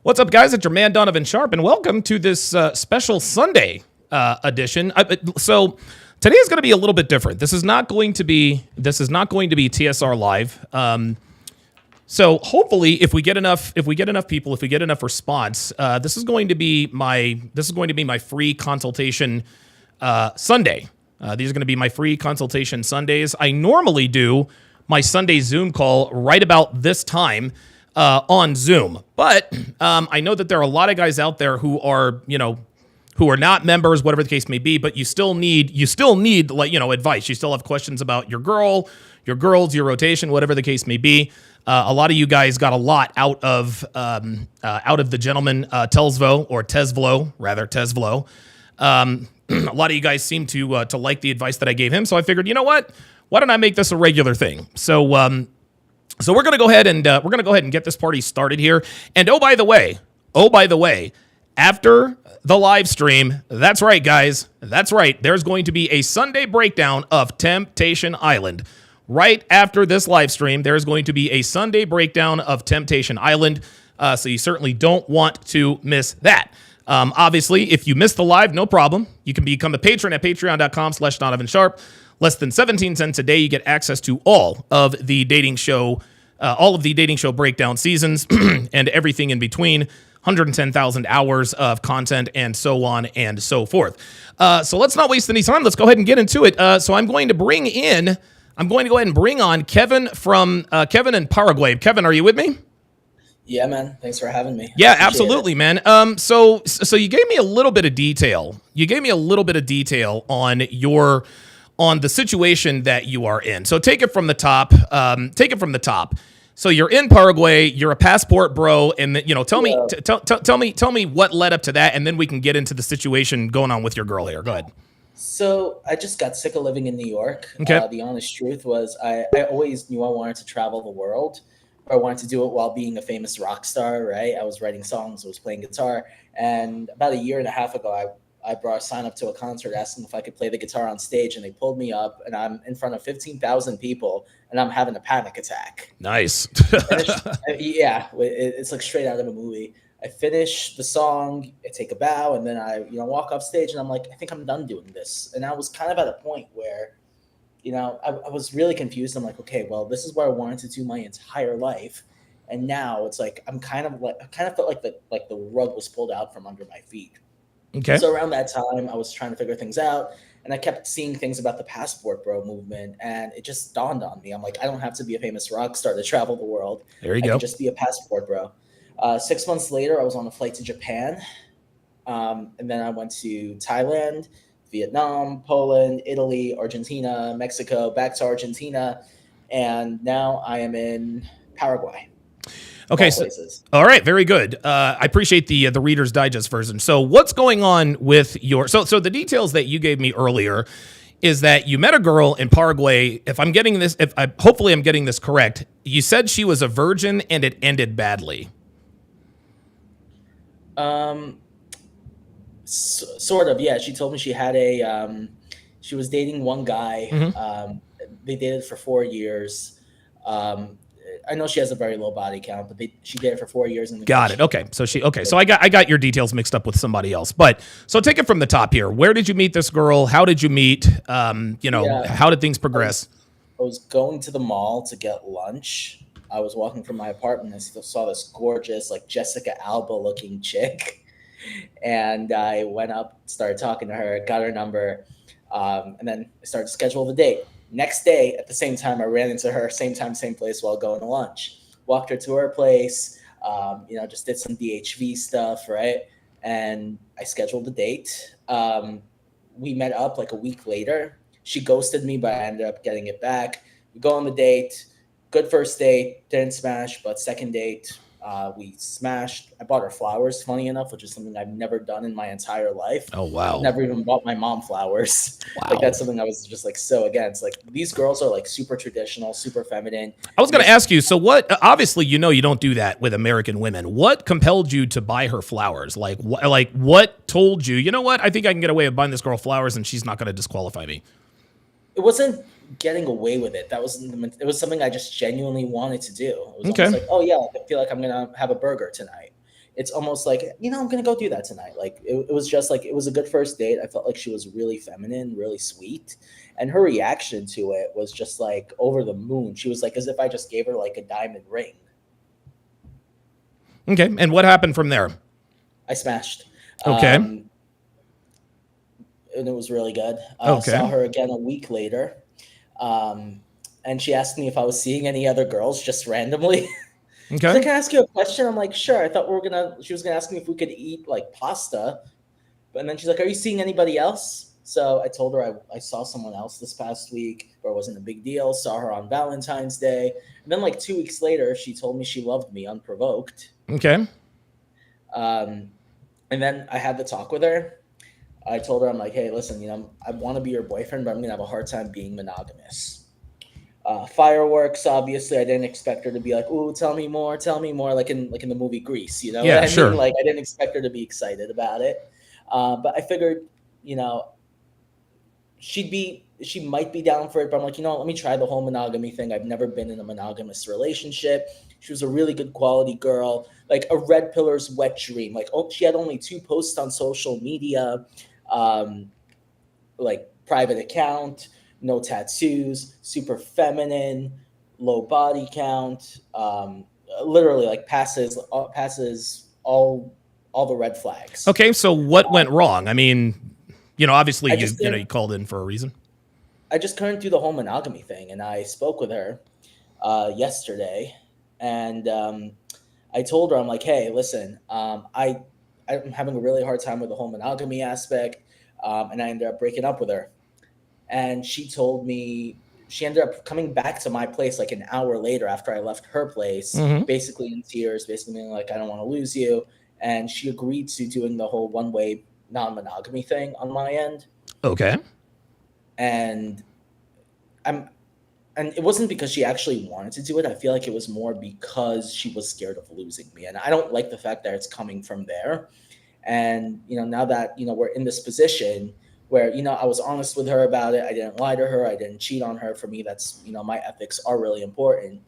What's up, guys? It's your man Donovan Sharp, and welcome to this special Sunday edition. So today is going to be a little bit different. This is not going to be TSR live. So hopefully, if we get enough people, if we get enough response, this is going to be my free consultation Sunday. These are going to be my free consultation Sundays. I normally do my Sunday Zoom call right about this time on Zoom, but I know that there are a lot of guys out there who are not members, whatever the case may be. But you still need advice. You still have questions about your girls, your rotation, whatever the case may be. A lot of you guys got a lot out of the gentleman Tesvlo. A lot of you guys seem to like the advice that I gave him, so I figured, you know what? Why don't I make this a regular thing? So we're gonna go ahead and get this party started here. And oh by the way, after the live stream, that's right, guys, that's right. There's going to be a Sunday breakdown of Temptation Island. Right after this live stream, there's going to be a Sunday breakdown of Temptation Island. So you certainly don't want to miss that. Obviously, if you missed the live, no problem. You can become a patron at patreon.com/Donovan Sharp. Less than 17 cents a day, you get access to all of the dating show breakdown seasons and everything in between. 110,000 hours of content and so on and so forth. So let's not waste any time. Let's go ahead and get into it. So I'm going to go ahead and bring on Kevin from Kevin in Paraguay. Kevin, are you with me? Yeah, man. Thanks for having me. Yeah, absolutely, man. So you gave me a little bit of detail. On the situation that you are in. So take it from the top. So you're in Paraguay. You're a passport bro, and tell me what led up to that, and then we can get into the situation going on with your girl here. Go ahead. So I just got sick of living in New York. Okay. The honest truth was I always knew I wanted to travel the world. I wanted to do it while being a famous rock star, right? I was writing songs, I was playing guitar, and about a year and a half ago, I brought a sign up to a concert asking if I could play the guitar on stage, and they pulled me up, and I'm in front of 15,000 people, and I'm having a panic attack. Nice. It's like straight out of a movie. I finish the song, I take a bow, and then I walk off stage, and I'm like, I think I'm done doing this. And I was kind of at a point where, I was really confused. I'm like, okay, well, this is what I wanted to do my entire life, and now it's like I kind of felt like the rug was pulled out from under my feet. Okay. So around that time, I was trying to figure things out, and I kept seeing things about the passport bro movement, and it just dawned on me. I'm like, I don't have to be a famous rock star to travel the world. There you I go. can just be a passport bro. 6 months later, I was on a flight to Japan, and then I went to Thailand, Vietnam, Poland, Italy, Argentina, Mexico, back to Argentina, and now I am in Paraguay. Okay, so all right, very good. I appreciate the Reader's Digest version. So what's going on with your so the details that you gave me earlier is that you met a girl in Paraguay. Hopefully I'm getting this correct. You said she was a virgin and it ended badly. Sort of, yeah. She told me she had she was dating one guy. Mm-hmm. They dated for 4 years. I know she has a very low body count, but she did it for 4 years. Got it. Okay. So I got your details mixed up with somebody else. But so take it from the top here. Where did you meet this girl? How did you meet? How did things progress? I was going to the mall to get lunch. I was walking from my apartment and saw this gorgeous, like Jessica Alba looking chick. And I went up, started talking to her, got her number, and then I started to schedule the date. Next day, at the same time, I ran into her, same time, same place while going to lunch. Walked her to her place, just did some DHV stuff, right? And I scheduled the date. We met up like a week later. She ghosted me, but I ended up getting it back. We go on the date. Good first date, didn't smash, but second date, we smashed. I bought her flowers, funny enough, which is something I've never done in my entire life. Oh, wow. Never even bought my mom flowers. Wow. Like, that's something I was just like so against. Like, these girls are like super traditional, super feminine. I was going to ask you, so what, obviously, you don't do that with American women. What compelled you to buy her flowers? Like what told you, you know what, I think I can get away with buying this girl flowers and she's not going to disqualify me? It wasn't getting away with it. It was something I just genuinely wanted to do. It was okay. Almost like, oh yeah, I feel like I'm gonna have a burger tonight. it's almost like, I'm gonna go do that tonight. Like it was just like, it was a good first date. I felt like she was really feminine, really sweet, and her reaction to it was just like over the moon. She was like as if I just gave her like a diamond ring. Okay, and what happened from there? I smashed. Okay. And it was really good. Okay. Saw her again a week later. And she asked me if I was seeing any other girls just randomly. She's like, Okay. can I ask you a question? I'm like, sure. I thought she was gonna ask me if we could eat like pasta. And then she's like, are you seeing anybody else? So I told her I saw someone else this past week, but it wasn't a big deal. Saw her on Valentine's Day. And then like 2 weeks later, she told me she loved me unprovoked. Okay. And then I had the talk with her. I told her, I'm like, hey, listen, I want to be your boyfriend, but I'm going to have a hard time being monogamous. Fireworks, obviously, I didn't expect her to be like, ooh, tell me more, like in the movie Grease, you know Yeah, what I sure. mean? Like, I didn't expect her to be excited about it. But I figured, she might be down for it, but I'm like, let me try the whole monogamy thing. I've never been in a monogamous relationship. She was a really good quality girl, like a red pillar's wet dream. Like, she had only 2 posts on social media, like private account, no tattoos, super feminine, low body count, literally like passes all the red flags. Okay, so what went wrong? I mean, obviously you called in for a reason. I just couldn't do the whole monogamy thing, and I spoke with her yesterday, and I told her, I'm like, hey, listen, I'm having a really hard time with the whole monogamy aspect, and I ended up breaking up with her. And she told me she ended up coming back to my place like an hour later after I left her place, basically in tears, basically being like, I don't want to lose you. And she agreed to doing the whole one-way non-monogamy thing on my end. Okay. And it wasn't because she actually wanted to do it. I feel like it was more because she was scared of losing me. And I don't like the fact that it's coming from there. And, now that, we're in this position where, I was honest with her about it. I didn't lie to her. I didn't cheat on her. For me, that's, my ethics are really important.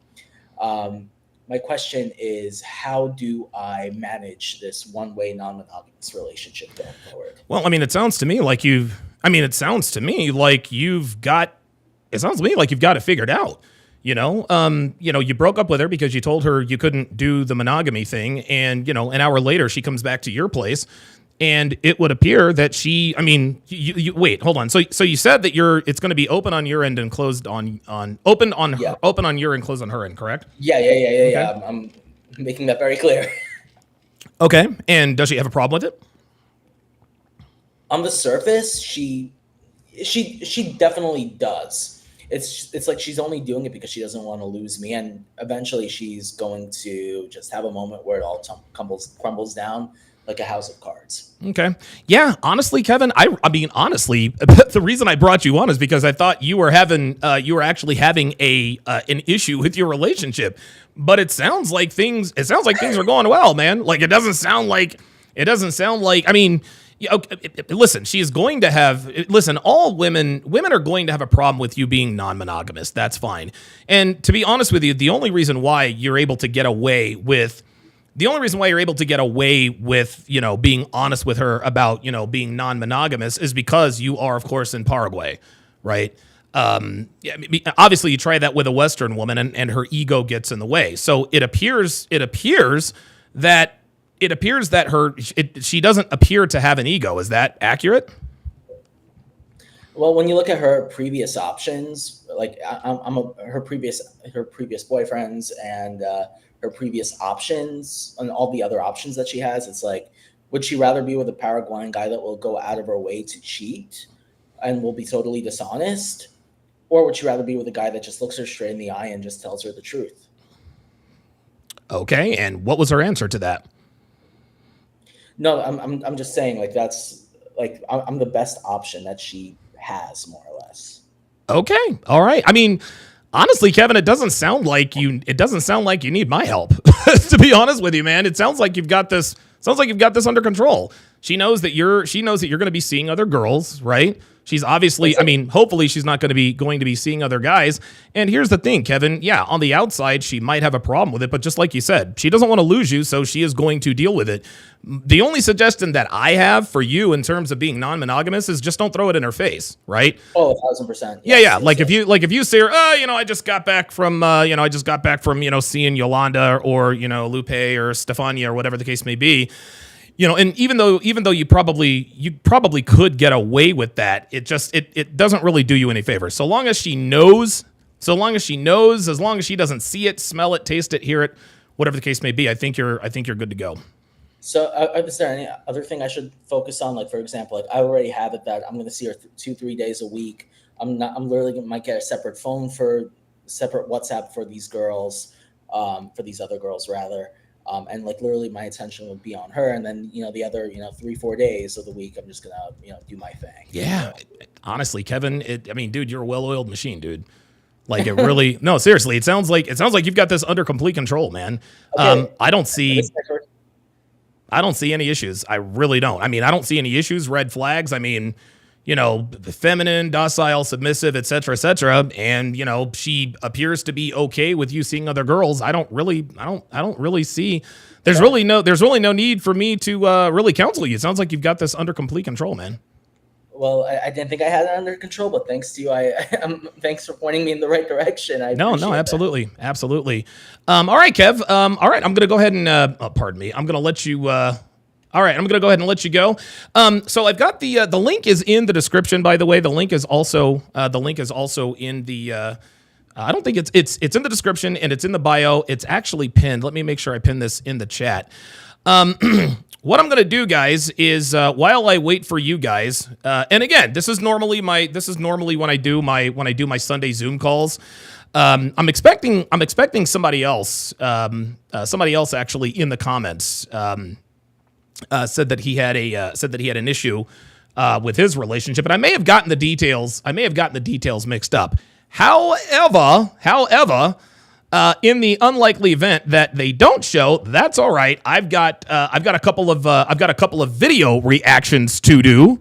My question is, how do I manage this one-way non-monogamous relationship going forward? Well, I mean, it sounds to me like you've got it figured out. You broke up with her because you told her you couldn't do the monogamy thing. And, an hour later, she comes back to your place. And it would appear that you wait, hold on. So you said that it's going to be open on your end and closed open on your end, closed on her end, correct? Yeah. Okay. I'm making that very clear. Okay. And does she have a problem with it? On the surface, she definitely does. It's like she's only doing it because she doesn't want to lose me, and eventually she's going to just have a moment where it all crumbles down like a house of cards. Okay. Yeah. Honestly, Kevin, honestly, the reason I brought you on is because I thought you were actually having an issue with your relationship, but it sounds like things are going well, man. Like, it doesn't sound like, I mean, listen, all women are going to have a problem with you being non-monogamous. That's fine. And to be honest with you, the only reason why you're able to get away with, being honest with her about, being non-monogamous is because you are, of course, in Paraguay, right? Obviously you try that with a Western woman and her ego gets in the way. So it appears that she doesn't appear to have an ego. Is that accurate? Well, when you look at her previous options, like her previous boyfriends and her previous options and all the other options that she has, it's like, would she rather be with a Paraguayan guy that will go out of her way to cheat and will be totally dishonest? Or would she rather be with a guy that just looks her straight in the eye and just tells her the truth? Okay, and what was her answer to that? No, I'm just saying, like, that's like, I'm the best option that she has, more or less. Okay, all right. I mean, honestly, Kevin, it doesn't sound like you need my help. To be honest with you, man, it sounds like you've got this under control. She knows that you're going to be seeing other girls, right? She's obviously, I mean, hopefully she's not going to be seeing other guys. And here's the thing, Kevin. Yeah, on the outside, she might have a problem with it, but just like you said, she doesn't want to lose you, so she is going to deal with it. The only suggestion that I have for you in terms of being non-monogamous is just don't throw it in her face, right? Oh, 1,000%. Yeah. Like if you say her, oh, I just got back from, seeing Yolanda or, Lupe or Stefania or whatever the case may be. And even though you probably could get away with that, it doesn't really do you any favors. So long as she knows, as long as she doesn't see it, smell it, taste it, hear it, whatever the case may be, I think you're good to go. So is there any other thing I should focus on? Like, for example, like I already have it that I'm going to see her 2-3 days a week. I'm literally might get a separate phone separate WhatsApp for these girls, for these other girls rather. And like literally my attention would be on her. And then, the other, 3-4 days of the week, I'm just going to, do my thing. Yeah. Honestly, Kevin, dude, you're a well-oiled machine, dude. Like it really, no, seriously, it sounds like you've got this under complete control, man. Okay. I don't see any issues. I really don't. I don't see any issues, red flags. Feminine, docile, submissive, et cetera, and she appears to be okay with you seeing other girls. I don't really see. There's really no need for me to really counsel you. It sounds like you've got this under complete control, man. Well, I didn't think I had it under control, but thanks to you, thanks for pointing me in the right direction. No, absolutely. All right, Kev. All right, I'm gonna go ahead and pardon me. I'm gonna let you. All right, I'm going to go ahead and let you go. So I've got the link is in the description, by the way. The link is also in the I don't think it's in the description and it's in the bio. It's actually pinned. Let me make sure I pin this in the chat. What I'm going to do, guys, is while I wait for you guys, and again, this is normally when I do my Sunday Zoom calls. I'm expecting somebody else actually in the comments. Said that he had an issue with his relationship, and I may have gotten the details mixed up. However, in the unlikely event that they don't show, that's all right. I've got a couple of video reactions to do,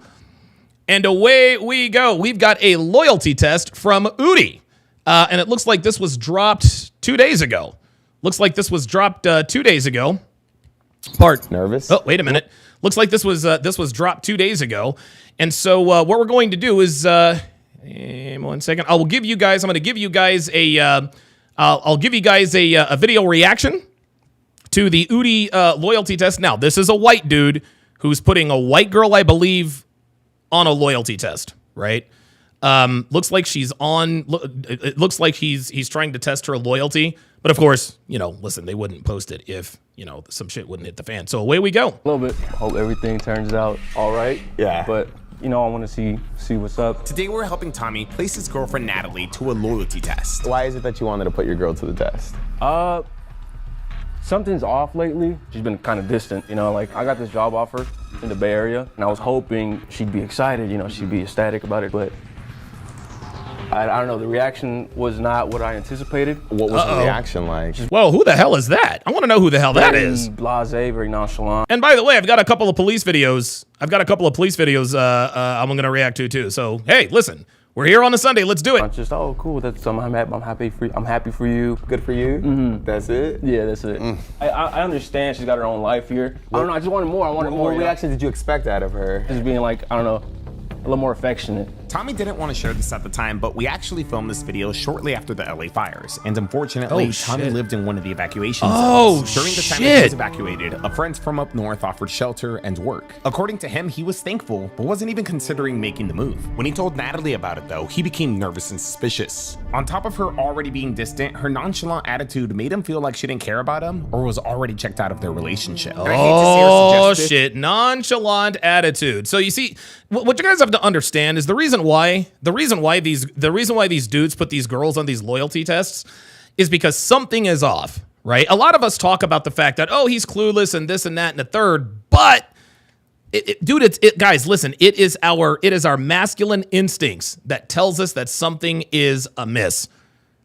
and away we go. We've got a loyalty test from Udi, and it looks like this was dropped 2 days ago. Nervous? Oh, wait a minute. Looks like this was dropped 2 days ago. And so what we're going to do is 1 second. I'm going to give you guys a video reaction to the Udi loyalty test. Now, this is a white dude who's putting a white girl, I believe, on a loyalty test, right? Looks like it looks like he's trying to test her loyalty. But of course, listen, they wouldn't post it if, some shit wouldn't hit the fan. So away we go. A little bit. Hope everything turns out all right. Yeah. But, I want to see what's up. Today we're helping Tommy place his girlfriend Natalie to a loyalty test. Why is it that you wanted to put your girl to the test? Something's off lately. She's been kind of distant, I got this job offer in the Bay Area, and I was hoping she'd be excited, she'd be ecstatic about it, but I don't know, the reaction was not what I anticipated. What was the reaction like? Whoa, who the hell is that? I want to know who the hell that is. Blasé, very nonchalant. And by the way, I've got a couple of police videos. I'm going to react to too. So hey, listen, we're here on a Sunday. Let's do it. I'm just, oh, cool. That's I'm happy for you. Good for you? Mm-hmm. That's it? Yeah, that's it. I understand she's got her own life here. I don't know. I just wanted more. What reaction did you expect out of her? Just being like, I don't know, a little more affectionate. Tommy didn't want to share this at the time, but we actually filmed this video shortly after the LA fires. And unfortunately, Tommy lived in one of the evacuation zones. During the time he was evacuated, a friend from up north offered shelter and work. According to him, he was thankful, but wasn't even considering making the move. When he told Natalie about it though, he became nervous and suspicious. On top of her already being distant, her nonchalant attitude made him feel like she didn't care about him or was already checked out of their relationship. Oh shit, nonchalant attitude. So you see, what you guys have to understand is the reason why these dudes put these girls on these loyalty tests is because something is off, right? A lot of us talk about the fact that, oh, he's clueless and this and that and the third, but guys, listen, it is our masculine instincts that tells us that something is amiss.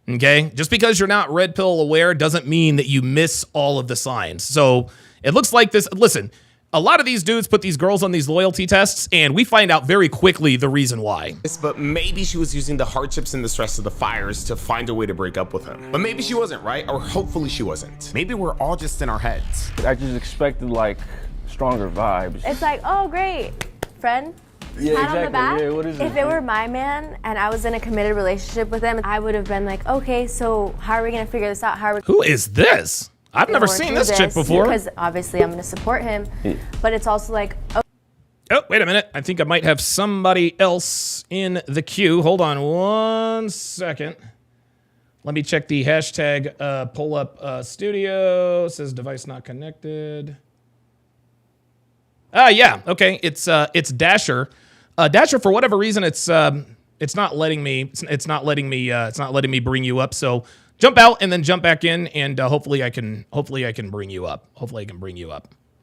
Okay? Just because you're not red pill aware doesn't mean that you miss all of the signs. So it looks like this. Listen, A lot of these dudes put these girls on these loyalty tests, and we find out very quickly the reason why. But maybe she was using the hardships and the stress of the fires to find a way to break up with him. But maybe she wasn't, right? Or hopefully she wasn't. Maybe we're all just in our heads. I just expected like stronger vibes. It's like, oh great, friend. Yeah, Pat on the back. Yeah, what is If it were my man and I was in a committed relationship with him, I would have been like, okay, so how are we gonna figure this out? How are we Who is this? I've never seen this chick before. Because obviously I'm gonna support him, but it's also like, Oh, wait a minute. I think I might have somebody else in the queue. Hold on 1 second. Let me check the hashtag pull up studio. It says device not connected. Yeah, okay. It's Dasher. Dasher, for whatever reason, it's not letting me bring you up. So jump out and then jump back in, and hopefully I can bring you up.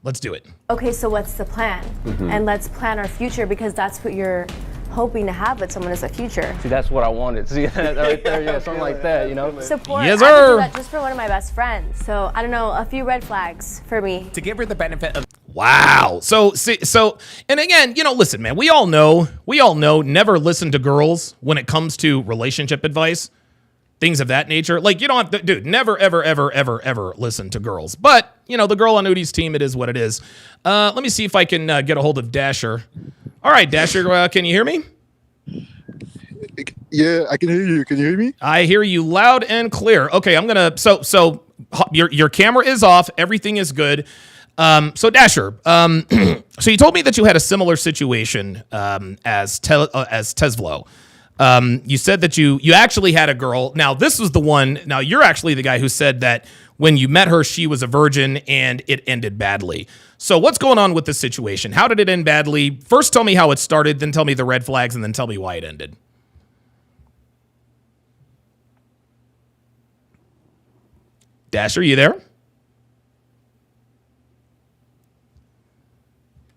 Let's do it. okay, so what's the plan? And let's plan our future, because that's what you're hoping to have with someone, is a future. See, that's what I wanted. See that right there? Yeah, something like that, you know? Support. Yes, I would sir. do that just for one of my best friends. So I don't know, a few red flags for me. To give her the benefit of Wow. So, and again, listen, man, we all know, never listen to girls when it comes to relationship advice, things of that nature. Like, you don't have to, dude, never, ever, ever, ever, ever listen to girls. But, the girl on Udi's team, it is what it is. Let me see if I can get a hold of Dasher. All right, Dasher, can you hear me? Yeah, I can hear you. Can you hear me? I hear you loud and clear. Okay, I'm gonna, so your camera is off. Everything is good. So Dasher, so you told me that you had a similar situation as Tesvlo. You said that you actually had a girl. Now this was the one. Now you're actually the guy who said that when you met her, she was a virgin and it ended badly. So what's going on with this situation? How did it end badly? First, tell me how it started, then tell me the red flags, and then tell me why it ended. Dasher, you there?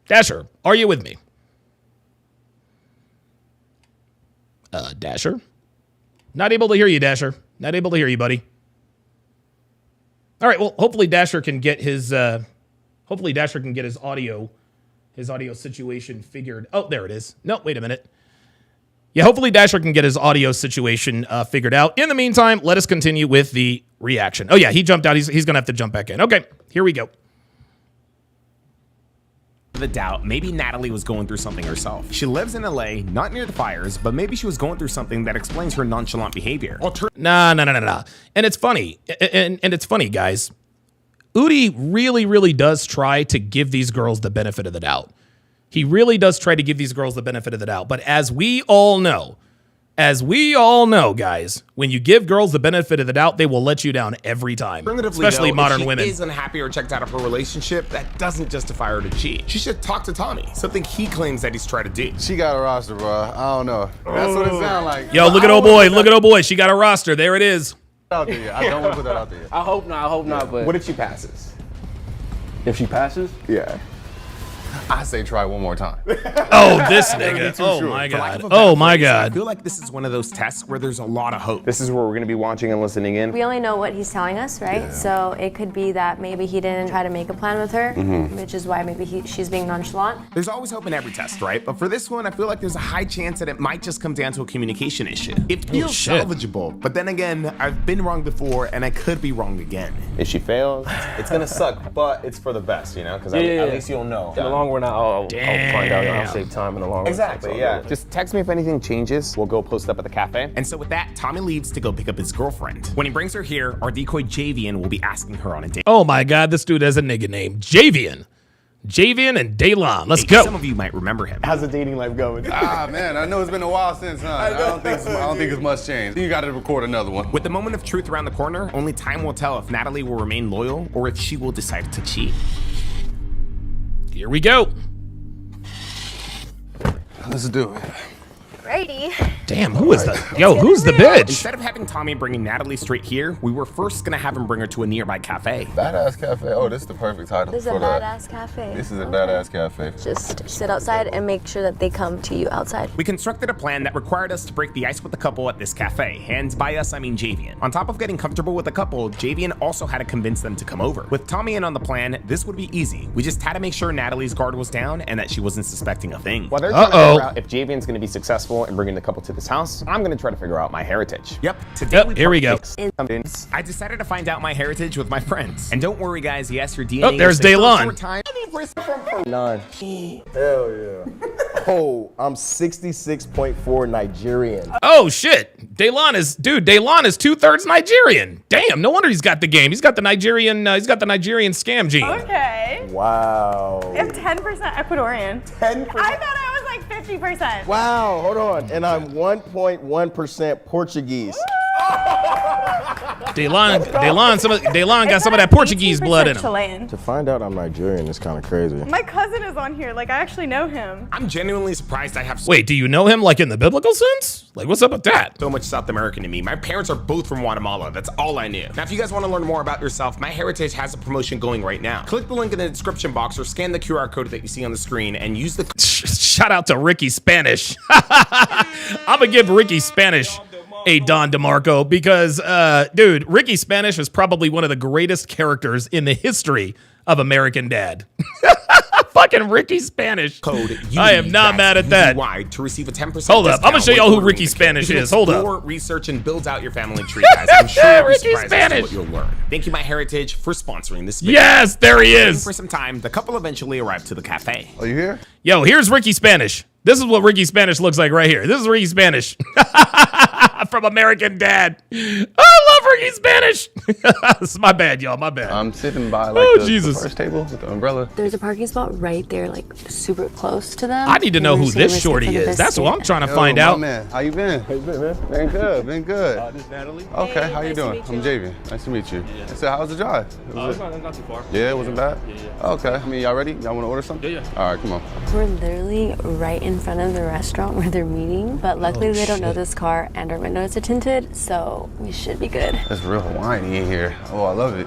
Dasher, are you with me? Dasher? Not able to hear you, Dasher. Not able to hear you, buddy. All right, well, hopefully Dasher can get his audio situation figured. Oh, there it is. No, wait a minute. Yeah, hopefully Dasher can get his audio situation figured out. In the meantime, let us continue with the reaction. Oh yeah, he jumped out. He's going to have to jump back in. Okay, here we go. the doubt, maybe Natalie was going through something herself. She lives in LA, not near the fires, but maybe she was going through something that explains her nonchalant behavior. Nah. And it's funny. And it's funny, guys. Udi really does try to give these girls the benefit of the doubt. He really does try to give these girls the benefit of the doubt. But as we all know, guys, when you give girls the benefit of the doubt, they will let you down every time, especially modern women. If she is unhappy or checked out of her relationship, that doesn't justify her to cheat. She should talk to Tommy, something he claims that he's tried to do. She got a roster, bro. I don't know. That's what it sounds like. Yo, look at old boy. Look at old boy. She got a roster. There it is. Out there. I don't want to put that out there. I hope not, but What if she passes? if she passes? Yeah. I say try one more time. Oh, this nigga. Oh, my God. Oh, my I God. feel like this is one of those tests where there's a lot of hope. This is where we're going to be watching and listening in. We only know what he's telling us, right? Yeah. So it could be that maybe he didn't try to make a plan with her, which is why maybe she's being nonchalant. There's always hope in every test, right? But for this one, I feel like there's a high chance that it might just come down to a communication issue. It feels salvageable, but then again, I've been wrong before and I could be wrong again. If she fails, it's going to suck, but it's for the best, you know? Because at least you'll know. In the long run, I'll find out. I'll save time in the long run. Exactly, yeah. Just text me if anything changes. We'll go post up at the cafe. And so with that, Tommy leaves to go pick up his girlfriend. When he brings her here, our decoy Javian will be asking her on a date. Oh, my God. This dude has a nigga named Javian. Javian and Daylon. Let's go. Some of you might remember him. How's the dating life going? Man, I know it's been a while since, huh? I don't think it's much changed. You got to record another one. With the moment of truth around the corner, only time will tell if Natalie will remain loyal or if she will decide to cheat. Here we go. Let's do it. Righty. Damn, who is that? Yo, who's the bitch? Instead of having Tommy bringing Natalie straight here, we were first gonna have him bring her to a nearby cafe. Badass Cafe. Oh, this is the perfect title This is a for that. badass cafe. This is a badass cafe. Just sit outside and make sure that they come to you outside. We constructed a plan that required us to break the ice with the couple at this cafe, and by us I mean Javian. On top of getting comfortable with the couple, Javian also had to convince them to come over. With Tommy in on the plan, this would be easy. We just had to make sure Natalie's guard was down and that she wasn't suspecting a thing. While they're trying to figure out if Javian's gonna be successful in bringing the couple to this house, I'm gonna try to figure out my heritage. Yep, today Here we go. I decided to find out my heritage with my friends. And don't worry guys, yes, your DNA Oh, there's is safe for a Daylon. short time. None. Hell yeah. Oh, I'm 66.4 Nigerian. Oh shit, Daylon is 2/3 Nigerian. Damn, no wonder he's got the game. He's got the Nigerian scam gene. Okay. Wow. I'm 10% Ecuadorian. 10%. I thought I was like 50%. Wow, hold on. And I'm 1.1% Portuguese. Daylon got some of that Portuguese blood in him. Chilean. To find out I'm Nigerian is kind of crazy. My cousin is on here. Like, I actually know him. I'm genuinely surprised I have Wait, do you know him like in the biblical sense? Like, what's up with that? so much South American to me. My parents are both from Guatemala. That's all I knew. Now, if you guys want to learn more about yourself, My Heritage has a promotion going right now. Click the link in the description box or scan the QR code that you see on the screen and use the Shout out to Ricky Spanish. I'm gonna give Ricky Spanish a Don DeMarco because, dude, Ricky Spanish is probably one of the greatest characters in the history of American Dad. Fucking Ricky Spanish. code. I am not mad at that. UY to receive a 10% Hold up, I'm gonna discount show when y'all who ordering Ricky the kit. Spanish You can is. Hold up. explore, research, and build out your family tree, guys. I'm sure you'll be Ricky surprised as to Spanish. what you'll learn. Thank you, My Heritage, for sponsoring this video. Yes, there he Waiting is. For some time, the couple eventually arrived to the cafe. Oh, you here? Yo, here's Ricky Spanish. This is what Ricky Spanish looks like right here. This is Ricky Spanish from American Dad. I love Ricky Spanish. It's my bad, y'all. My bad. I'm sitting by like Oh, the Jesus. first table with the umbrella. There's a parking spot right there, like super close to them. I need to know And we're who just gonna this risk it shorty for the is. That's what I'm biscuit. trying to Yo, find my out. man, how you been? How you been, man? Been good, been good. This is Natalie. Okay, how you nice to doing? meet I'm you. Javian. Nice to meet you. So how's the drive? It's not too far. Yeah, it wasn't bad? Okay, I mean, y'all ready? Y'all want to order something? Yeah. All right, come on. We're literally right in front of the restaurant where they're meeting, but luckily they don't know this car and our windows are tinted, so we should be good. It's real Hawaiian in here. Oh, I love it.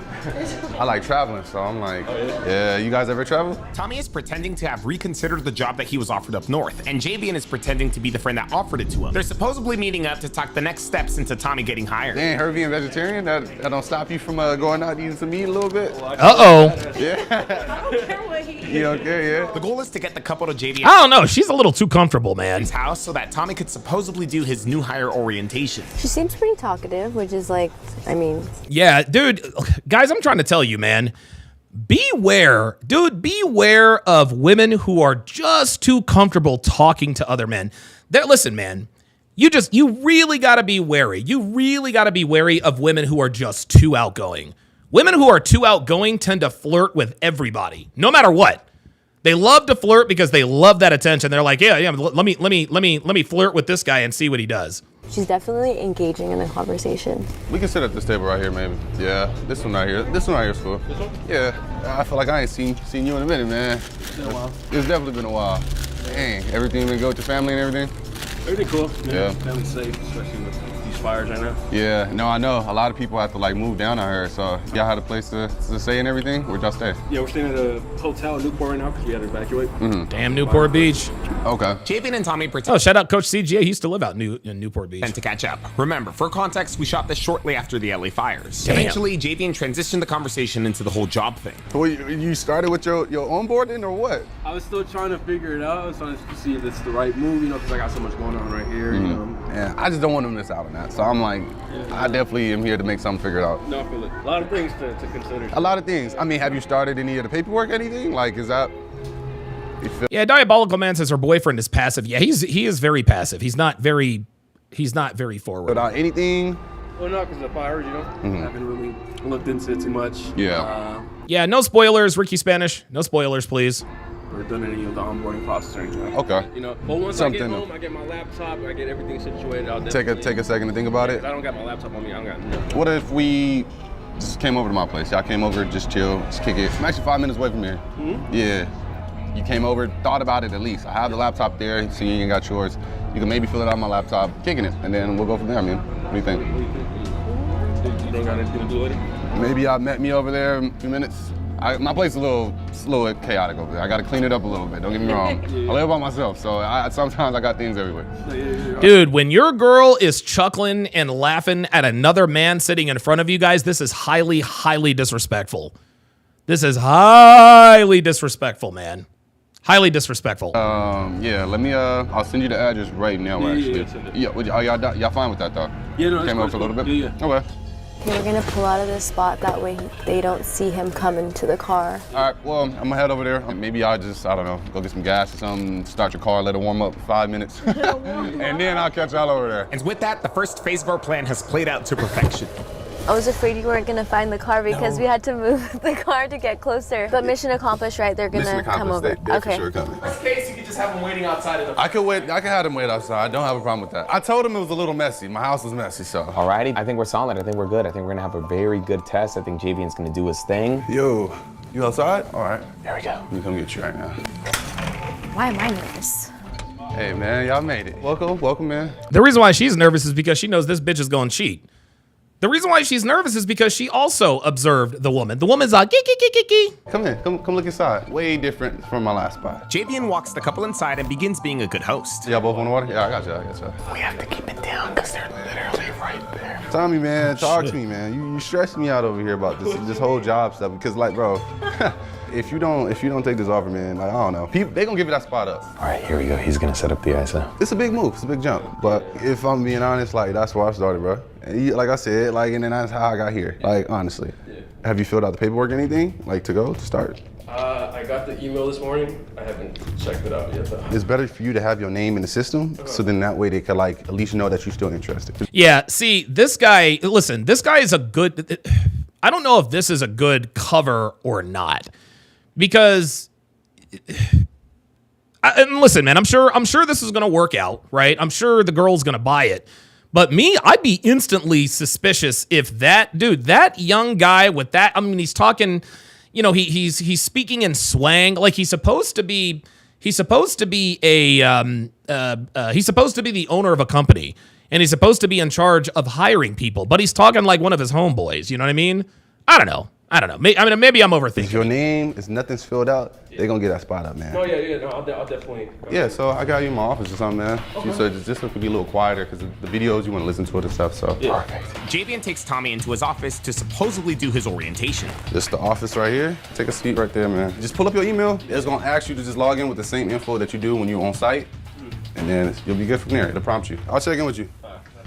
I like traveling, so I'm like, yeah, you guys ever travel? Tommy is pretending to have reconsidered the job that he was offered up north, and Javian is pretending to be the friend that offered it to him. They're supposedly meeting up to talk the next steps into Tommy getting hired. Dang, her being vegetarian, that don't stop you from going out and eating some meat a little bit? Uh-oh. You don't care, yeah? The goal is to get the couple to Javian's I don't know. She's a little too comfortable, man. house so that Tommy could supposedly do his new hire orientation. She seems pretty talkative, which is like, I mean, Yeah, dude. Guys, I'm trying to tell you, man. Beware, dude, beware of women who are just too comfortable talking to other men. Listen, man, you really got to be wary. You really got to be wary of women who are just too outgoing. Women who are too outgoing tend to flirt with everybody, no matter what. They love to flirt because they love that attention. They're like, yeah, let me flirt with this guy and see what he does. she's definitely engaging in the conversation. We can sit at this table right here, maybe. Yeah, this one right here. This one right here is cool. This one? Yeah, I feel like I ain't seen you in a minute, man. It's been a while. It's definitely been a while. Dang, everything been good with your family and everything? Everything cool. Yeah. Family's safe, especially with these fires right now. Yeah, no, I know. A lot of people have to like move down out here, so y'all had a place to stay and everything? Where'd y'all stay? Yeah, we're staying at a hotel in Newport right now because we had to evacuate. Damn Newport Beach. Okay. Javian and Tommy pretend Oh, shout out Coach CGA. He used to live out in Newport Beach. to catch up. Remember, for context, we shot this shortly after the LA fires. Damn. Eventually, Javian transitioned the conversation into the whole job thing. Well, you started with your onboarding or what? I was still trying to figure it out. I was trying to see if it's the right move, you know, because I got so much going on right here, you know. Yeah, I just don't want to miss out on that. So I'm like, I definitely am here to make something figured out. No, I feel it. A lot of things to consider. A lot of things. I mean, have you started any of the paperwork, anything? Like, is that... Yeah, Diabolical Man says her boyfriend is passive. Yeah, he is very passive. He's not very forward. Without anything? Well, no, because the fires, you know, I haven't really looked into it too much. Yeah. Yeah, no spoilers, Ricky Spanish. No spoilers, please. Or done any of the onboarding process or anything. Okay. You know, but once I get Something- home, I get my laptop, I get everything situated. I'll Take a second to think about it. If I don't got my laptop on me, I don't got nothing. What if we just came over to my place? Y'all came over, just chill, just kick it. I'm actually 5 minutes away from here. Yeah. You came over, thought about it at least. I have the laptop there, so you ain't got yours. You can maybe fill it out on my laptop, kicking it, and then we'll go from there, man. What do you think? You think I didn't do it? Maybe y'all met me over there in a few minutes. My place is a little chaotic over there. I got to clean it up a little bit. Don't get me wrong. I live by myself, so sometimes I got things everywhere. Dude, when your girl is chuckling and laughing at another man sitting in front of you guys, this is highly, highly disrespectful. This is highly disrespectful, man. Highly disrespectful. Yeah, let me, I'll send you the address right now, actually. Yeah, y'all fine with that, though? Yeah, no, Came up for a little bit? Yeah. Okay. We're gonna pull out of this spot, that way they don't see him coming to the car. All right, well, I'm gonna head over there. Maybe I'll just, I don't know, go get some gas or something, start your car, let it warm up for 5 minutes. And then I'll catch y'all over there. And with that, the first phase of our plan has played out to perfection. I was afraid you weren't gonna find the car because we had to move the car to get closer. But mission accomplished, right? They're gonna come over. They're for sure coming. In case you could just have them waiting outside of the... I can have them wait outside. I don't have a problem with that. I told him it was a little messy. My house was messy, so. Alrighty, I think we're solid. I think we're good. I think we're gonna have a very good test. I think Javian's gonna do his thing. Yo, you outside? All right. There we go. Let me come get you right now. Why am I nervous? Hey, man, y'all made it. Welcome, man. The reason why she's nervous is because she knows this bitch is going to cheat. The reason why she's nervous is because she also observed the woman. The woman's like, Come in, come look inside. Way different from my last spot. Javian walks the couple inside and begins being a good host. Y'all both want water? Yeah, I got you. We have to keep it down because they're literally right there. Tommy, man, talk to me, man. You stress me out over here about this whole job stuff because, like, bro, if you don't take this offer, man, like, I don't know. They gonna give you that spot up. All right, here we go. He's gonna set up the ISO. It's a big move. It's a big jump. But if I'm being honest, like, that's where I started, bro. And like I said, like, and then that's how I got here. Like, honestly. Yeah. Have you filled out the paperwork or anything? Like, to start? I got the email this morning. I haven't checked it out yet, though. It's better for you to have your name in the system, so then that way they could, like, at least know that you're still interested. Yeah, see, this guy, listen, this guy is a good, I don't know if this is a good cover or not. Because, and listen, man, I'm sure this is going to work out, right? I'm sure the girl's going to buy it. But me, I'd be instantly suspicious if that young guy with that, I mean, he's talking, you know, he's speaking in swang, like he's supposed to be the owner of a company, and he's supposed to be in charge of hiring people, but he's talking like one of his homeboys, you know what I mean? I don't know. Maybe I'm overthinking. If your name is nothing's filled out, they're gonna get that spot up, man. Oh yeah, no, I'll definitely. Yeah, so I got you in my office or something, man. Okay. So this one could be a little quieter because the videos you want to listen to it and stuff. So yeah. Perfect. Javian takes Tommy into his office to supposedly do his orientation. This is the office right here. Take a seat right there, man. Just pull up your email. It's gonna ask you to just log in with the same info that you do when you're on site, and then you'll be good from there. It'll prompt you. I'll check in with you.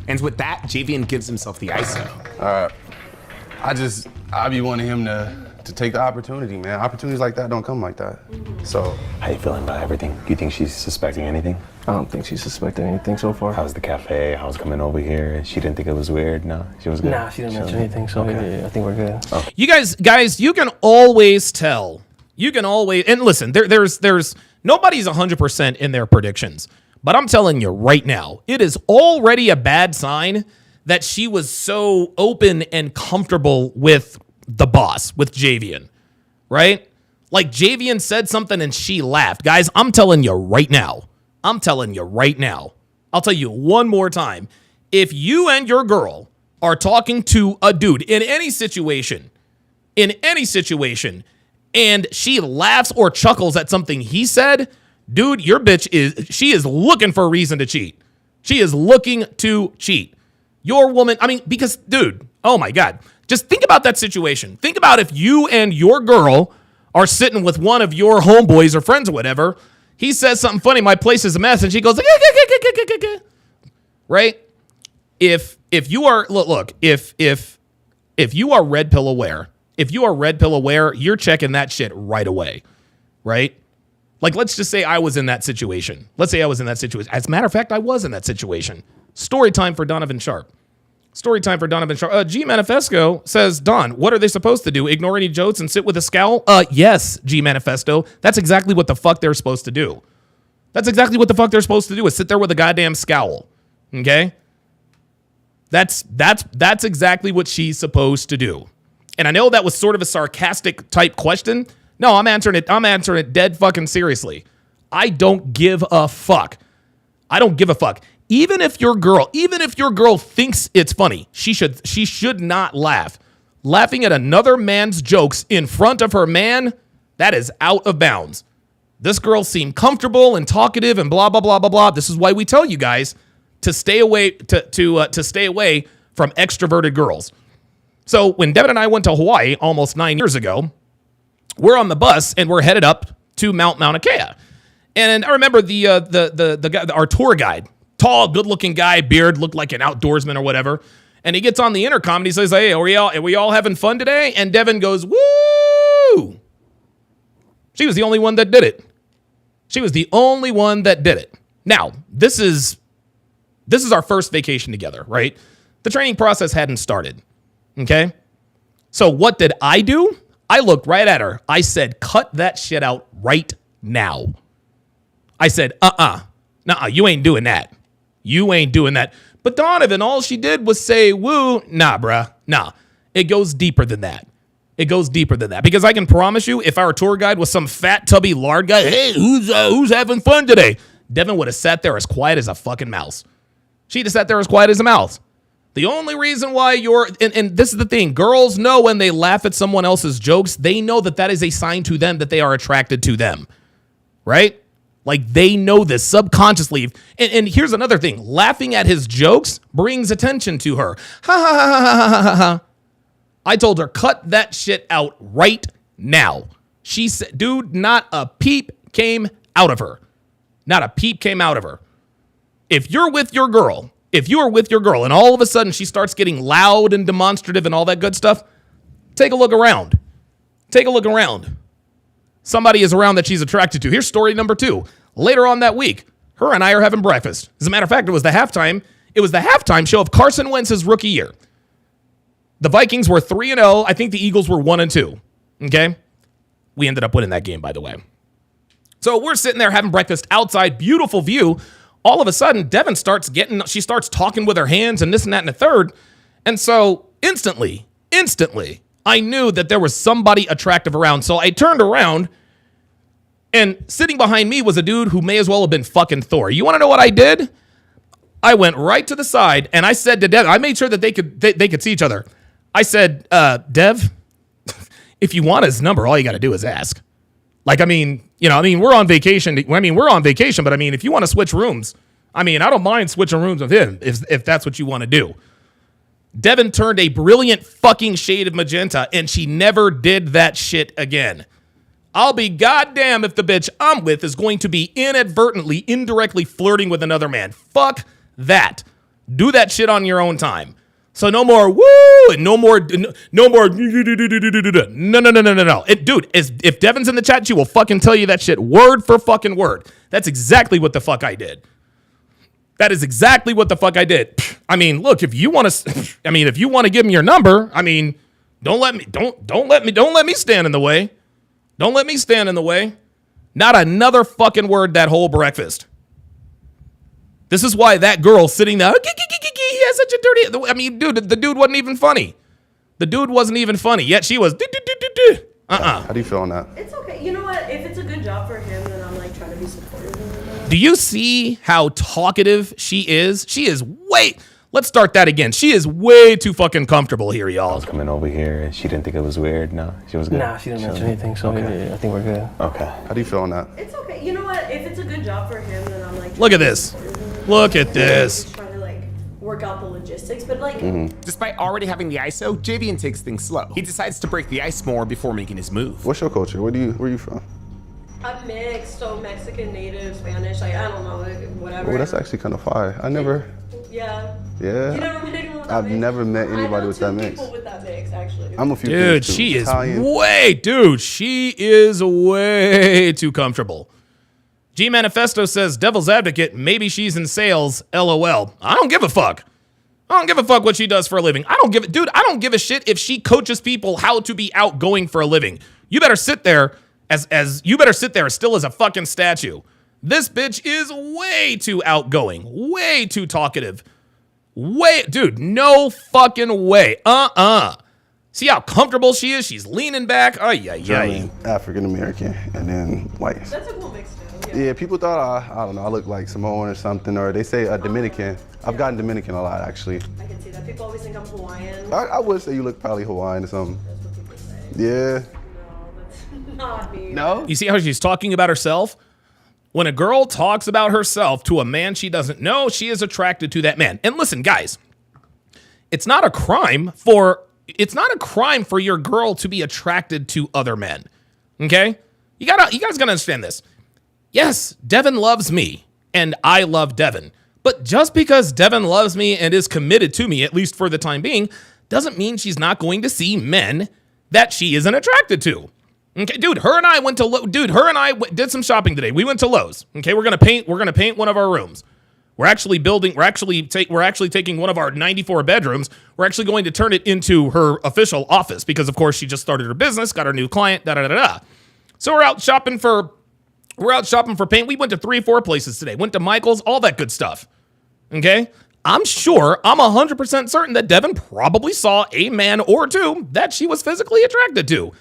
And with that, Javian gives himself the ISO. All right. I be wanting him to take the opportunity, man. Opportunities like that don't come like that. So. How you feeling about everything? Do you think she's suspecting anything? I don't think she's suspecting anything so far. How's the cafe? How's coming over here? She didn't think it was weird? No, she was good? Nah, she didn't mention anything, so okay. Yeah, I think we're good. Oh. You guys, you can always tell. You can always, and listen, there's nobody's 100% in their predictions. But I'm telling you right now, it is already a bad sign that she was so open and comfortable with the boss, with Javian, right? Like Javian said something and she laughed. Guys, I'm telling you right now. I'll tell you one more time. If you and your girl are talking to a dude in any situation, and she laughs or chuckles at something he said, dude, your bitch she is looking for a reason to cheat. She is looking to cheat. Your woman, I mean, because, dude, oh my God. Just think about that situation. Think about if you and your girl are sitting with one of your homeboys or friends or whatever. He says something funny, my place is a mess, and she goes, right? If you are, look, if you are red pill aware, you're checking that shit right away, right? Like, let's just say I was in that situation. As a matter of fact, I was in that situation. Story time for Donovan Sharp. G Manifesto says, Don, what are they supposed to do? Ignore any jokes and sit with a scowl? Yes, G Manifesto. That's exactly what the fuck they're supposed to do. Is sit there with a goddamn scowl. Okay? That's exactly what she's supposed to do. And I know that was sort of a sarcastic type question. No, I'm answering it dead fucking seriously. I don't give a fuck. I don't give a fuck. Even if your girl thinks it's funny, she should not laugh. Laughing at another man's jokes in front of her man, that is out of bounds. This girl seemed comfortable and talkative and blah blah blah blah blah. This is why we tell you guys to stay away to stay away from extroverted girls. So when Devin and I went to Hawaii almost 9 years ago, we're on the bus and we're headed up to Mount Mauna Kea. And I remember the guy, our tour guide, tall, good-looking guy, beard, looked like an outdoorsman or whatever. And he gets on the intercom and he says, "Hey, are we all having fun today?" And Devin goes, "Woo!" She was the only one that did it. She was the only one that did it. Now, this is our first vacation together, right? The training process hadn't started, okay? So what did I do? I looked right at her. I said, "Cut that shit out right now." I said, "Nuh-uh, you ain't doing that. You ain't doing that." But Donovan, all she did was say, "Woo." Nah, bruh. Nah. It goes deeper than that. It goes deeper than that. Because I can promise you, if our tour guide was some fat, tubby, lard guy, "Hey, who's having fun today?" Devin would have sat there as quiet as a fucking mouse. She'd have sat there as quiet as a mouse. The only reason why and this is the thing, girls know when they laugh at someone else's jokes, they know that is a sign to them that they are attracted to them, right? Like, they know this subconsciously. And here's another thing. Laughing at his jokes brings attention to her. Ha, ha, ha, ha, ha, ha, ha. I told her, cut that shit out right now. She said, dude, not a peep came out of her. Not a peep came out of her. If you are with your girl, and all of a sudden she starts getting loud and demonstrative and all that good stuff, take a look around. Take a look around. Somebody is around that she's attracted to. Here's story number 2. Later on that week, her and I are having breakfast. As a matter of fact, it was the halftime show of Carson Wentz's rookie year. The Vikings were 3-0. I think the Eagles were 1-2. Okay? We ended up winning that game, by the way. So we're sitting there having breakfast outside, beautiful view. All of a sudden, Devin she starts talking with her hands and this and that and the third. And so instantly, I knew that there was somebody attractive around. So I turned around, and sitting behind me was a dude who may as well have been fucking Thor. You want to know what I did? I went right to the side, and I said to Dev, I made sure that they could see each other. I said, "Dev, if you want his number, all you got to do is ask." Like, we're on vacation. But if you want to switch rooms, I don't mind switching rooms with him if that's what you want to do. Devin turned a brilliant fucking shade of magenta, and she never did that shit again. I'll be goddamn if the bitch I'm with is going to be inadvertently, indirectly flirting with another man. Fuck that. Do that shit on your own time. So no more woo and no more. No. Dude, if Devin's in the chat, she will fucking tell you that shit word for fucking word. That's exactly what the fuck I did. That is exactly what the fuck I did. Look, if you want to give me your number, don't let me stand in the way. Don't let me stand in the way. Not another fucking word that whole breakfast. This is why that girl sitting there, he has such a dirty, dude, the dude wasn't even funny. The dude wasn't even funny, yet she was, How do you feel on that? It's okay. You know what? If it's a good job for him, then I'm like trying to be supportive. Do you see how talkative she is? Let's start that again. She is way too fucking comfortable here, y'all. I was coming over here and she didn't think it was weird. No, she was good. Nah, she didn't mention anything, so okay. Yeah, I think we're good. Okay. How do you feel on that? It's okay. You know what? If it's a good job for him, then I'm like. Look at this. Look at this. Just trying to work out the logistics, but Despite already having the ISO, Javian takes things slow. He decides to break the ice more before making his move. What's your culture? Where are you from? I'm mixed, so Mexican, native, Spanish. I don't know, whatever. Oh, that's actually kind of fire. Yeah. Yeah. You never met anyone with that I've mix? never met anybody with that I know two mix. people with that mix, actually. I'm a few. Dude, she is way too comfortable. G Manifesto says, devil's advocate, maybe she's in sales, LOL. I don't give a fuck. I don't give a fuck what she does for a living. I don't give a shit if she coaches people how to be outgoing for a living. You better sit there still as a fucking statue. This bitch is way too outgoing, way too talkative. Dude, no fucking way. See how comfortable she is? She's leaning back. German, African American, and then white. That's a cool mix, too. Yeah, people thought I don't know, I look like Samoan or something, or they say Dominican. I've gotten Dominican a lot, actually. I can see that. People always think I'm Hawaiian. I would say you look probably Hawaiian or something. That's what people say. Yeah. No, that's not me. No? You see how she's talking about herself? When a girl talks about herself to a man she doesn't know, she is attracted to that man. And listen, guys, it's not a crime for your girl to be attracted to other men. Okay? You guys gotta understand this. Yes, Devin loves me, and I love Devin. But just because Devin loves me and is committed to me, at least for the time being, doesn't mean she's not going to see men that she isn't attracted to. Okay, dude, her and I did some shopping today. We went to Lowe's. Okay, we're gonna paint one of our rooms. We're actually taking one of our 94 bedrooms. We're actually going to turn it into her official office because, of course, she just started her business, got her new client, So we're out shopping for paint. We went to 3-4 places today. Went to Michael's, all that good stuff. Okay? I'm 100% certain that Devin probably saw a man or two that she was physically attracted to.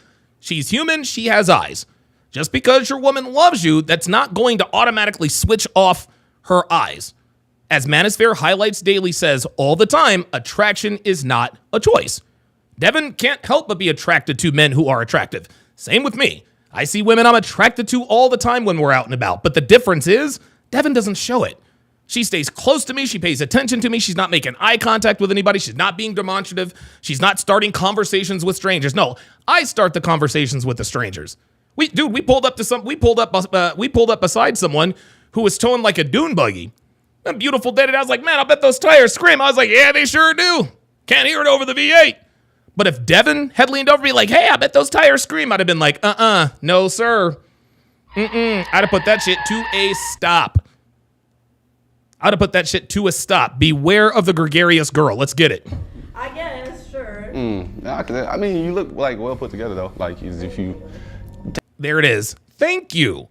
She's human. She has eyes. Just because your woman loves you, that's not going to automatically switch off her eyes. As Manosphere Highlights Daily says all the time, attraction is not a choice. Devin can't help but be attracted to men who are attractive. Same with me. I see women I'm attracted to all the time when we're out and about. But the difference is, Devin doesn't show it. She stays close to me. She pays attention to me. She's not making eye contact with anybody. She's not being demonstrative. She's not starting conversations with strangers. No, I start the conversations with the strangers. We pulled up beside someone who was towing like a dune buggy. A beautiful day. And I was like, man, I bet those tires scream. I was like, yeah, they sure do. Can't hear it over the V8. But if Devin had leaned over me like, hey, I bet those tires scream, I'd have been like, no, sir. I'd have put that shit to a stop. Beware of the gregarious girl. Let's get it. I guess, sure. I mean, you look like well put together though. Like as if you. There it is. Thank you.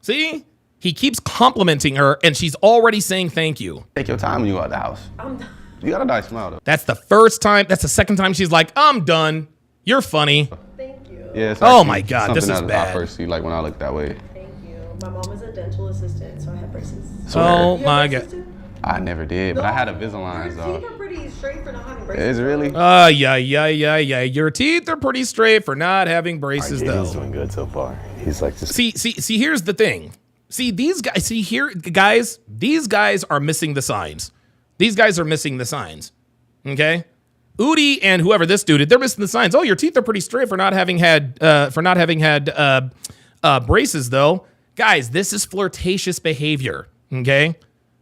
See? He keeps complimenting her, and she's already saying thank you. Take your time when you out the house. I'm done. You got a nice smile though. That's the first time. That's the second time she's like, I'm done. You're funny. Thank you. Yeah. It's Oh my God, this is something bad. I first see like when I look that way. Thank you. My mom is a dental assistant, so I have braces. Oh You my have God. braces too? I never did, but I had Invisalign Your though. teeth are pretty straight for not having braces. Is it really? Yeah. Your teeth are pretty straight for not having braces, He's though. doing good so far. He's like just See. Here's the thing. See, these guys. See here, guys. These guys are missing the signs. Okay, Udi and whoever this dude, they're missing the signs. Oh, your teeth are pretty straight for not having had braces, though. Guys, this is flirtatious behavior. Okay,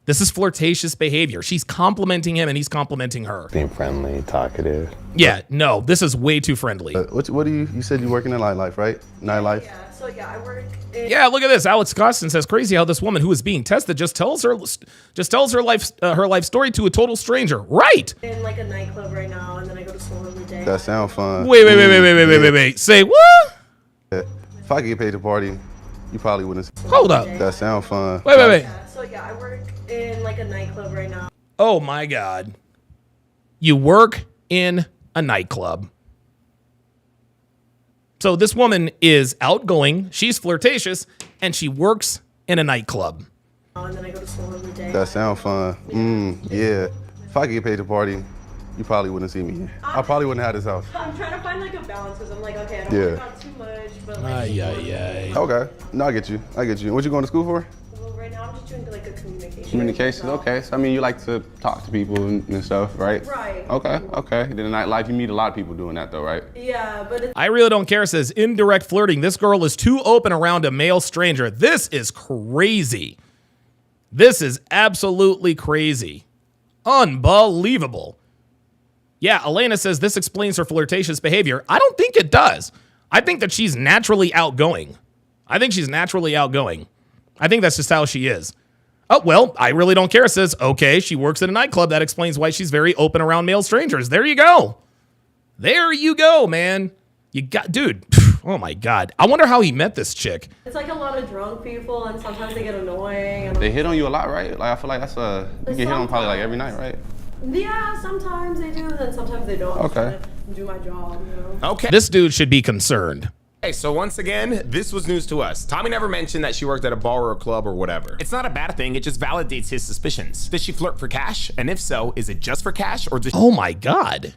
this is flirtatious behavior. She's complimenting him and he's complimenting her. being friendly, talkative. Yeah, no, this is way too friendly. What do you said you working in nightlife, right? Nightlife. Yeah, so yeah, I work in... Yeah, look at this. Alex Costin says, crazy how this woman who is being tested just tells her life story to a total stranger. Right. in like a nightclub right now, and then I go to school every day. That sound fun. Wait. Say what? If I could get paid to party, you probably wouldn't. Hold up. That sound fun. Wait. Yeah, so yeah, I work in like a nightclub right now. Oh my God. You work in a nightclub. So this woman is outgoing, she's flirtatious, and she works in a nightclub. And then I go to school every day. That sound fun. Yeah. If I could get paid to party, you probably wouldn't see me. I probably wouldn't have this house. I'm trying to find like a balance because I'm like, okay, I don't Yeah. work out too much, but like, Okay. No, I get you. What you going to school for? well, right now I'm just doing like a communication. Communications. Okay. So I mean, you like to talk to people and stuff, right? Right. Okay. Then in nightlife, you meet a lot of people doing that, though, right? Yeah, but it's I really don't care says indirect flirting. This girl is too open around a male stranger. This is crazy. This is absolutely crazy. Unbelievable. Yeah, Elena says this explains her flirtatious behavior. I don't think it does. I think that she's naturally outgoing. I think that's just how she is. Oh, well, I really don't care says, okay, she works at a nightclub. That explains why she's very open around male strangers. There you go. Man. You got, dude, oh my God. I wonder how he met this chick. it's like a lot of drunk people, and sometimes they get annoying. And They hit on you a lot, right? Like I feel like that's you get hit on probably like every night, right? yeah, sometimes they do, and then sometimes they don't. I'm Okay. trying to do my job, you know. Okay. This dude should be concerned. Hey, so once again, this was news to us. Tommy never mentioned that she worked at a bar or a club or whatever. It's not a bad thing, it just validates his suspicions. Does she flirt for cash? And if so, is it just for cash or does Oh my God.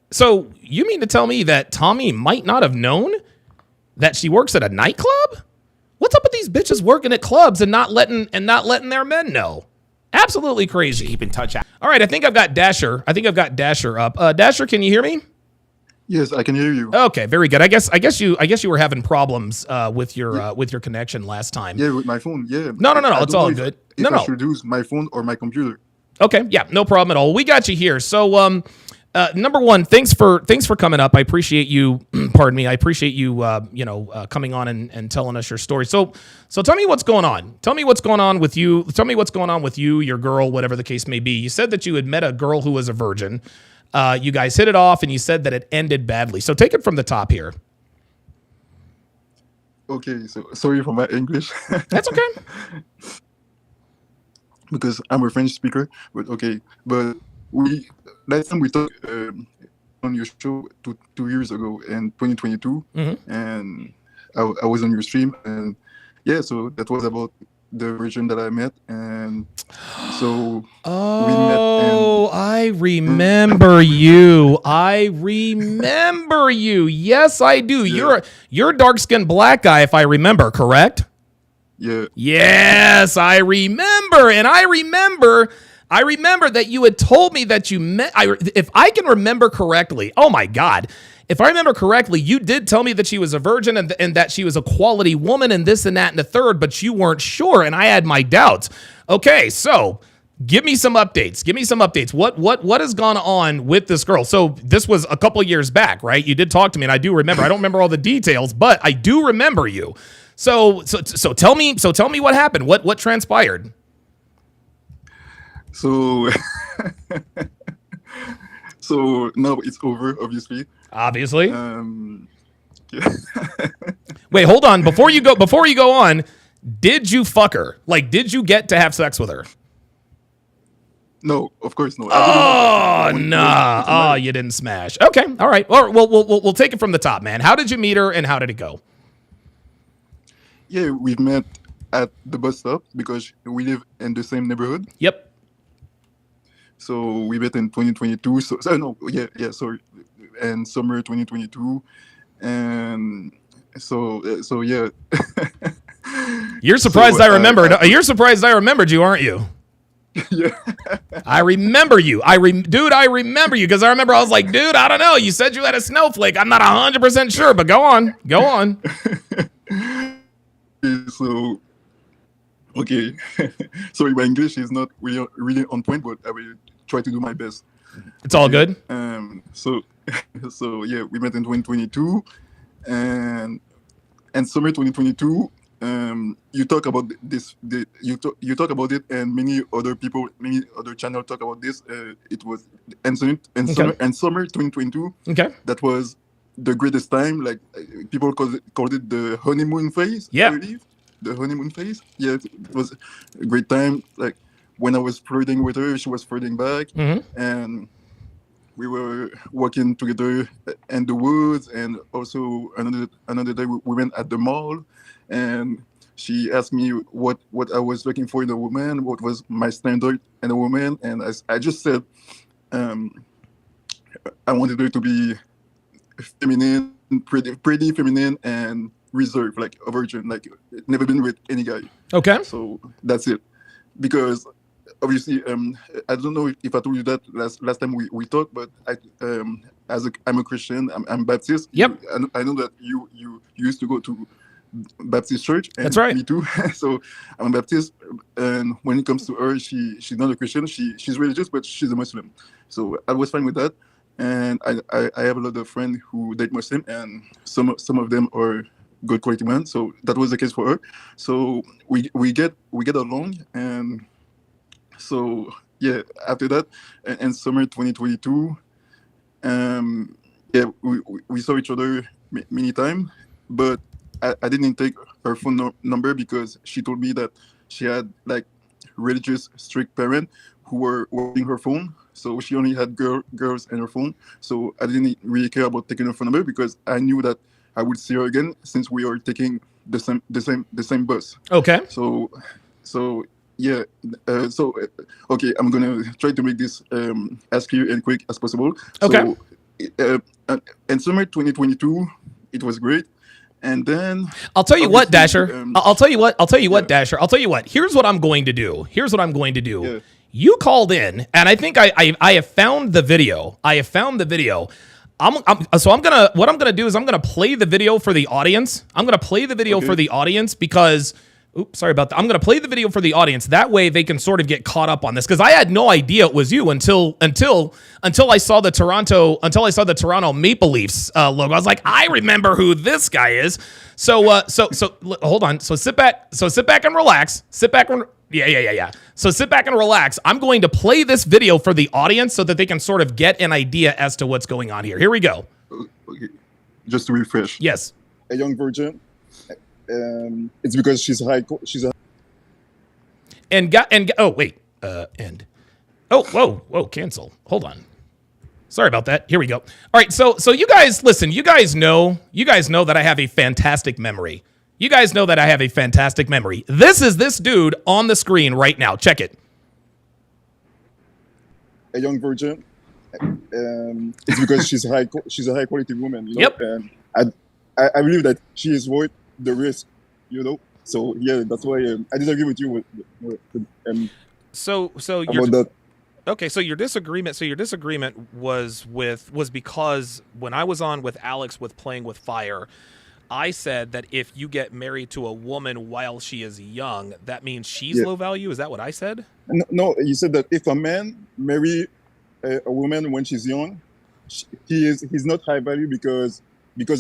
So you mean to tell me that Tommy might not have known that she works at a nightclub? What's up with these bitches working at clubs and not letting their men know? Absolutely crazy. keep in touch? All right, I think I've got Dasher. Up. Dasher, can you hear me? Yes, I can hear you. Okay, very good. I guess you were having problems with your connection last time. Yeah, with my phone. Yeah. No. I It's don't all know good. If I No. should use my phone or my computer. Okay, yeah, no problem at all. We got you here. So, number one, thanks for coming up. I appreciate you. Pardon me. I appreciate you. Coming on and telling us your story. So tell me what's going on. Tell me what's going on with you. Tell me what's going on with you, your girl, whatever the case may be. You said that you had met a girl who was a virgin. You guys hit it off, and you said that it ended badly. So take it from the top here. Okay, so sorry for my English. That's okay. Because I'm a French speaker, but okay. But last time we talked on your show 2 years ago in 2022, and I was on your stream, and yeah, so that was about the version that I met, and so we met. And I remember you. I remember you. Yes, I do. Yeah. You're a dark-skinned black guy, if I remember, correct? Yeah. Yes, I remember. And I remember that you had told me that you met, if I can remember correctly, oh my God, if I remember correctly, you did tell me that she was a virgin and that she was a quality woman and this and that and the third, but you weren't sure, and I had my doubts. Okay, so give me some updates. What has gone on with this girl? So this was a couple of years back, right? You did talk to me, and I do remember. I don't remember all the details, but I do remember you. So tell me what happened. What transpired? So so now it's over, obviously. Obviously. Yeah. Wait, hold on. Before you go on, did you fuck her? Like, did you get to have sex with her? No, of course not. Oh, nah. Oh, you didn't smash. Okay, all right. Well, we'll take it from the top, man. How did you meet her, and how did it go? Yeah, we met at the bus stop because we live in the same neighborhood. Yep. So we met in 2022. Sorry, and summer 2022, and so yeah. You're surprised I remembered. You're surprised I remembered you, aren't you? Yeah. I remember you. Dude, I remember you because I remember I was like, dude, I don't know. You said you had a snowflake. I'm not 100% sure, but go on. So, okay. Sorry, my English is not really on point, but I will try to do my best. It's all good. So yeah, we met in 2022, and summer 2022. You talk about this. You talk about it, and many other channels talk about this. It was summer 2022. Okay. That was the greatest time. Like people called it the honeymoon phase. Yeah. I believe the honeymoon phase. Yeah, it was a great time. Like when I was flirting with her, she was flirting back, and we were walking together in the woods. And also another day we went at the mall, and she asked me what I was looking for in a woman, what was my standard in a woman, and I just said I wanted her to be feminine, pretty feminine, and reserved, like a virgin, like never been with any guy. Okay. So that's it. Because obviously, I don't know if I told you that last time we talked, but I'm a Christian. I'm Baptist. Yep. I know that you used to go to Baptist church. And that's right. Me too. So I'm a Baptist, and when it comes to her, she's not a Christian. She's religious, but she's a Muslim. So I was fine with that. And I have a lot of friends who date Muslim, and some of them are good quality men. So that was the case for her. So we get along, and so yeah. After that, in summer 2022, yeah, we saw each other many times, but I didn't take her phone number because she told me that she had like religious strict parents who were watching her phone. So she only had girls in her phone. So I didn't really care about taking her phone number because I knew that I would see her again since we are taking the same bus. Okay. So yeah. Okay, I'm gonna try to make this as clear and quick as possible. Okay. So, in summer 2022, it was great. And then I'll tell you what, Dasher. I'll tell you what, yeah. Dasher. I'll tell you what. Here's what I'm going to do. Yeah. You called in, and I think I have found the video. What I'm gonna do is I'm gonna play the video for the audience. For the audience because. Oops, sorry about that. I'm going to play the video for the audience. That way they can sort of get caught up on this because I had no idea it was you until I saw the Toronto Maple Leafs logo. I was like, I remember who this guy is. So hold on. So sit back and relax. Yeah. So sit back and relax. I'm going to play this video for the audience so that they can sort of get an idea as to what's going on here. Here we go. Okay. Just to refresh. Yes. A young virgin. It's because she's a cancel. Hold on. Sorry about that. Here we go. All right, so you guys listen, you guys know that I have a fantastic memory. This is this dude on the screen right now. Check it. A young virgin. It's because she's a high quality woman, you know? Yep. And I believe that she is worth the risk, you know. So yeah, that's why I disagree with you So about that. Okay, so your disagreement was because when I was on with Alex with Playing with Fire, I said that if you get married to a woman while she is young, that means she's low value. Is that what I said? No, you said that if a man marry a woman when she's young, he's not high value because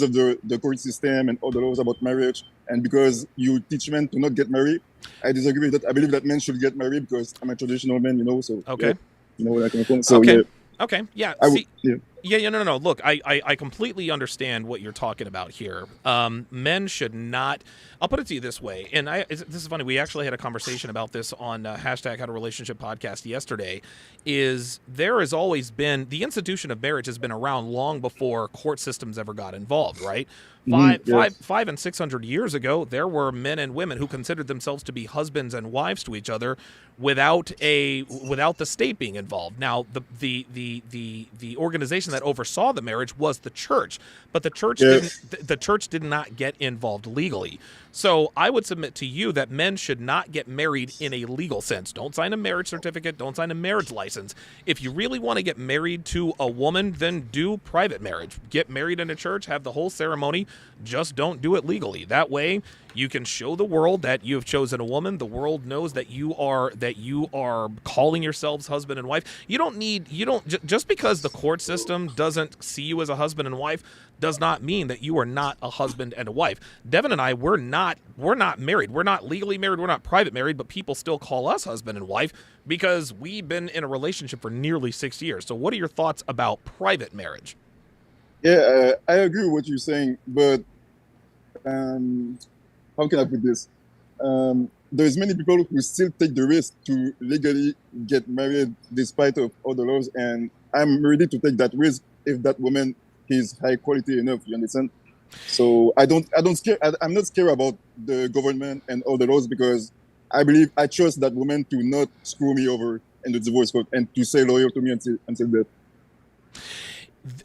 of the court system and all the laws about marriage, and because you teach men to not get married. I disagree with that. I believe that men should get married because I'm a traditional man, you know. So okay, yeah, you know where I come from. So okay. yeah. Okay, yeah. No. Look, I completely understand what you're talking about here. Men should not. I'll put it to you this way, and this is funny. We actually had a conversation about this on hashtag Had a Relationship podcast yesterday. Is there has always been the institution of marriage has been around long before court systems ever got involved, right? 500 and 600 years ago, there were men and women who considered themselves to be husbands and wives to each other without the state being involved. Now, the organization that oversaw the marriage was the church, but the church did not get involved legally. So I would submit to you that men should not get married in a legal sense. Don't sign a marriage certificate. Don't sign a marriage license. If you really want to get married to a woman, then do private marriage. Get married in a church, have the whole ceremony. Just don't do it legally. That way, you can show the world that you have chosen a woman. The world knows that you are calling yourselves husband and wife. Just because the court system doesn't see you as a husband and wife does not mean that you are not a husband and a wife. Devin and I, we're not married. We're not legally married. We're not private married, but people still call us husband and wife because we've been in a relationship for nearly 6 years. So what are your thoughts about private marriage? Yeah, I agree with what you're saying, but how can I put this? There's many people who still take the risk to legally get married despite of all the laws, and I'm ready to take that risk if that woman is high quality enough. You understand? So I'm not scared about the government and all the laws because I trust that woman to not screw me over in the divorce court and to stay loyal to me until death.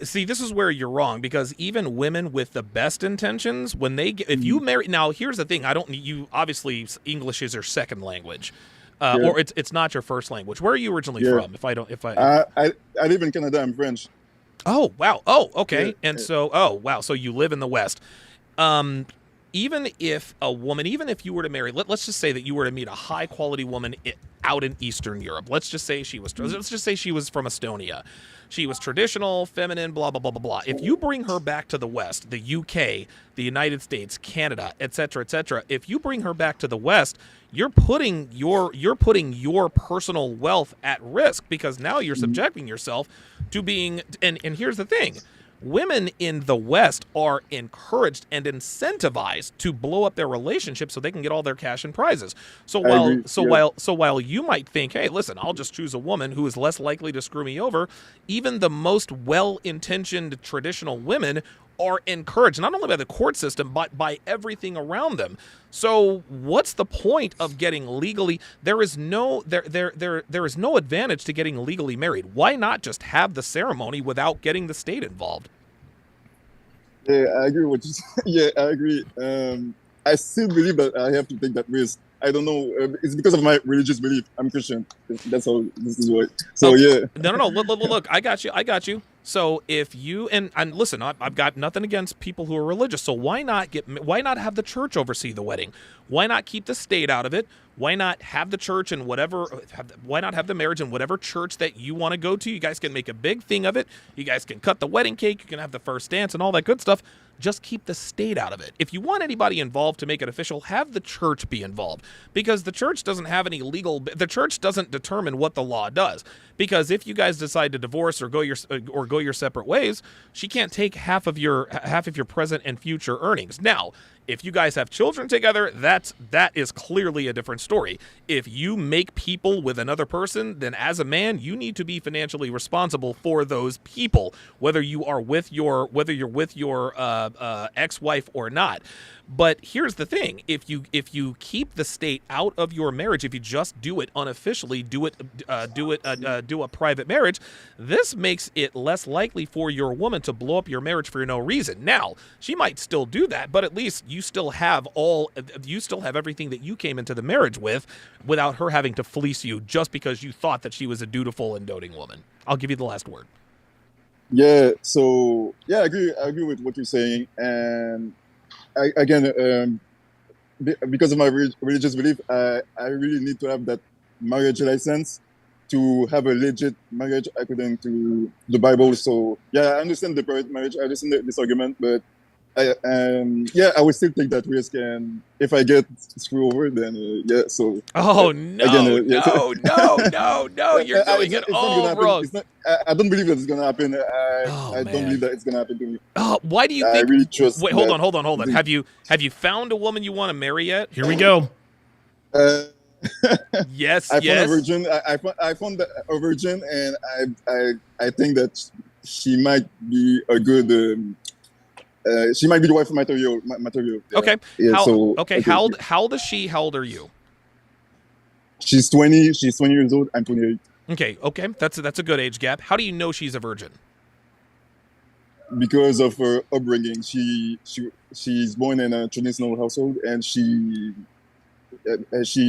See, this is where you're wrong because even women with the best intentions, when they get, if you marry, now here's the thing, you obviously English is your second language, or it's not your first language. Where are you originally from? I live in Canada. I'm French. Oh wow. Oh okay. Yeah, and so so you live in the West. Even if you were to marry, let's just say that you were to meet a high quality woman out in Eastern Europe. Let's just say she was from Estonia. She was traditional, feminine, blah, blah, blah, blah, blah. If you bring her back to the West, the UK, the United States, Canada, et cetera, if you bring her back to the West, you're putting your personal wealth at risk because now you're subjecting yourself to being, and here's the thing. Women in the West are encouraged and incentivized to blow up their relationships so they can get all their cash and prizes. So while you might think, hey, listen, I'll just choose a woman who is less likely to screw me over, even the most well-intentioned traditional women are encouraged not only by the court system but by everything around them. So what's the point of getting legally? There is no advantage to getting legally married. Why not just have the ceremony without getting the state involved? Yeah, I agree with you. Yeah, I agree. I still believe that I have to take that risk. I don't know. It's because of my religious belief. I'm Christian. That's how this is what. So okay. Yeah. No. Look, I got you. So if you and listen, I've got nothing against people who are religious. So why not have the church oversee the wedding? Why not keep the state out of it? Why not have the church and why not have the marriage in whatever church that you want to go to? You guys can make a big thing of it. You guys can cut the wedding cake. You can have the first dance and all that good stuff. Just keep the state out of it. If you want anybody involved to make it official, have the church be involved, because the church doesn't have any the church doesn't determine what the law does. Because if you guys decide to divorce or go your separate ways, she can't take half of your present and future earnings. Now, if you guys have children together, that is clearly a different story. If you make people with another person, then as a man, you need to be financially responsible for those people, whether you're with your ex-wife or not. But here's the thing: if you keep the state out of your marriage, if you just do it unofficially, do a private marriage, this makes it less likely for your woman to blow up your marriage for no reason. Now, she might still do that, but at least you still have everything that you came into the marriage with, without her having to fleece you just because you thought that she was a dutiful and doting woman. I'll give you the last word. Yeah. So yeah, I agree with what you're saying, and because of my religious belief, I really need to have that marriage license to have a legit marriage according to the Bible. So yeah, I understand the private marriage. I understand this argument, but I will still take that risk. And if I get screwed over, then yeah. So no, no, you're doing it all wrong. I don't believe that it's gonna happen. I don't believe that it's gonna happen to me. Why do you think? I really trust. Wait, hold on. Have you found a woman you want to marry yet? Here we go. Yes. I found a virgin. I found a virgin, and I think that she might be a good. She might be the wife of material. Yeah. Okay. Yeah, How old is she? How old are you? She's 20. She's 20 years old. I'm 28. Okay. That's a good age gap. How do you know she's a virgin? Because of her upbringing. She's born in a traditional household, and she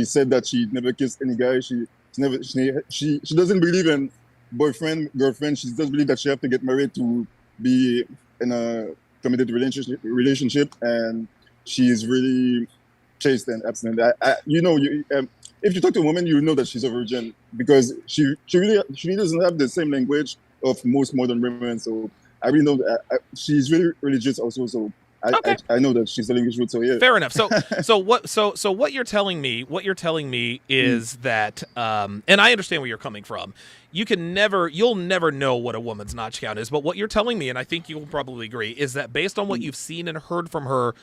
said that she never kissed any guy. She doesn't believe in boyfriend, girlfriend. She doesn't believe that she have to get married to be in a committed relationship, and she is really chaste and abstinent. If you talk to a woman, you know that she's a virgin, because she really doesn't have the same language of most modern women. So I really know that she's really religious also. So I know that she's telling the truth. So yeah. Fair enough. So what you're telling me is that, and I understand where you're coming from. You'll never know what a woman's notch count is. But what you're telling me, and I think you'll probably agree, is that based on what you've seen and heard from her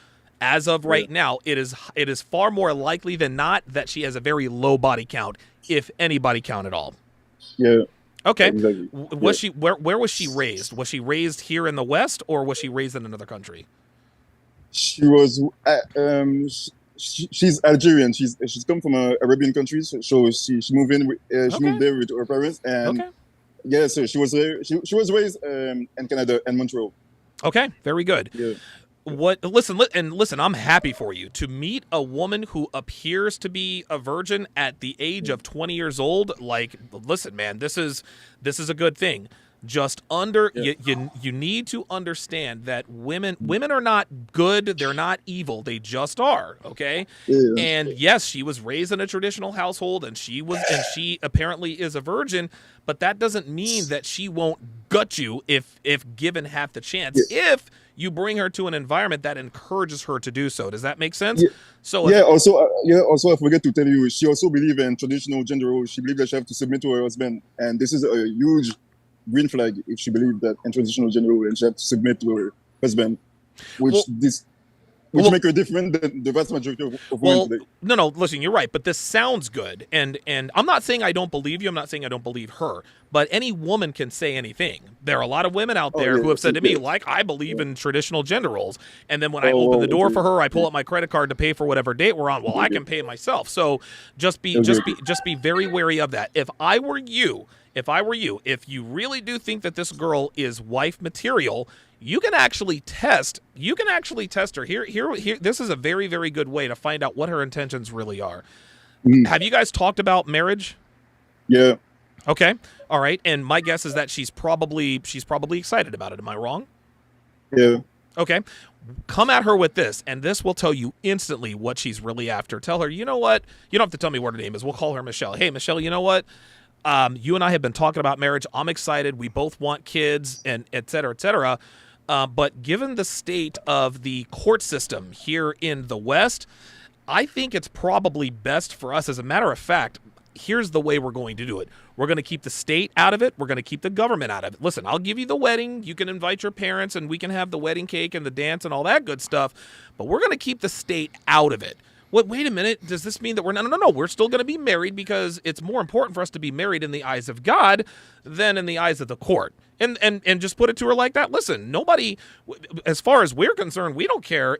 as of right now, it is far more likely than not that she has a very low body count, if any body count at all. Yeah. Okay. Exactly. Was she where was she raised? Was she raised here in the West, or was she raised in another country? She was. She's Algerian. She's come from Arabian countries. So she moved in. She moved there with her parents, and yeah. So she was raised in Canada and Montreal. Okay, very good. Yeah. Listen, I'm happy for you to meet a woman who appears to be a virgin at the age of 20 years old. Like, listen, man, this is a good thing. Just you need to understand that women are not good, they're not evil, they just are, okay? Yeah. And yes, she was raised in a traditional household, and she apparently is a virgin, but that doesn't mean that she won't gut you if given half the chance. Yeah. If you bring her to an environment that encourages her to do so. Does that make sense? Yeah. So also I forget to tell you, she also believes in traditional gender roles. She believes that she have to submit to her husband, and this is a huge green flag if she believes that in traditional gender role and she have to submit to her husband, which make her different than the vast majority of women today. No, listen, you're right, but this sounds good, and I'm not saying I don't believe you. I'm not saying I don't believe her, but any woman can say anything. There are a lot of women out there who have said to me, like, I believe in traditional gender roles, and then when I open the door for her, I pull up my credit card to pay for whatever date we're on. Well, I can pay it myself. So just be very wary of that. If I were you, if you really do think that this girl is wife material, you can actually test her. Here, this is a very, very good way to find out what her intentions really are. Have you guys talked about marriage? Yeah. Okay. All right. And my guess is that she's probably excited about it. Am I wrong? Yeah. Okay. Come at her with this, and this will tell you instantly what she's really after. Tell her, you know what? You don't have to tell me what her name is. We'll call her Michelle. Hey, Michelle, you know what? You and I have been talking about marriage. I'm excited. We both want kids, and et cetera, et cetera. But given the state of the court system here in the West, I think it's probably best for us. As a matter of fact, here's the way we're going to do it. We're going to keep the state out of it. We're going to keep the government out of it. Listen, I'll give you the wedding. You can invite your parents, and we can have the wedding cake and the dance and all that good stuff. But we're going to keep the state out of it. Wait a minute. Does this mean that we're not? No. We're still going to be married because it's more important for us to be married in the eyes of God than in the eyes of the court. And just put it to her like that. Listen, nobody, as far as we're concerned, we don't care.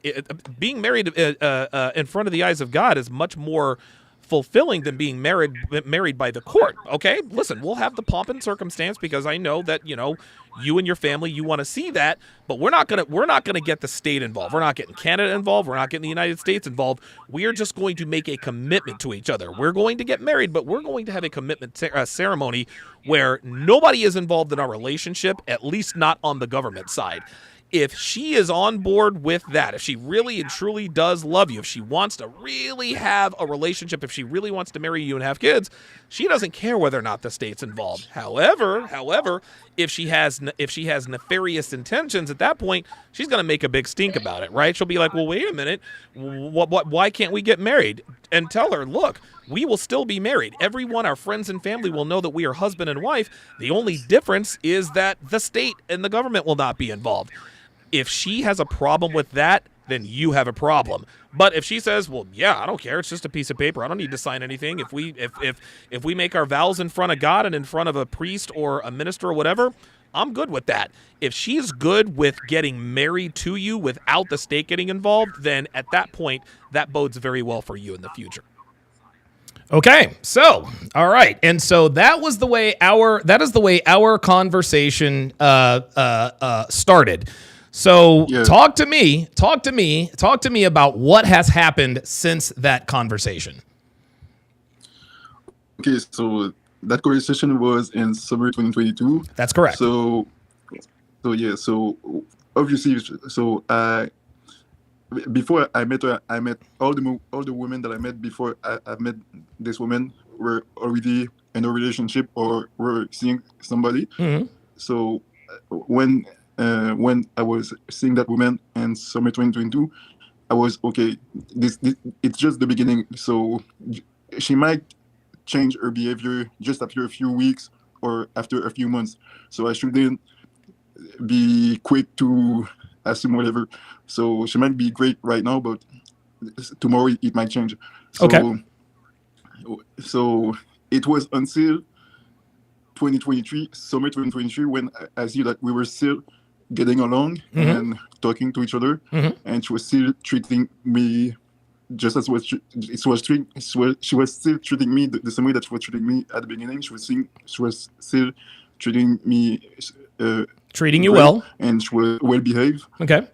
Being married in front of the eyes of God is much more fulfilling than being married by the court. Okay, listen, we'll have the pomp and circumstance because I know that you and your family, you want to see that, but we're not gonna get the state involved. We're not getting Canada involved. We're not getting the United States involved. We are just going to make a commitment to each other. We're going to get married, but we're going to have a commitment ceremony where nobody is involved in our relationship, at least not on the government side. If she is on board with that, if she really and truly does love you, if she wants to really have a relationship, if she really wants to marry you and have kids, she doesn't care whether or not the state's involved. However, if she has nefarious intentions at that point, she's going to make a big stink about it, right? She'll be like, well, wait a minute, why can't we get married? And tell her, look, we will still be married. Everyone, our friends and family will know that we are husband and wife. The only difference is that the state and the government will not be involved. If she has a problem with that, then you have a problem. But if she says, well, yeah, I don't care. It's just a piece of paper. I don't need to sign anything. If we make our vows in front of God and in front of a priest or a minister or whatever, I'm good with that. If she's good with getting married to you without the state getting involved, then at that point, that bodes very well for you in the future. Okay, so all right, and so that is the way our conversation started. So talk to me about what has happened since that conversation. Okay, so that conversation was in summer 2022. That's correct. So obviously, before I met her, I met all the women that I met before I met this woman were already in a relationship or were seeing somebody. Mm-hmm. So when I was seeing that woman in summer 2022, I was okay. This it's just the beginning. So she might change her behavior just after a few weeks or after a few months. So I shouldn't be quick to assume whatever. So she might be great right now, but tomorrow it might change. So, okay. So it was until 2023, summer 2023, when I see that we were still getting along mm-hmm. and talking to each other, mm-hmm. and she was still treating me just as she was still treating me the same way that she was treating me at the beginning. She was still treating me treating you well, and she was well behaved. Okay.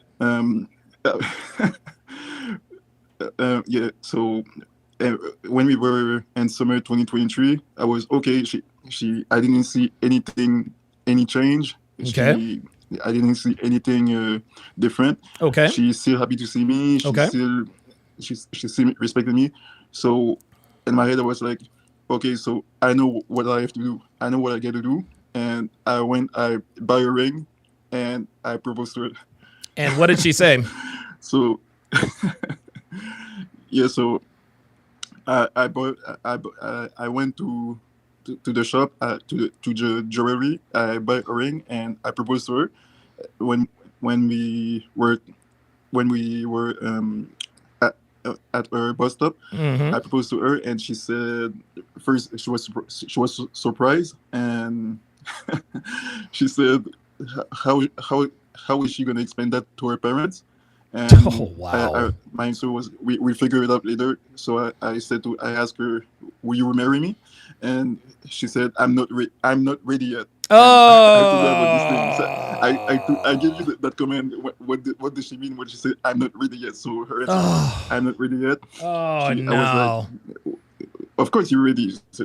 Yeah. So when we were in summer 2023, I was okay. I didn't see any change. Okay. I didn't see anything different. Okay. She's still happy to see me. She's still respecting me. So in my head, I was like, okay, so I know what I have to do. I know what I get to do. And I buy a ring, and I proposed to her. And what did she say? So, yeah. So I went to the shop to the jewelry. I bought a ring and I proposed to her. When we were when we were at her bus stop. I proposed to her, and she said first she was surprised, and she said how is she going to explain that to her parents? And my answer was we figure it out later. So I asked her, will you marry me? And she said, I'm not ready yet. I gave you that comment. What did she mean when she said I'm not ready yet? So her answer was, I'm not ready yet. I was like, of course you're ready. So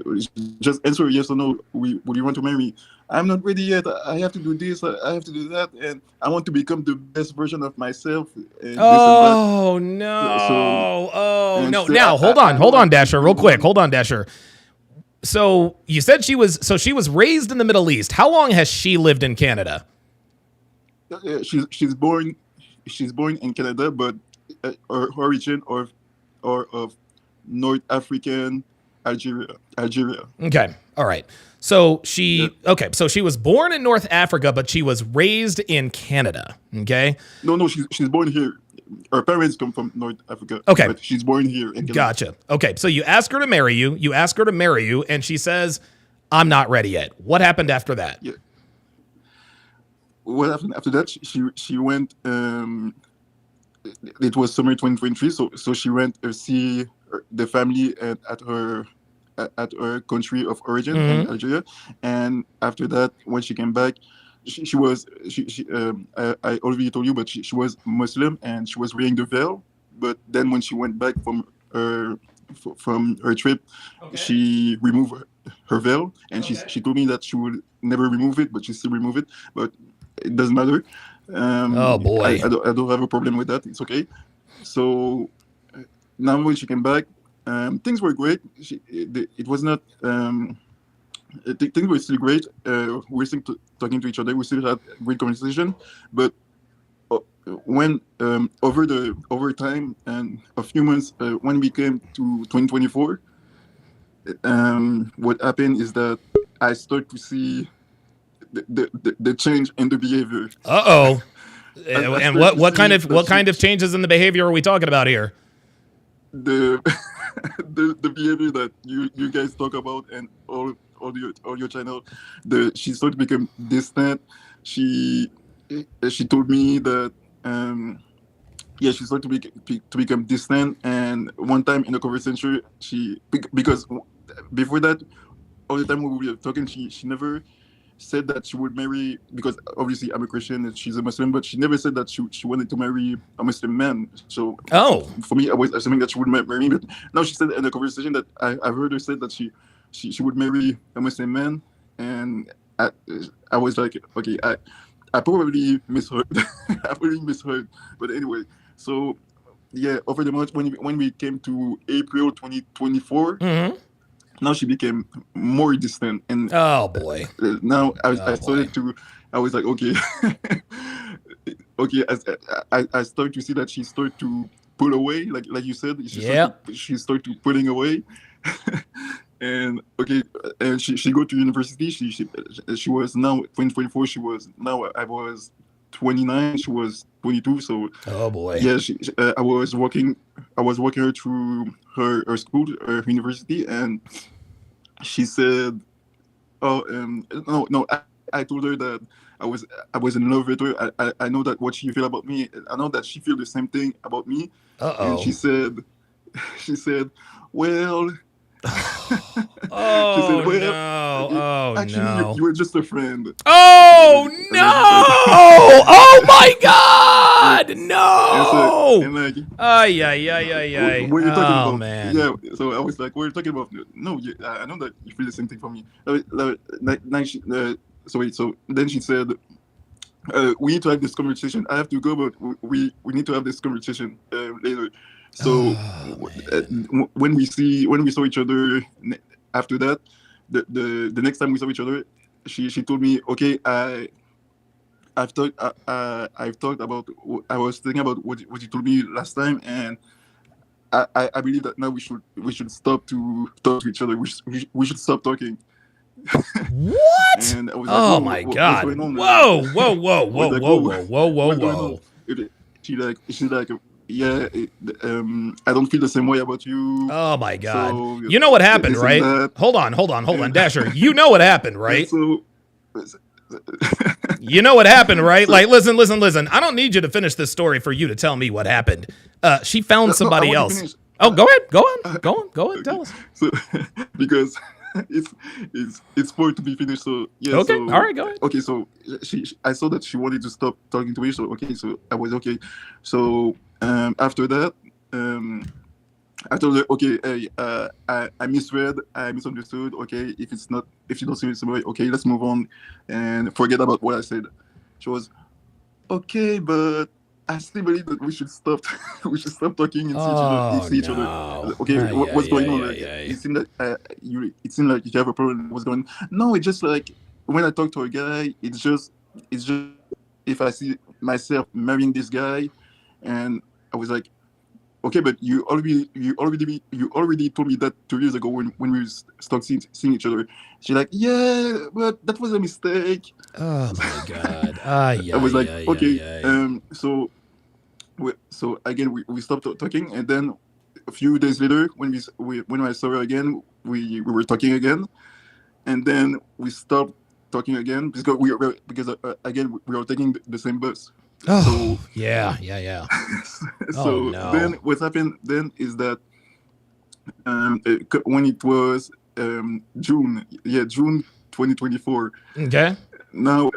just answer yes or no. Would you want to marry me? I'm not ready yet. I have to do this. I have to do that, and I want to become the best version of myself. And no! No! Now hold on, Dasher, real quick. Hold on, Dasher. So you said she was raised in the Middle East. How long has she lived in Canada? She's born in Canada, but her origin or of North African Algeria. Okay. All right. So she was born in North Africa, but she was raised in Canada. Okay. No, she's born here. Her parents come from North Africa. Okay. But she's born here in Canada. Gotcha. Okay. So you ask her to marry you. You ask her to marry you, and she says, I'm not ready yet. What happened after that? Yeah. What happened after that? She went. It was summer 2023, so she went to see the family at her country of origin in Algeria, and after that, when she came back, I already told you, but she was Muslim and she was wearing the veil. But then when she went back from her trip, she removed her veil, and she told me that she would never remove it, but she still remove it. But it doesn't matter. Oh boy, I don't have a problem with that. It's okay. So now when she came back, things were great. It was not. Things were still great. We were still talking to each other. We still had great conversation. But when over time and a few months, when we came to 2024, what happened is that I started to see the change in the behavior. And what kind of changes in the behavior are we talking about here? The behavior that you guys talk about and all your channel, she started to become distant. She told me that she started to become distant. And one time in the conversation, because before that, all the time we were talking, she never said that she would marry, because obviously I'm a Christian and she's a Muslim, but she never said that she wanted to marry a Muslim man. So for me, I was assuming that she would marry me. But now she said in the conversation that I've heard her say that she would marry a Muslim man, and I was like, okay, I probably misheard. I probably misheard. But anyway, so yeah, over the month when we came to April 2024. Now she became more distant, and oh boy! Now I started to. I was like, okay, okay. I started to see that she started to pull away, like you said. She started to pulling away, and okay, and she go to university. She was now 2024. I was 29. She was 22. So oh boy, yeah. I was walking her through her school, her university, and she said, no. I told her that I was in love with her. I know that what she feel about me. I know that she feel the same thing about me. And she said, well. Actually, you were just a friend. Oh no! Oh my God! No! What are you talking about? Man. Yeah. So I was like, what are you talking about? No, I know that you feel the same thing for me. So then she said, we need to have this conversation. I have to go, but we need to have this conversation later. So when we saw each other after that, the next time we saw each other, she told me, okay, I've talked about, I was thinking about what you told me last time, and I believe that now we should stop to talk to each other. We should stop talking. What? And I was like, oh my God! Whoa! she's like, yeah, I don't feel the same way about you. Oh my God. So, you know what happened, this and right? that. Hold on, Dasher. You know what happened, right? So, you know what happened, right? Like, listen. I don't need you to finish this story for you to tell me what happened. She found somebody I want to else. finish. Oh, go ahead. Tell us. So, because it's for it to be finished. So yeah. Okay. So, All right. Go ahead. Okay. So I saw that she wanted to stop talking to me. So okay. So I was okay. So after that, I told her, okay, hey, I misread, I misunderstood. Okay, if you don't see it some way, okay, let's move on and forget about what I said. She was okay, but I still believe that we should stop. We should stop talking and see each other. Okay, what's going on? It seemed that it seemed like you have a problem. What's going on? No, it's just like when I talk to a guy, it's just if I see myself marrying this guy, and I was like, okay, but you already told me that 2 years ago when we stopped seeing each other. She's like, yeah, but that was a mistake. Oh my God. I was like, okay. So again, we stopped talking, and then a few days later, when I saw her again, we were talking again, and then we stopped talking again because again we were taking the same bus. Oh, so, yeah. So then what happened then is that when it was June 2024. Okay. Now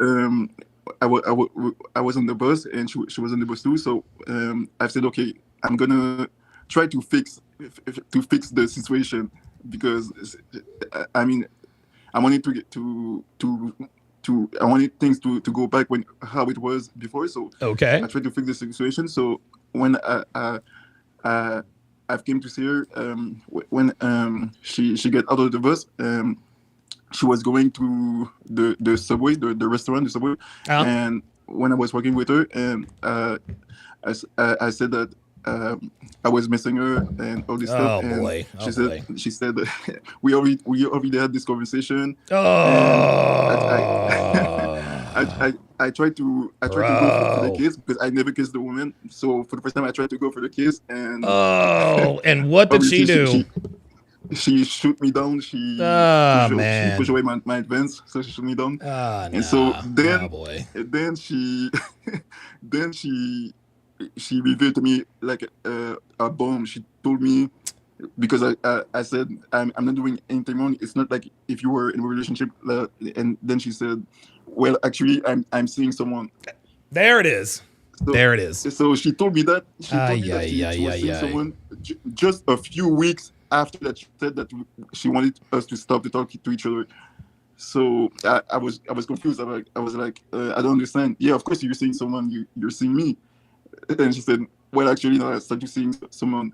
I was on the bus and she was on the bus too. So I said, okay, I'm gonna try to fix the situation because I mean I wanted I wanted things to go back how it was before. So okay, I tried to fix the situation. So when I came to see her, when she got out of the bus, she was going to the subway, the restaurant, the subway. And when I was working with her, I said that I was missing her and all this stuff. And boy. She said we already had this conversation. I tried to go for the kiss because I never kissed the woman. So for the first time, I tried to go for the kiss. And and what did she do? She shoot me down. She pushed away my advance, so she shoot me down. And so then she revealed to me like a bomb. She told me, because I said I'm not doing anything wrong. It's not like if you were in a relationship. And then she said, well, actually, I'm seeing someone. There it is. So she told me that. She told me that she was seeing someone just a few weeks after that. She said that she wanted us to stop to talk to each other. So I was confused. I was like, I don't understand. Yeah, of course you're seeing someone. You're seeing me. And she said, well, actually, no, I started seeing someone.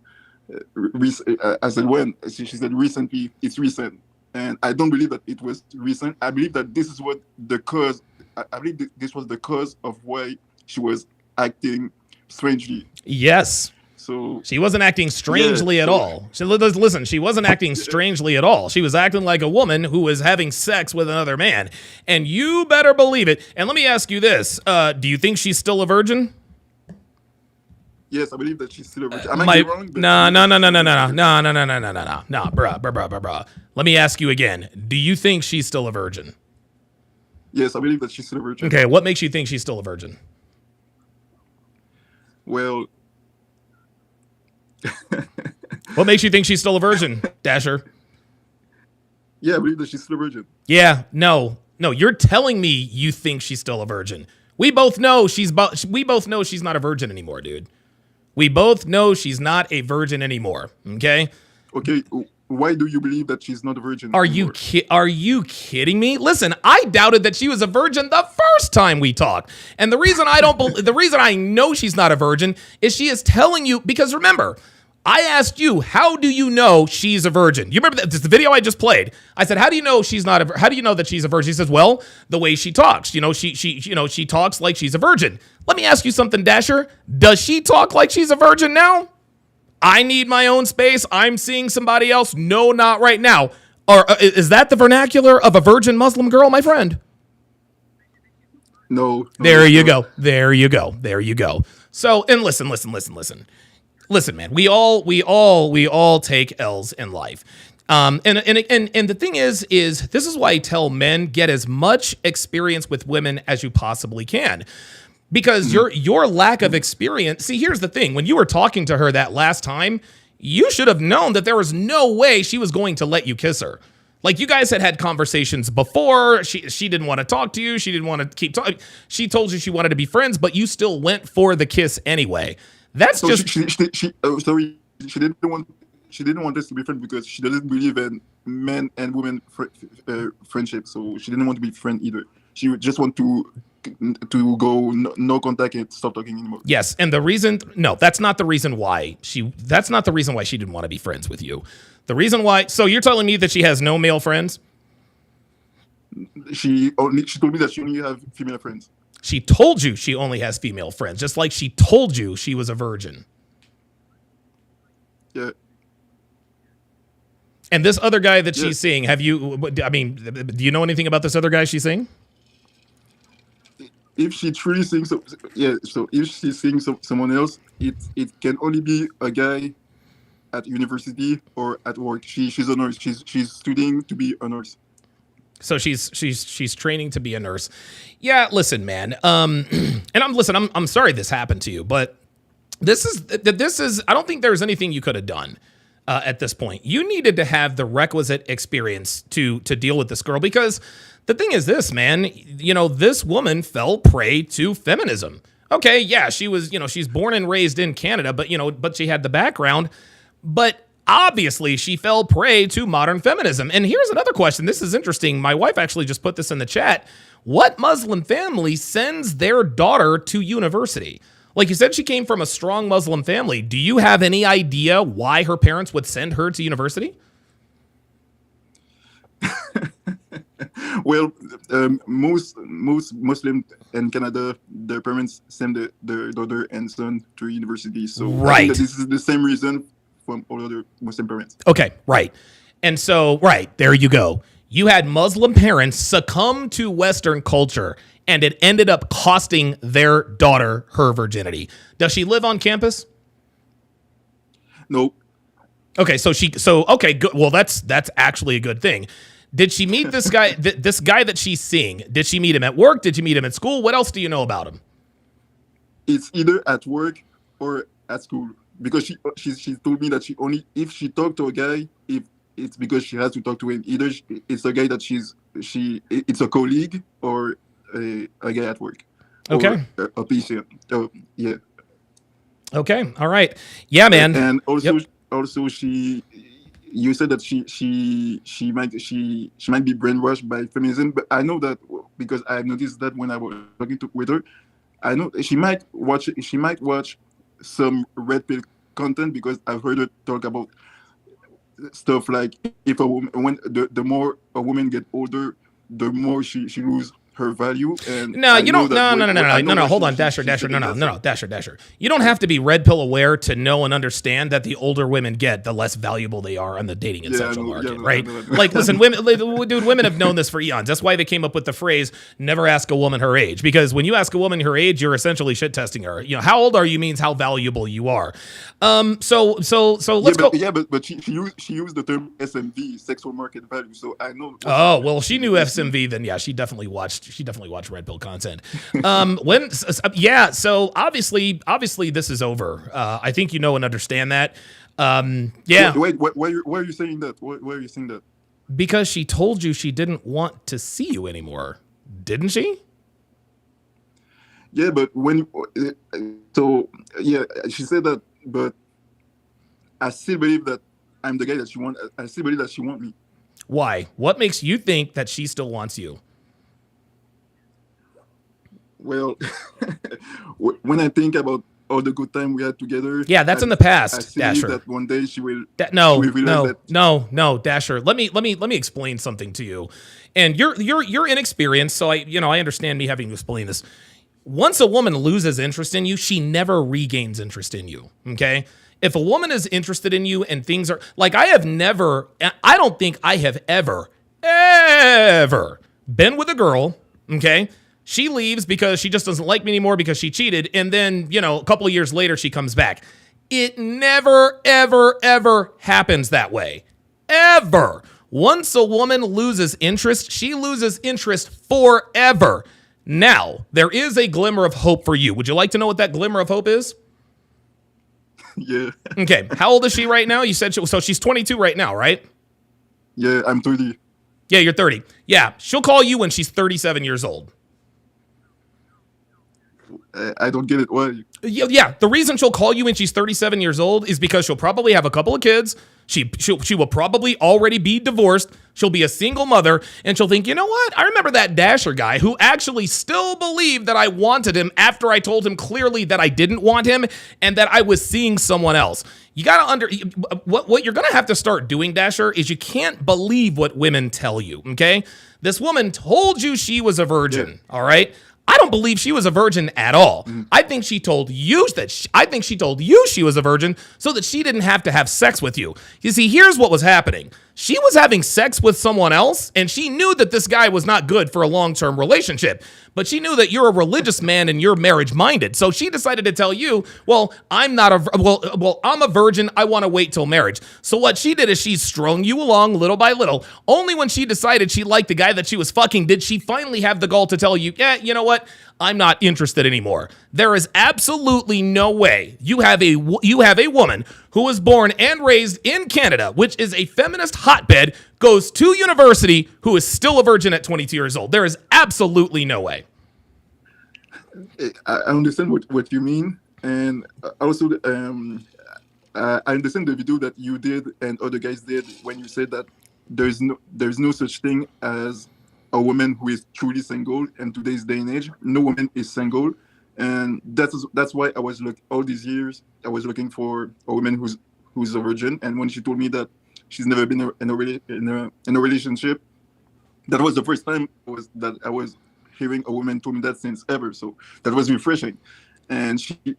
I said, when? She said, recently. It's recent. And I don't believe that it was recent. I believe that this is what the cause. I believe this was the cause of why she was acting strangely. Yes. So she wasn't acting strangely at all. Listen, she wasn't acting strangely at all. She was acting like a woman who was having sex with another man. And you better believe it. And let me ask you this. Do you think she's still a virgin? Yes, I believe that she's still a virgin. I might be wrong. No, bruh. Let me ask you again. Do you think she's still a virgin? Yes, I believe that she's still a virgin. Okay, what makes you think she's still a virgin? Well, what makes you think she's still a virgin, Dasher? Yeah, I believe that she's still a virgin. Yeah, no, you're telling me you think she's still a virgin. We both know she's not a virgin anymore, dude. We both know she's not a virgin anymore. Okay. Okay. Why do you believe that she's not a virgin? Are you kidding me? Listen, I doubted that she was a virgin the first time we talked, and the reason the reason I know she's not a virgin is she is telling you, because remember, I asked you, how do you know she's a virgin? You remember the video I just played? I said, how do you know how do you know that she's a virgin? He says, well, the way she talks. She talks like she's a virgin. Let me ask you something, Dasher. Does she talk like she's a virgin now? I need my own space. I'm seeing somebody else. No, not right now. Or is that the vernacular of a virgin Muslim girl, my friend? No. There you go. So, and listen, man. We all take L's in life. And the thing is this is why I tell men, get as much experience with women as you possibly can. Because your lack of experience. See, here's the thing. When you were talking to her that last time, you should have known that there was no way she was going to let you kiss her. Like, you guys had conversations before. She didn't want to talk to you. She didn't want to keep talking. She told you she wanted to be friends, but you still went for the kiss anyway. That's so just. She didn't want us to be friends because she doesn't believe in men and women friendship. So she didn't want to be friends either. She would just want to go no contact and stop talking anymore. Yes, and that's not the reason why she didn't want to be friends with you. The reason why, so you're telling me that she has no male friends? She told me that she only have female friends. She told you she only has female friends, just like she told you she was a virgin. Yeah. And this other guy that she's seeing, do you know anything about this other guy she's seeing? If she truly seeing so if she's seeing someone else, it can only be a guy at university or at work. She's a nurse. She's studying to be a nurse. So she's training to be a nurse. Yeah, listen, man. And I'm sorry this happened to you, but this is I don't think there's anything you could have done at this point. You needed to have the requisite experience to deal with this girl, because the thing is this, man, this woman fell prey to feminism. Okay, yeah, she was, she's born and raised in Canada, but she had the background. But obviously she fell prey to modern feminism. And here's another question. This is interesting. My wife actually just put this in the chat. What Muslim family sends their daughter to university? Like you said, she came from a strong Muslim family. Do you have any idea why her parents would send her to university? Well, most Muslims in Canada, their parents send their daughter and son to university. So I think that this is the same reason from all other Muslim parents. Okay, right. And so, there you go. You had Muslim parents succumb to Western culture, and it ended up costing their daughter her virginity. Does she live on campus? No. Okay, okay, good. Well, that's actually a good thing. Did she meet this guy, this guy that she's seeing? Did she meet him at work? Did you meet him at school? What else do you know about him? It's either at work or at school. Because she told me that if she talked to a guy, if it's because she has to talk to him. Either it's a guy that it's a colleague or a guy at work. Okay. Or a patient. Yeah. Okay. All right. Yeah, man. And also you said that she might be brainwashed by feminism, but I know that because I noticed that when I was talking with her, I know she might watch some red pill content, because I've heard her talk about stuff like if a woman, when the more a woman get older, the more she lose her value. And no, you don't. No. Hold on, Dasher. No, Dasher. You don't have to be red pill aware to know and understand that the older women get, the less valuable they are on the dating and sexual market, right? Like, listen, women have known this for eons. That's why they came up with the phrase "never ask a woman her age," because when you ask a woman her age, you're essentially shit testing her. How old are you means how valuable you are. So let's go. Yeah, but she used the term SMV, sexual market value. So I know. Oh well, she knew SMV. Then yeah, she definitely watched red pill content. So obviously this is over. I think you know and understand that. Yeah. Wait, why are you saying that? Why are you saying that? Because she told you she didn't want to see you anymore, didn't she? Yeah, but she said that, but I still believe that I'm the guy that she wants. I still believe that she wants me. Why? What makes you think that she still wants you? Well, when I think about all the good time we had together, yeah, that's in the past, Dasher. That one day she will. No, Dasher. Let me explain something to you. And you're inexperienced, so I understand me having to explain this. Once a woman loses interest in you, she never regains interest in you. Okay. If a woman is interested in you and things are like, I don't think I have ever been with a girl, okay, She leaves because she just doesn't like me anymore because she cheated. And then, a couple of years later, she comes back. It never, ever, ever happens that way. Ever. Once a woman loses interest, she loses interest forever. Now, there is a glimmer of hope for you. Would you like to know what that glimmer of hope is? Yeah. Okay. How old is she right now? You said so she's 22 right now, right? Yeah, I'm 30. Yeah, you're 30. Yeah, she'll call you when she's 37 years old. I don't get it. Why? Yeah, the reason she'll call you when she's 37 years old is because she'll probably have a couple of kids. She will probably already be divorced. She'll be a single mother, and she'll think, you know what? I remember that Dasher guy who actually still believed that I wanted him after I told him clearly that I didn't want him and that I was seeing someone else. You gotta what you're gonna have to start doing, Dasher, is you can't believe what women tell you. Okay, this woman told you she was a virgin. Yeah. All right. I don't believe she was a virgin at all. I think she told you she was a virgin so that she didn't have to have sex with you. You see, here's what was happening. She was having sex with someone else, and she knew that this guy was not good for a long-term relationship. But she knew that you're a religious man and you're marriage-minded. So she decided to tell you, well, I'm a virgin. I want to wait till marriage. So what she did is she strung you along little by little. Only when she decided she liked the guy that she was fucking did she finally have the gall to tell you, yeah, you know what? I'm not interested anymore. There is absolutely no way you have a woman who was born and raised in Canada, which is a feminist hotbed, goes to university, who is still a virgin at 22 years old. There is absolutely no way. I understand what you mean, and also I understand the video that you did and other guys did when you said that there's no such thing as a woman who is truly single in today's day and age. No woman is single, and that's why all these years I was looking for a woman who's a virgin. And when she told me that she's never been in a relationship, that was the first time I was hearing a woman told me that since ever. So that was refreshing, and she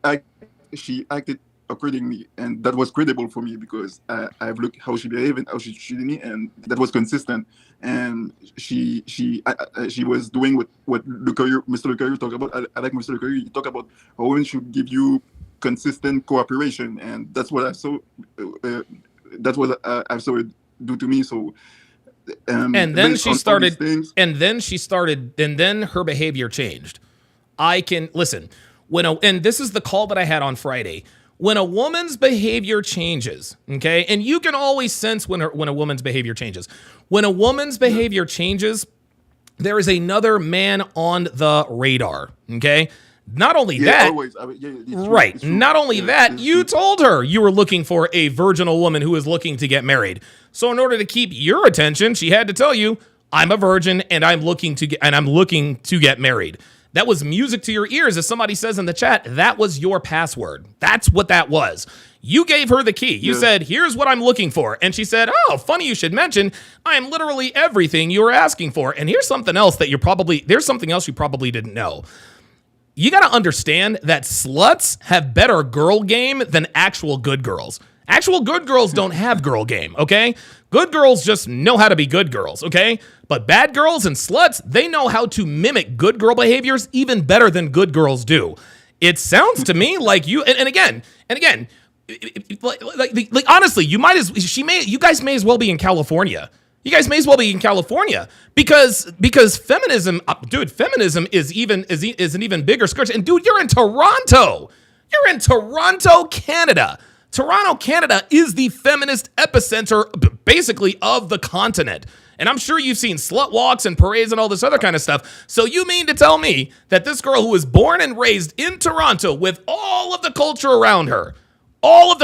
acted accordingly, and that was credible for me because I've looked how she behaved and how she treated me, and that was consistent. And she was doing what Mr. Lucario talked about. I like Mr. Lucario. He talked about a woman should give you consistent cooperation, and that's what I saw. That's what I saw it do to me. So. And then she started. And then her behavior changed. I can listen and this is the call that I had on Friday. When a woman's behavior changes, okay, and you can always sense when a woman's behavior changes. When a woman's behavior changes, there is another man on the radar, okay? Not only that, always. Right. Not only that, you told her you were looking for a virginal woman who is looking to get married. So in order to keep your attention, she had to tell you, I'm a virgin and I'm looking to get married. That was music to your ears. As somebody says in the chat, that was your password. That's what that was. You gave her the key. You said, here's what I'm looking for. And she said, oh, funny you should mention, I am literally everything you were asking for. And here's something else there's something else you probably didn't know. You got to understand that sluts have better girl game than actual good girls. Actual good girls don't have girl game, okay? Good girls just know how to be good girls, okay? But bad girls and sluts, they know how to mimic good girl behaviors even better than good girls do. It sounds to me like you, and again, like honestly, you guys may as well be in California. You guys may as well be in California because feminism, feminism is an even bigger scourge. And dude, you're in Toronto. You're in Toronto, Canada. Toronto, Canada is the feminist epicenter, basically, of the continent. And I'm sure you've seen slut walks and parades and all this other kind of stuff. So you mean to tell me that this girl who was born and raised in Toronto with all of the culture around her, all of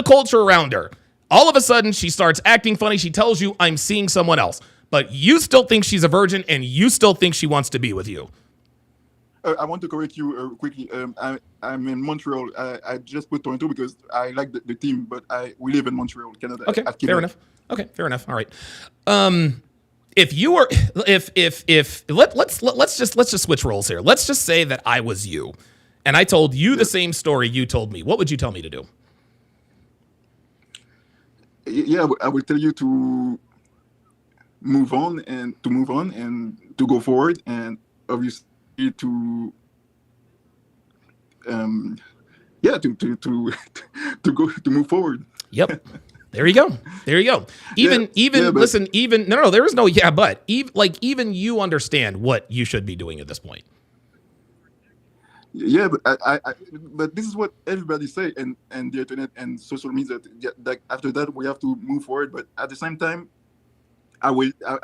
a sudden she starts acting funny. She tells you, I'm seeing someone else. But you still think she's a virgin and you still think she wants to be with you. I want to correct you quickly. I'm in Montreal. I just put Toronto because I like the team, but we live in Montreal, Canada. Okay, fair enough. Okay, fair enough. All right. If you were, let's just switch roles here. Let's just say that I was you, and I told you the same story you told me. What would you tell me to do? Yeah, I would tell you to move on and to go forward, and obviously to yeah to go to move forward. Yep. There you go. There you go. Even listen, even no, there is no yeah, but even you understand what you should be doing at this point. Yeah, but but this is what everybody say and the internet and social media. That after that we have to move forward, but at the same time, I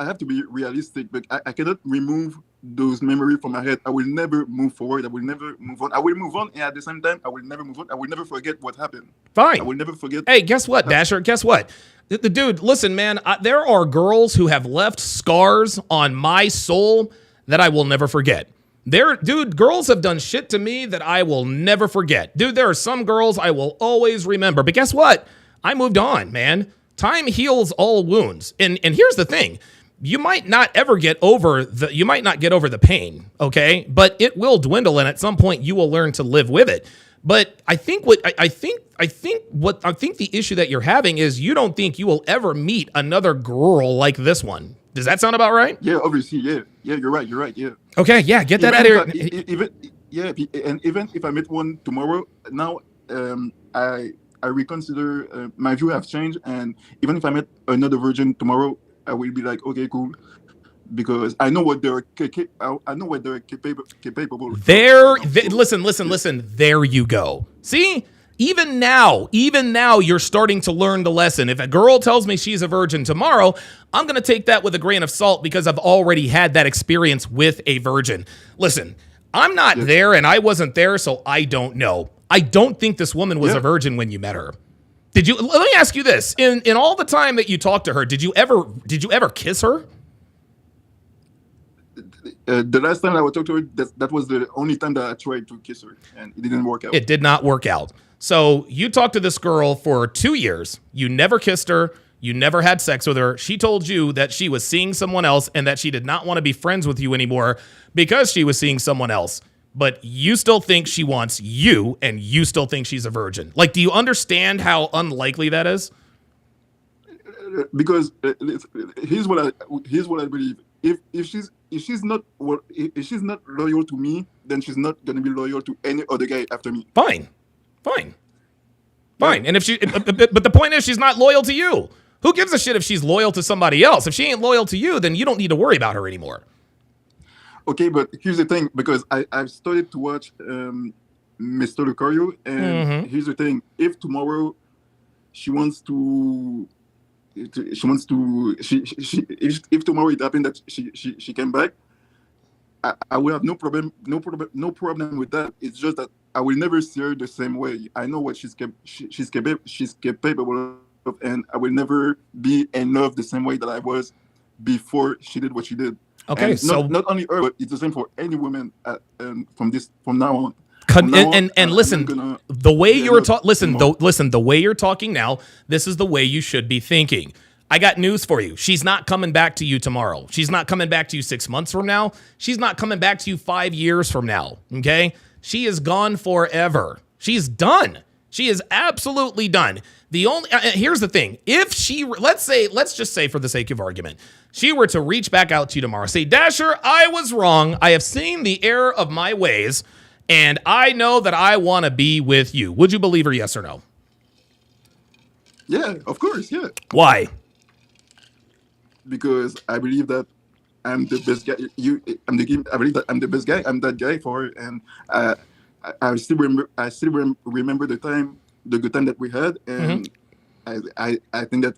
have to be realistic. But I cannot remove those memories from my head. I will never move forward. I will never move on. I will move on, and at the same time, I will never move on. I will never forget what happened. Fine. I will never forget. Hey, guess what, Dasher? Guess what? The dude, listen, man. There are girls who have left scars on my soul that I will never forget. Dude, girls have done shit to me that I will never forget. Dude, there are some girls I will always remember. But guess what? I moved on, man. Time heals all wounds. And here's the thing. You might not get over the pain, okay? But it will dwindle, and at some point you will learn to live with it. But I think the issue that you're having is you don't think you will ever meet another girl like this one. Does that sound about right? Yeah, obviously, yeah, you're right, yeah. Okay, yeah, get that out of here. Even if I meet one tomorrow, now I reconsider my view have changed, and even if I met another virgin tomorrow, I will be like, okay, cool, because I know what they're capable. Listen. There you go. See, even now, you're starting to learn the lesson. If a girl tells me she's a virgin tomorrow, I'm going to take that with a grain of salt because I've already had that experience with a virgin. Listen, I'm not there and I wasn't there, so I don't know. I don't think this woman was a virgin when you met her. Let me ask you this. In all the time that you talked to her, did you ever kiss her? The last time I talked to her, that was the only time that I tried to kiss her, and it didn't work out. It did not work out. So you talked to this girl for 2 years. You never kissed her. You never had sex with her. She told you that she was seeing someone else and that she did not want to be friends with you anymore because she was seeing someone else. But you still think she wants you, and you still think she's a virgin. Like, do you understand how unlikely that is? Because here's what I believe. If she's not loyal to me, then she's not gonna be loyal to any other guy after me. Fine. And if but the point is, she's not loyal to you. Who gives a shit if she's loyal to somebody else? If she ain't loyal to you, then you don't need to worry about her anymore. Okay, but here's the thing, because I've started to watch Mr. Lucario, and here's the thing: if tomorrow if tomorrow it happened that she came back, I will have no problem with that. It's just that I will never see her the same way. I know what she's capable of, and I will never be in love the same way that I was before she did what she did. Okay, and so not only her, but it's the same for any woman from now on. Listen, the way you're the way you're talking now, this is the way you should be thinking. I got news for you. She's not coming back to you tomorrow. She's not coming back to you 6 months from now. She's not coming back to you 5 years from now. Okay? She is gone forever. She's done. She is absolutely done. Here's the thing. If she, let's just say for the sake of argument, she were to reach back out to you tomorrow, say, Dasher, I was wrong. I have seen the error of my ways, and I know that I want to be with you. Would you believe her, yes or no? Yeah, of course, yeah. Why? Because I believe that I'm the best guy. I believe that I'm the best guy. I'm that guy for her, and I still remember the good time that we had, and I think that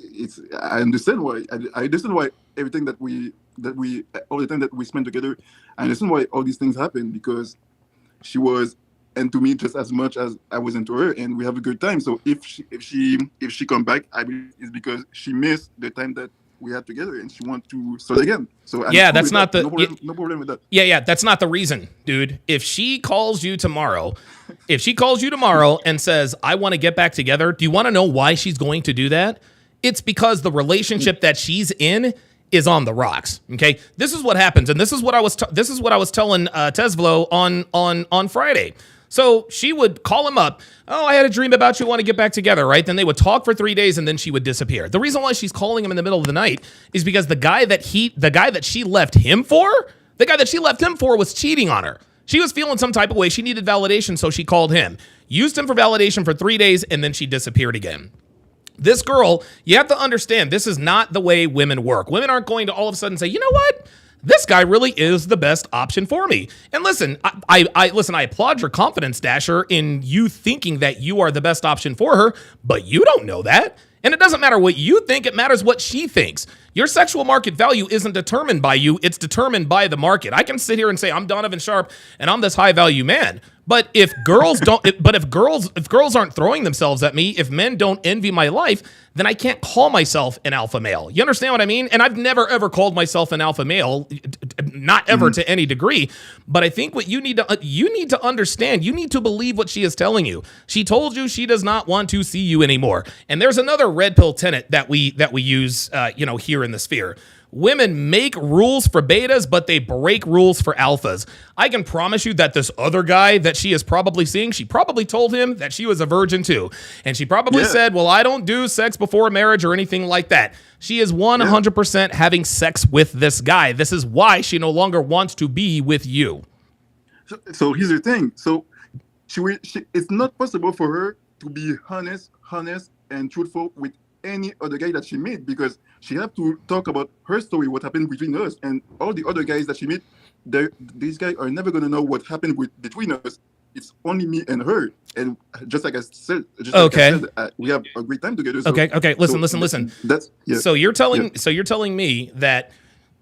I understand why. I understand why everything all the time that we spent together. I understand why all these things happen, because she was into me just as much as I was into her, and we have a good time. So if she come back, I believe it's because she missed the time that we had together, and she wants to start again. So that's not no problem with that. Yeah, that's not the reason, dude. If she calls you tomorrow and says, I want to get back together, do you want to know why she's going to do that? It's because the relationship that she's in is on the rocks. Okay, this is what happens, and this is what I was telling Tesvlo on Friday. So she would call him up. Oh, I had a dream about you. Want to get back together, right? Then they would talk for 3 days, and then she would disappear. The reason why she's calling him in the middle of the night is because the guy that she left him for was cheating on her. She was feeling some type of way. She needed validation, so she called him. Used him for validation for 3 days, and then she disappeared again. This girl, you have to understand, this is not the way women work. Women aren't going to all of a sudden say, you know what? This guy really is the best option for me. And listen, I applaud your confidence, Dasher, in you thinking that you are the best option for her, but you don't know that. And it doesn't matter what you think, it matters what she thinks. Your sexual market value isn't determined by you, it's determined by the market. I can sit here and say I'm Donovan Sharp and I'm this high value man. But if girls don't if girls aren't throwing themselves at me, if men don't envy my life, then I can't call myself an alpha male. You understand what I mean? And I've never ever called myself an alpha male, not ever to any degree. But I think what you need to understand, you need to believe what she is telling you. She told you she does not want to see you anymore. And there's another red pill tenet that we use here in the sphere. Women make rules for betas, but they break rules for alphas. I can promise you that this other guy that she is probably seeing, she probably told him that she was a virgin too. And she probably said, well, I don't do sex before marriage or anything like that. She is 100% having sex with this guy. This is why she no longer wants to be with you. So here's the thing. So it's not possible for her to be honest and truthful with any other guy that she meet, because she have to talk about her story, what happened between us, and all the other guys that she meet. These guys are never gonna know what happened between us. It's only me and her, and just like I said, we have a great time together. So, okay. Listen. That's So you're telling me that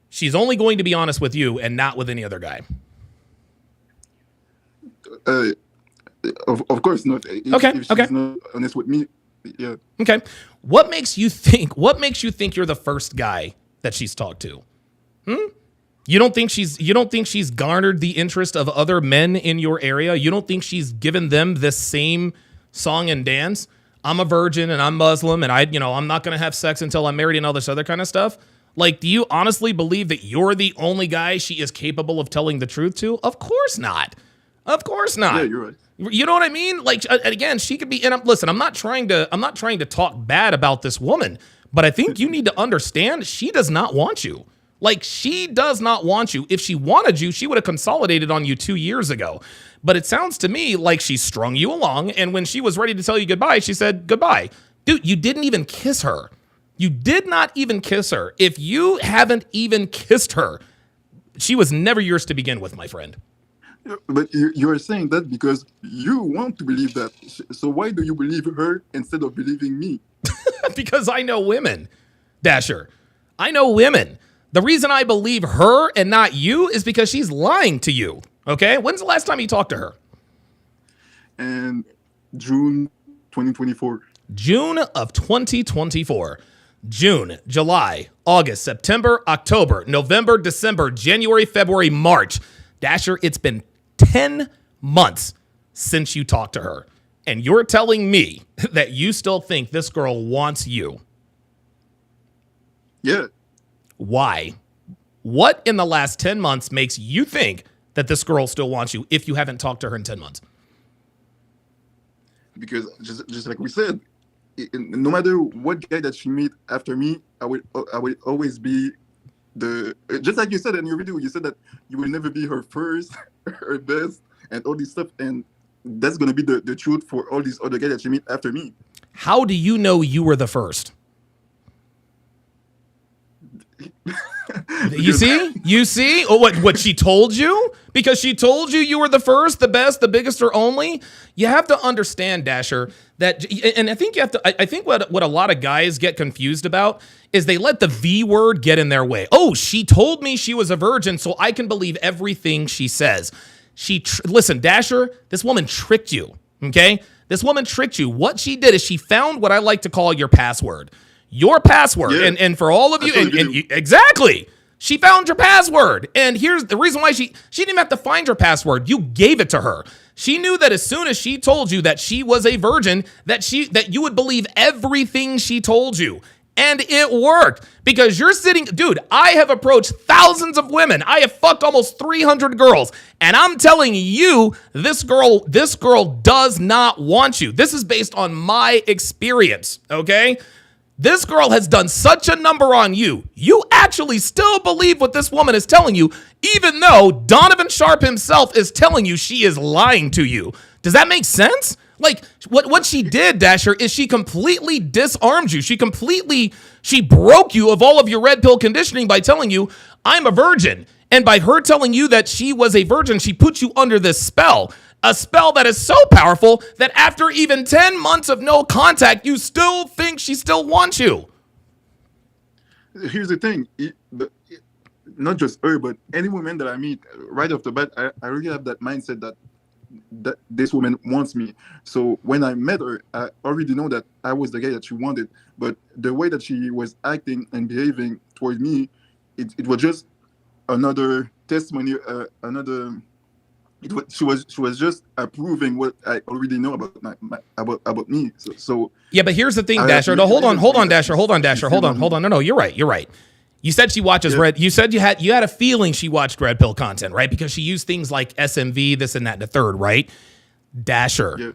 she's only going to be honest with you and not with any other guy. Of course not. If she's not honest with me. Yeah. Okay. What makes you think you're the first guy that she's talked to? You don't think she's garnered the interest of other men in your area? You don't think she's given them this same song and dance? I'm a virgin and I'm Muslim and I'm not going to have sex until I'm married and all this other kind of stuff. Like, do you honestly believe that you're the only guy she is capable of telling the truth to? Of course not. Of course not. Yeah, you're right. You know what I mean? Like, again, she could be in. Listen, I'm not trying to talk bad about this woman, but I think you need to understand she does not want you. Like, she does not want you. If she wanted you, she would have consolidated on you 2 years ago. But it sounds to me like she strung you along, and when she was ready to tell you goodbye, she said goodbye. Dude, you didn't even kiss her. You did not even kiss her. If you haven't even kissed her, she was never yours to begin with, my friend. But you're saying that because you want to believe that. So why do you believe her instead of believing me? Because I know women, Dasher. I know women. The reason I believe her and not you is because she's lying to you. Okay? When's the last time you talked to her? And June 2024. June of 2024. June, July, August, September, October, November, December, January, February, March. Dasher, it's been 10 months since you talked to her. And you're telling me that you still think this girl wants you. Yeah. Why? What in the last 10 months makes you think that this girl still wants you if you haven't talked to her in 10 months? Because just like we said, no matter what guy that she meet after me, I will always be just like you said in your video, you said that you will never be her first, her best, and all this stuff. And that's going to be the truth for all these other guys that you meet after me. How do you know you were the first? You see what she told you? Because she told you were the first, the best, the biggest, or only. You have to understand, Dasher, that, and I think what a lot of guys get confused about is they let the V word get in their way. Oh, she told me she was a virgin, so I can believe everything she says. Listen, Dasher, this woman tricked you. Okay, this woman tricked you. What she did is she found what I like to call your password. Your password, and for all of you, exactly. She found your password, and here's the reason why she didn't even have to find your password. You gave it to her. She knew that as soon as she told you that she was a virgin, that you would believe everything she told you, and it worked because you're sitting, dude. I have approached thousands of women. I have fucked almost 300 girls, and I'm telling you, this girl does not want you. This is based on my experience. Okay. This girl has done such a number on you. You actually still believe what this woman is telling you, even though Donovan Sharp himself is telling you she is lying to you. Does that make sense? Like, what she did, Dasher, is she completely disarmed you. She broke you of all of your red pill conditioning by telling you, I'm a virgin. And by her telling you that she was a virgin, she put you under this spell. A spell that is so powerful that after even 10 months of no contact, you still think she still wants you. Here's the thing. Not just her, but any woman that I meet, right off the bat, I really have that mindset that this woman wants me. So when I met her, I already know that I was the guy that she wanted. But the way that she was acting and behaving toward me, it was just another testimony, she was just approving what I already know about about me. So yeah, but here's the thing, Dasher. No, hold on, Dasher. No, you're right. You said she watches red. You said you had a feeling she watched red pill content, right? Because she used things like SMV, this and that, and the third, right? Dasher,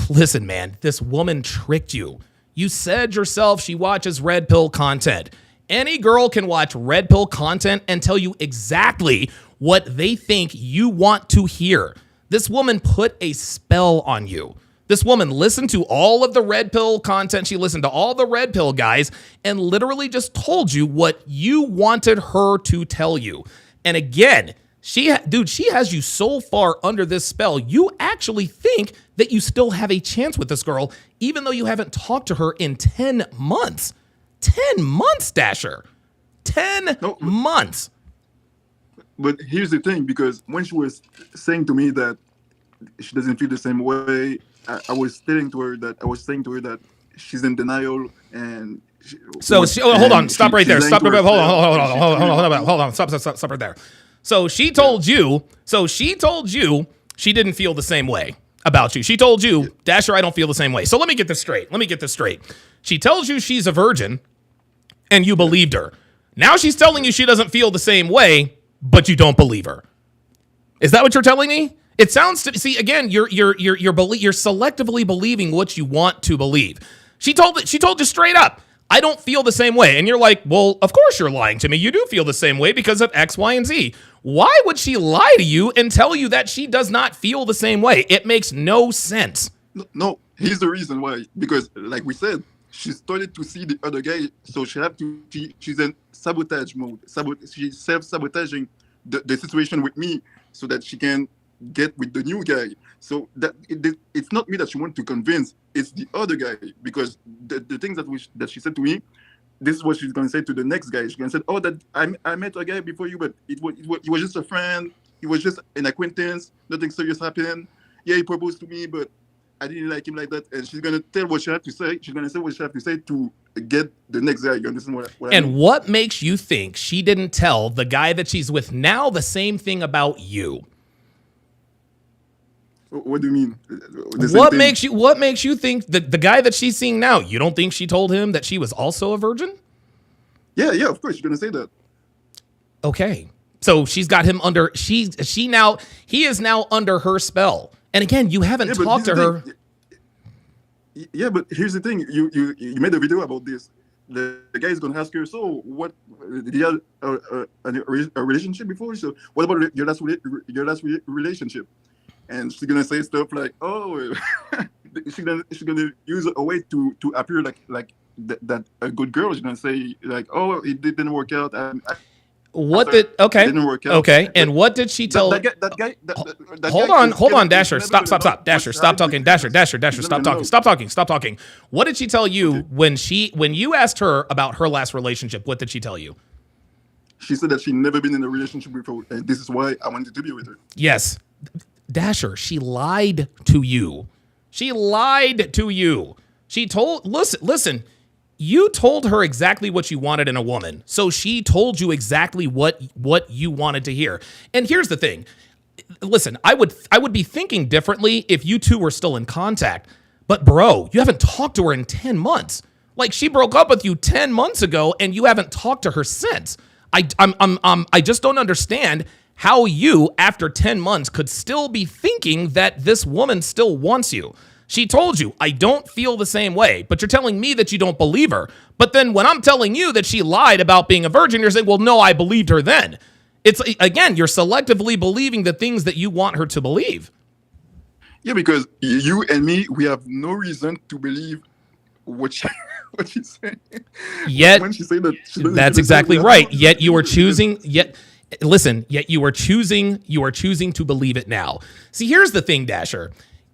listen, man, this woman tricked you. You said yourself she watches red pill content. Any girl can watch red pill content and tell you exactly what they think you want to hear. This woman put a spell on you. This woman listened to all of the red pill content. She listened to all the red pill guys and literally just told you what you wanted her to tell you. And again, she has you so far under this spell, you actually think that you still have a chance with this girl, even though you haven't talked to her in 10 months. 10 months, Dasher. 10 months. But here's the thing, because when she was saying to me that she doesn't feel the same way, I was saying to her that she's in denial and hold on, stop right there. Stop right there. Hold on. Stop right there. So she told you she didn't feel the same way about you. She told you, Dasher, I don't feel the same way. So let me get this straight. She tells you she's a virgin and you believed her. Now she's telling you she doesn't feel the same way, but you don't believe her. Is that what you're telling me? It sounds to see again. You're selectively believing what you want to believe. She told you straight up, I don't feel the same way, and you're like, well, of course you're lying to me. You do feel the same way because of X, Y, and Z. Why would she lie to you and tell you that she does not feel the same way? It makes no sense. No, here's the reason why. Because, like we said, she started to see the other guy, so she's in sabotage mode. She's self-sabotaging the situation with me so that she can get with the new guy. So that it's not me that she wants to convince, it's the other guy. Because the things that she said to me, this is what she's going to say to the next guy. She's going to say, oh, that I met a guy before you, but it was just a friend. He was just an acquaintance. Nothing serious happened. Yeah, he proposed to me, but I didn't like him like that. And she's going to tell what she has to say. She's going to say what she has to say to get the next guy. You understand what I mean? And what makes you think she didn't tell the guy that she's with now the same thing about you? What do you mean? What makes you think that the guy that she's seeing now, you don't think she told him that she was also a virgin? Yeah, of course she's going to say that. Okay. So she's got him under he is now under her spell. And again, you haven't talked to her. Yeah, but here's the thing. You made a video about this. The guy is going to ask her, so what, did you have a relationship before? So what about your last relationship? And she's going to say stuff like, oh, she's gonna use a way to appear like that a good girl. She's going to say like, oh, it didn't work out. It didn't work out. Okay. And what did she tell? That guy. Hold on, Dasher. Stop. Dasher, stop talking. Dasher, stop talking. Stop talking. What did she tell you when you asked her about her last relationship? What did she tell you? She said that she'd never been in a relationship before, and this is why I wanted to be with her. Yes. Dasher, she lied to you. She told, listen, you told her exactly what you wanted in a woman. So she told you exactly what you wanted to hear. And here's the thing. Listen, I would be thinking differently if you two were still in contact. But bro, you haven't talked to her in 10 months. Like, she broke up with you 10 months ago and you haven't talked to her since. I just don't understand how you, after 10 months, could still be thinking that this woman still wants you. She told you, I don't feel the same way, but you're telling me that you don't believe her. But then when I'm telling you that she lied about being a virgin, you're saying, well, no, I believed her then. It's, again, you're selectively believing the things that you want her to believe. Yeah, because you and me, we have no reason to believe what she's saying. Yet, when she said that, that's exactly right. Yet you are choosing, yet you are choosing to believe it now. See, here's the thing, Dasher.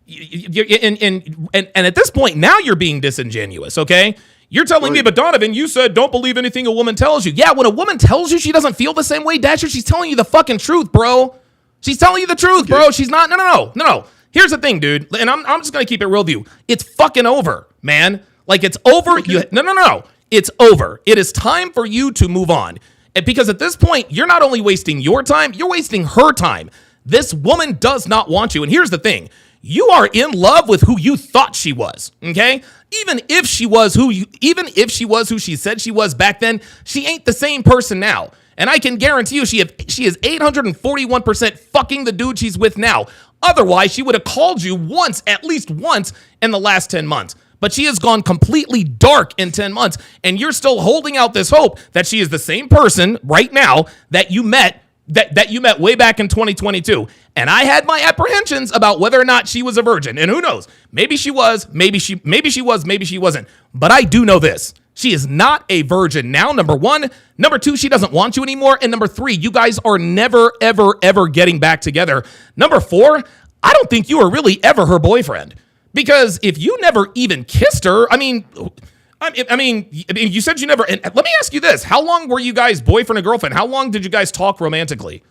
And at this point, now you're being disingenuous, okay? You're telling me, but Donovan, you said don't believe anything a woman tells you. Yeah, when a woman tells you she doesn't feel the same way, Dasher, she's telling you the fucking truth, bro. She's telling you the truth, bro. She's not, no. Here's the thing, dude, and I'm just going to keep it real with you. It's fucking over, man. Like, it's over. No. It's over. It is time for you to move on. And because at this point, you're not only wasting your time, you're wasting her time. This woman does not want you. And here's the thing. You are in love with who you thought she was, okay? Even if she was who she said she was back then, she ain't the same person now. And I can guarantee you she is 841% fucking the dude she's with now. Otherwise, she would have called you once, at least once, in the last 10 months. But she has gone completely dark in 10 months, and you're still holding out this hope that she is the same person right now that you met way back in 2022. And I had my apprehensions about whether or not she was a virgin. And who knows? Maybe she was, maybe she wasn't. But I do know this. She is not a virgin now, number one. Number two, she doesn't want you anymore. And number three, you guys are never, ever, ever getting back together. Number four, I don't think you were really ever her boyfriend. Because if you never even kissed her, I mean, you said you never. And let me ask you this: how long were you guys boyfriend and girlfriend? How long did you guys talk romantically?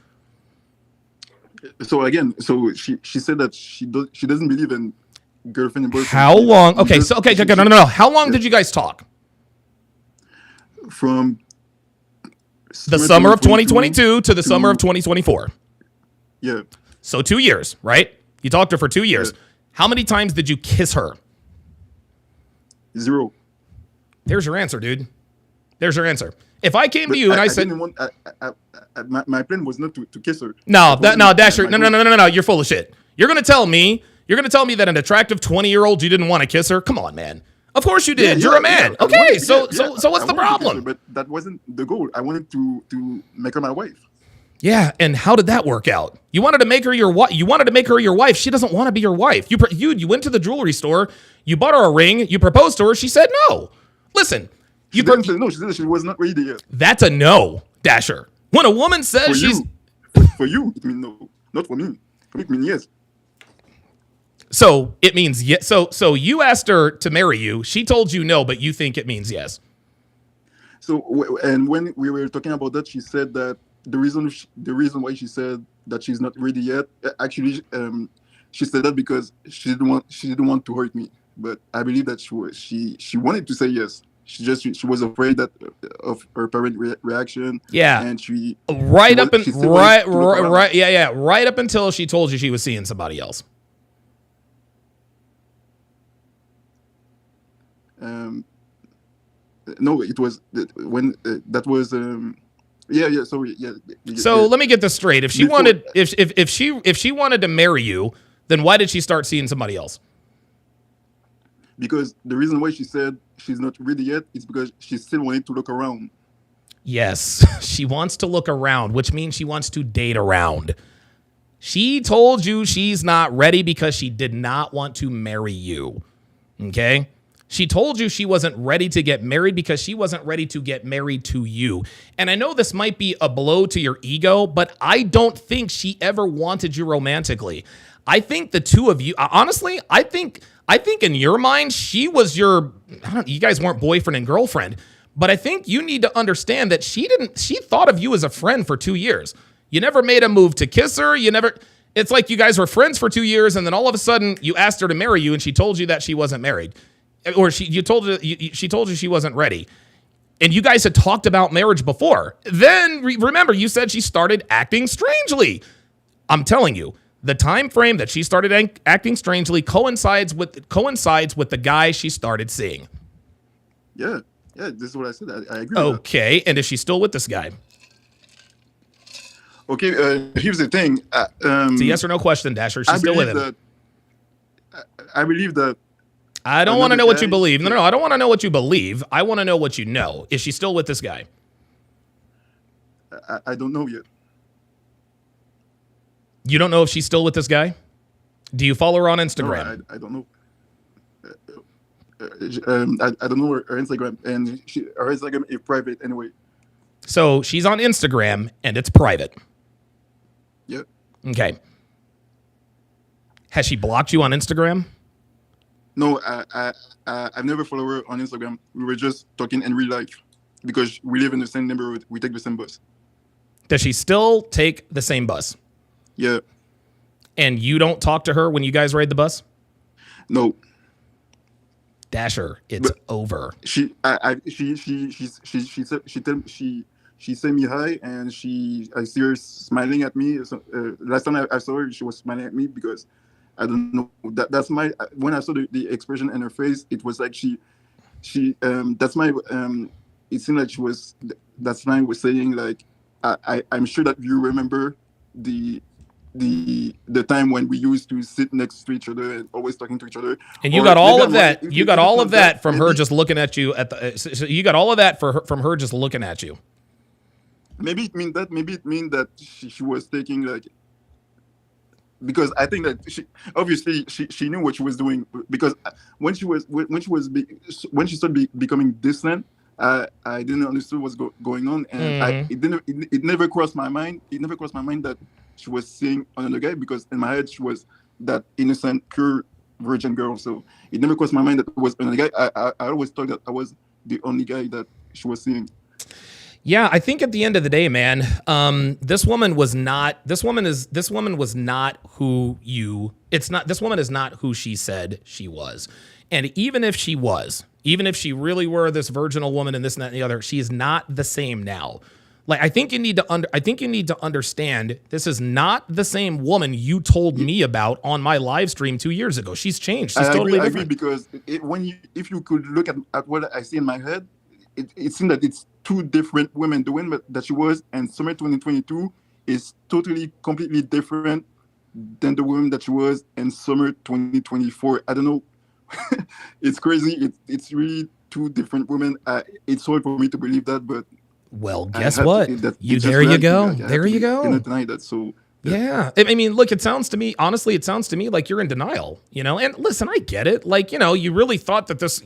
So again, she said that she doesn't believe in girlfriend and boyfriend. How long? Okay, no. How long did you guys talk? From the summer of 2022 to the summer of 2024. Yeah. So 2 years, right? You talked to her for 2 years. Yeah. How many times did you kiss her? 0. There's your answer, dude. There's your answer. If I came to you and I said, my plan was not to kiss her. No, Dasher, no. You're full of shit. You're gonna tell me that an attractive 20-year-old you didn't want to kiss her? Come on, man. Of course you did. You're a man. Yeah. Okay, so what's the problem? But that wasn't the goal. I wanted to make her my wife. Yeah, and how did that work out? You wanted to make her your wife. She doesn't want to be your wife. You went to the jewelry store. You bought her a ring. You proposed to her. She said no. Listen, she didn't say no. She said she was not ready yet. That's a no, Dasher. When a woman says for you, it means no. Not for me. For me, it means yes. So it means yes. So you asked her to marry you. She told you no, but you think it means yes. So and when we were talking about that, she said that the reason why she said that she's not ready yet, actually, she said that because she didn't want to hurt me. But I believe that she wanted to say yes. She was afraid of her parent reaction. Yeah, and right up until she told you she was seeing somebody else. No, it was when that was. Yeah. Sorry. Yeah. So let me get this straight. If she wanted, if she wanted to marry you, then why did she start seeing somebody else? Because the reason why she said she's not ready yet is because she still wanted to look around. Yes, she wants to look around, which means she wants to date around. She told you she's not ready because she did not want to marry you. Okay? She told you she wasn't ready to get married because she wasn't ready to get married to you. And I know this might be a blow to your ego, but I don't think she ever wanted you romantically. I think the two of you, honestly, I think in your mind, she was you guys weren't boyfriend and girlfriend, but I think you need to understand that she thought of you as a friend for 2 years. You never made a move to kiss her. It's like you guys were friends for 2 years. And then all of a sudden you asked her to marry you and she told you that she wasn't married. Or she told you she wasn't ready. And you guys had talked about marriage before. Then remember, you said she started acting strangely. I'm telling you, the time frame that she started acting strangely coincides with the guy she started seeing. Yeah, this is what I said. I agree. Okay, and is she still with this guy? Okay, here's the thing. It's a yes or no question, Dasher. She's still with him. I believe that. I don't want to know what you believe. No, I don't want to know what you believe. I want to know what you know. Is she still with this guy? I don't know yet. You don't know if she's still with this guy? Do you follow her on Instagram? No, I don't know. I don't know her Instagram, and her Instagram is private anyway. So she's on Instagram, and it's private. Yep. Okay. Has she blocked you on Instagram? No, I've never followed her on Instagram. We were just talking in real life because we live in the same neighborhood. We take the same bus. Does she still take the same bus? Yeah. And you don't talk to her when you guys ride the bus? No. Dasher, it's over. She sent me hi, and I see her smiling at me. So, last time I saw her, she was smiling at me because I don't know. That's my when I saw the expression in her face, it was like that's my it seemed like she was that smile was saying like I'm sure that you remember the time when we used to sit next to each other and always talking to each other. And you got all of that. You got all of that from her just looking at you at the. So you got all of that from her just looking at you. Maybe it means that. Maybe it means that she was taking like. Because I think that she knew what she was doing, because when she started becoming distant, I didn't understand what's going on, and it never crossed my mind. It never crossed my mind that she was seeing another guy, because in my head she was that innocent, pure virgin girl. So it never crossed my mind that it was another guy. I always thought that I was the only guy that she was seeing. Yeah, I think at the end of the day, man, this woman was not who she said she was. And even if she really were this virginal woman and this and that and the other, she is not the same now. Like, I think you need to understand, this is not the same woman you told me about on my live stream 2 years ago. She's changed. She's totally different. I agree, because if you could look at what I see in my head, it seems that it's two different women. The woman that she was in summer 2022 is totally, completely different than the woman that she was in summer 2024. I don't know. It's crazy. It's really two different women. It's hard for me to believe that, but well, guess what? There you go. There you go. Tonight, that's so. Yeah. I mean, look, it sounds to me like you're in denial, you know? And listen, I get it. Like, you know, you really thought that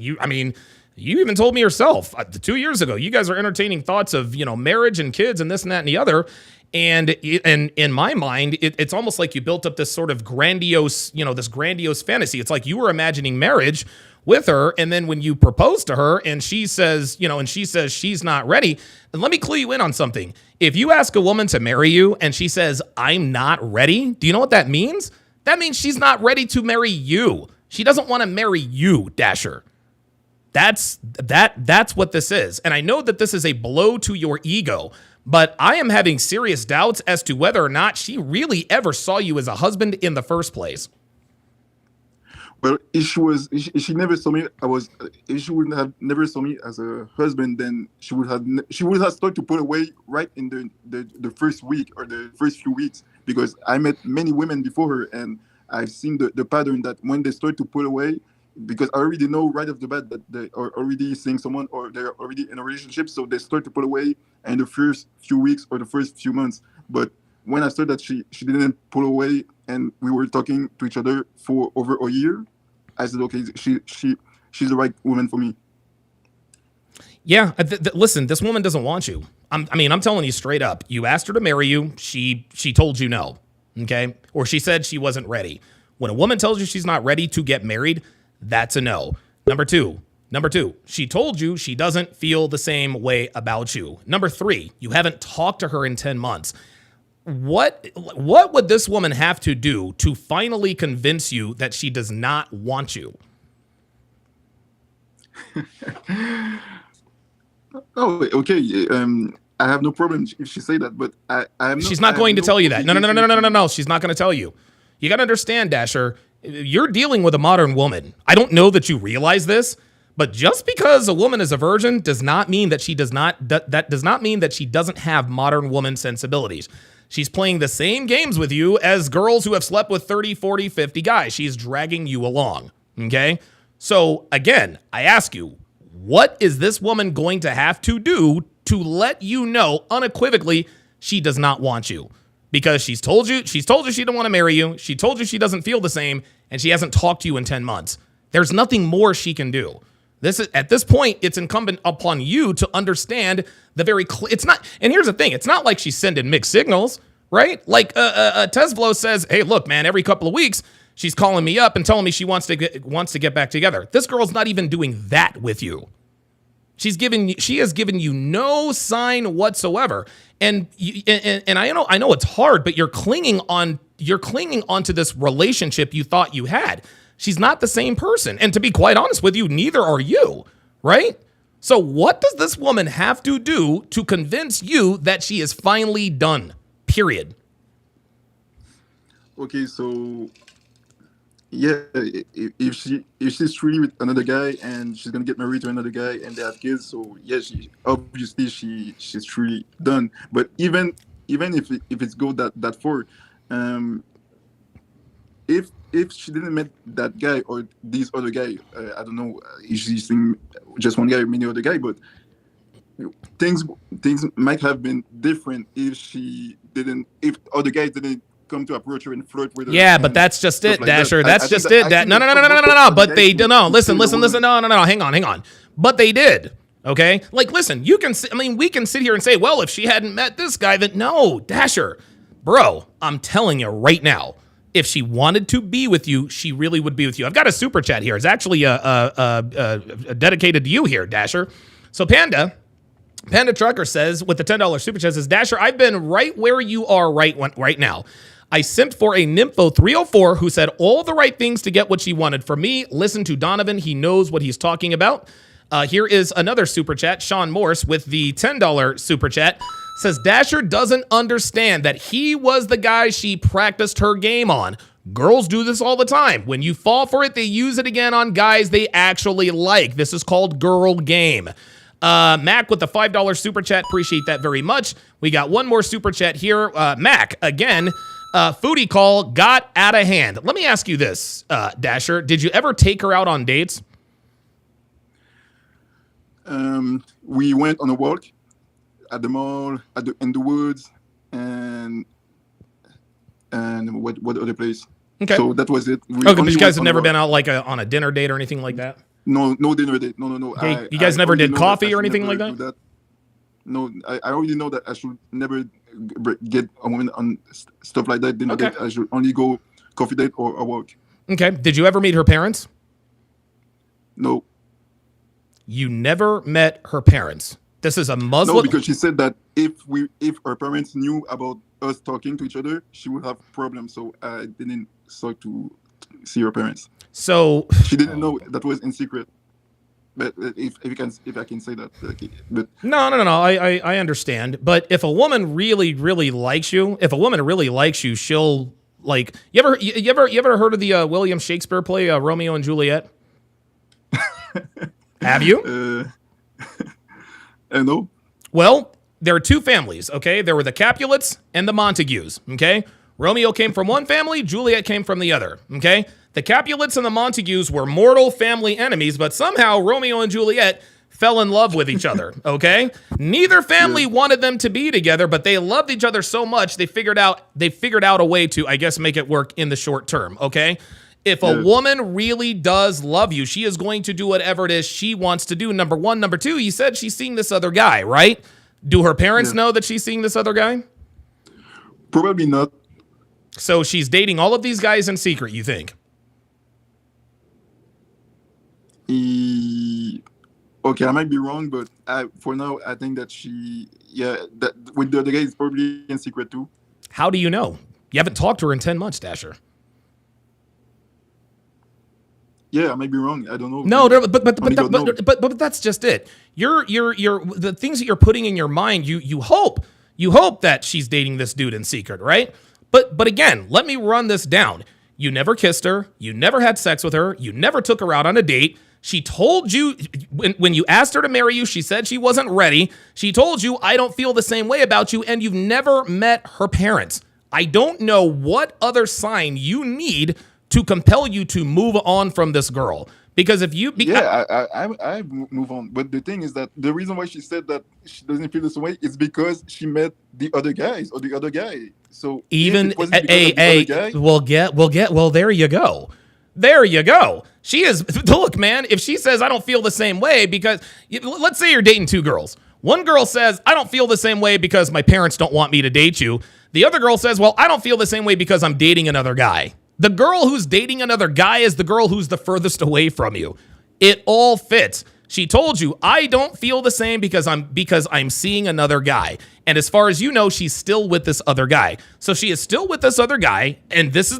you even told me yourself 2 years ago, you guys are entertaining thoughts of, you know, marriage and kids and this and that and the other. And in my mind, it's almost like you built up this sort of grandiose, you know, this grandiose fantasy. It's like you were imagining marriage with her. And then when you propose to her and she says, you know, and she says she's not ready, then let me clue you in on something. If you ask a woman to marry you and she says, I'm not ready, do you know what that means? That means she's not ready to marry you. She doesn't want to marry you, Dasher. That's what this is. And I know that this is a blow to your ego, but I am having serious doubts as to whether or not she really ever saw you as a husband in the first place. Well, if she never saw me, if she would have never saw me as a husband, then she would have started to put away right in the first week or the first few weeks, because I met many women before her, and I've seen the pattern that when they start to put away, because I already know right off the bat that they are already seeing someone or they're already in a relationship, so they start to put away in the first few weeks or the first few months. But when I saw that she didn't pull away and we were talking to each other for over a year, I said, okay, she's the right woman for me. Yeah, listen, this woman doesn't want you. I'm telling you straight up. You asked her to marry you. She told you no, okay? Or she said she wasn't ready. When a woman tells you she's not ready to get married, that's a no. Number two, she told you she doesn't feel the same way about you. Number three, you haven't talked to her in 10 months. What would this woman have to do to finally convince you that she does not want you? Oh, okay. I have no problem if she say that, but she's not going to tell you that. No. She's not going to tell you. You got to understand, Dasher, you're dealing with a modern woman. I don't know that you realize this, but just because a woman is a virgin does not mean that she does not. That does not mean that she doesn't have modern woman sensibilities. She's playing the same games with you as girls who have slept with 30, 40, 50 guys. She's dragging you along, okay? So, again, I ask you, what is this woman going to have to do to let you know unequivocally she does not want you? Because she's told you she don't want to marry you. She told you she doesn't feel the same, and she hasn't talked to you in 10 months. There's nothing more she can do. At this point, it's incumbent upon you to understand the very it's not, and here's the thing, it's not like she's sending mixed signals, right? Like Tesvlo says, hey, look, man, every couple of weeks, she's calling me up and telling me she wants to get back together. This girl's not even doing that with you. She has given you no sign whatsoever. And I know it's hard, but you're clinging onto this relationship you thought you had. She's not the same person. And to be quite honest with you, neither are you, right? So what does this woman have to do to convince you that she is finally done? Period. Okay, so yeah, if she's truly with another guy and she's gonna get married to another guy and they have kids, so yeah, she's truly done. But even if it's go that far, if she didn't met that guy or these other guy, I don't know if she's seeing just one guy or many other guy, but things might have been different if other guys didn't come to approach her and flirt with her. Yeah, but that's just it, Dasher. That's just it. No. But they don't. No, listen. No. Hang on. But they did. Okay. Like, listen. We can sit here and say, well, if she hadn't met this guy, then no, Dasher, bro. I'm telling you right now. If she wanted to be with you, she really would be with you. I've got a super chat here. It's actually dedicated to you here, Dasher. So Panda Trucker says, with the $10 super chat, says, Dasher, I've been right where you are right now. I simped for a Nympho 304 who said all the right things to get what she wanted from me. Listen to Donovan. He knows what he's talking about. Here is another super chat. Sean Morse with the $10 super chat says, Dasher doesn't understand that he was the guy she practiced her game on. Girls do this all the time. When you fall for it, they use it again on guys they actually like. This is called girl game. Mac with the $5 super chat. Appreciate that very much. We got one more super chat here. Mac, again, foodie call got out of hand. Let me ask you this, Dasher. Did you ever take her out on dates? We went on a walk at the mall, in the woods, and what other place? Okay. So that was it. But you guys have never been out like on a dinner date or anything like that? No dinner date. No. Okay. You guys never did coffee or anything like that? No, I already know that I should never get a woman on stuff like that. Dinner date. I should only go coffee date or a walk. Okay. Did you ever meet her parents? No. You never met her parents. This is a Muslim. No, because she said that if her parents knew about us talking to each other, she would have problems. So I didn't start to see her parents. So she didn't know. That was in secret. But if I can say that, but no. I understand. But if a woman really likes you, she'll like. You ever heard of the William Shakespeare play Romeo and Juliet? Have you? I know. Well, there are two families, okay? There were the Capulets and the Montagues, okay? Romeo came from one family, Juliet came from the other, okay? The Capulets and the Montagues were mortal family enemies, but somehow Romeo and Juliet fell in love with each other, okay? Neither family wanted them to be together, but they loved each other so much they figured out a way to, I guess, make it work in the short term, okay? If a woman really does love you, she is going to do whatever it is she wants to do. Number one. Number two, you said she's seeing this other guy, right? Do her parents know that she's seeing this other guy? Probably not. So she's dating all of these guys in secret, you think? Okay, I might be wrong, but for now, I think that that with the other guy is probably in secret too. How do you know? You haven't talked to her in 10 months, Dasher. Yeah, I might be wrong. I don't know. No, but that's just it. You're the things that you're putting in your mind. You hope that she's dating this dude in secret, right? But again, let me run this down. You never kissed her. You never had sex with her. You never took her out on a date. She told you when you asked her to marry you, she said she wasn't ready. She told you, I don't feel the same way about you, and you've never met her parents. I don't know what other sign you need to compel you to move on from this girl. Because if you... I move on. But the thing is that the reason why she said that she doesn't feel this way is because she met the other guys or the other guy. So even well, there you go. There you go. She is, look, man, if she says, I don't feel the same way because, let's say you're dating two girls. One girl says, I don't feel the same way because my parents don't want me to date you. The other girl says, well, I don't feel the same way because I'm dating another guy. The girl who's dating another guy is the girl who's the furthest away from you. It all fits. She told you, I don't feel the same because I'm seeing another guy. And as far as you know, she's still with this other guy. So she is still with this other guy, and this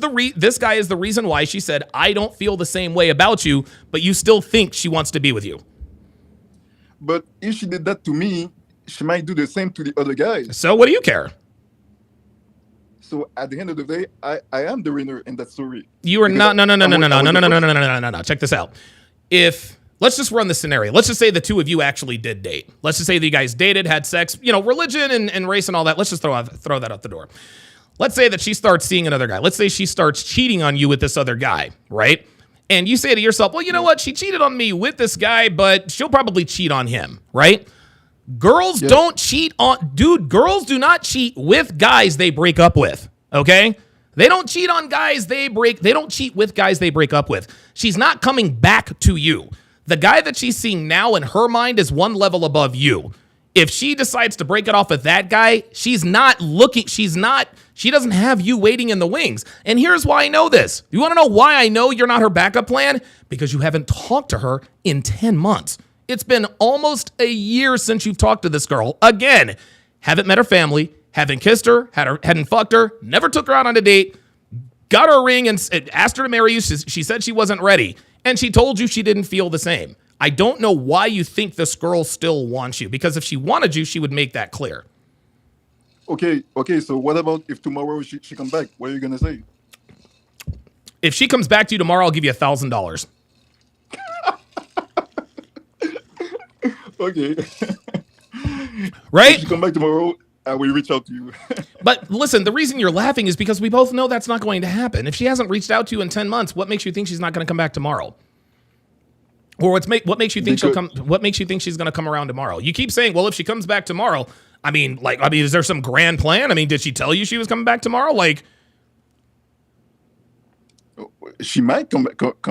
guy is the reason why she said, I don't feel the same way about you, but you still think she wants to be with you. But if she did that to me, she might do the same to the other guys. So what do you care? So at the end of the day, I am the winner in that story. You are not. No. Check this out. Let's just run the scenario. Let's just say the two of you actually did date. Let's just say that you guys dated, had sex, religion and race and all that. Let's just throw that out the door. Let's say that she starts seeing another guy. Let's say she starts cheating on you with this other guy, right? And you say to yourself, well, you know what? She cheated on me with this guy, but she'll probably cheat on him, right? Girls don't cheat on, girls do not cheat with guys they break up with, okay? They don't cheat on guys they don't cheat with guys they break up with. She's not coming back to you. The guy that she's seeing now in her mind is one level above you. If she decides to break it off with that guy, she doesn't have you waiting in the wings. And here's why I know this. You want to know why I know you're not her backup plan? Because you haven't talked to her in 10 months. It's been almost a year since you've talked to this girl. Again, haven't met her family, haven't kissed her, hadn't fucked her, never took her out on a date, got her a ring and asked her to marry you. She said she wasn't ready. And she told you she didn't feel the same. I don't know why you think this girl still wants you, because if she wanted you, she would make that clear. Okay. So what about if tomorrow she comes back? What are you going to say? If she comes back to you tomorrow, I'll give you $1,000. Okay. Right? If she come back tomorrow, I will reach out to you. But listen, the reason you're laughing is because we both know that's not going to happen. If she hasn't reached out to you in 10 months, what makes you think she's not going to come back tomorrow? Or what makes you think she'll come? What makes you think she's going to come around tomorrow? You keep saying, well, if she comes back tomorrow, is there some grand plan? Did she tell you she was coming back tomorrow? She might come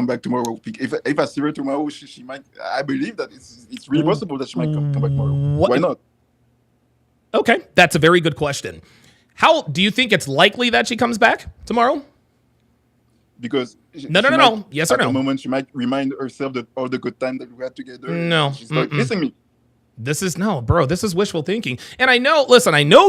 back tomorrow. If I see her tomorrow, she might. I believe that it's really possible that she might come back tomorrow. Why not? Okay, that's a very good question. How do you think it's likely that she comes back tomorrow? Because no. Yes or no? At the moment, she might remind herself that all the good time that we had together. No, she's like missing me. This is this is wishful thinking. And I know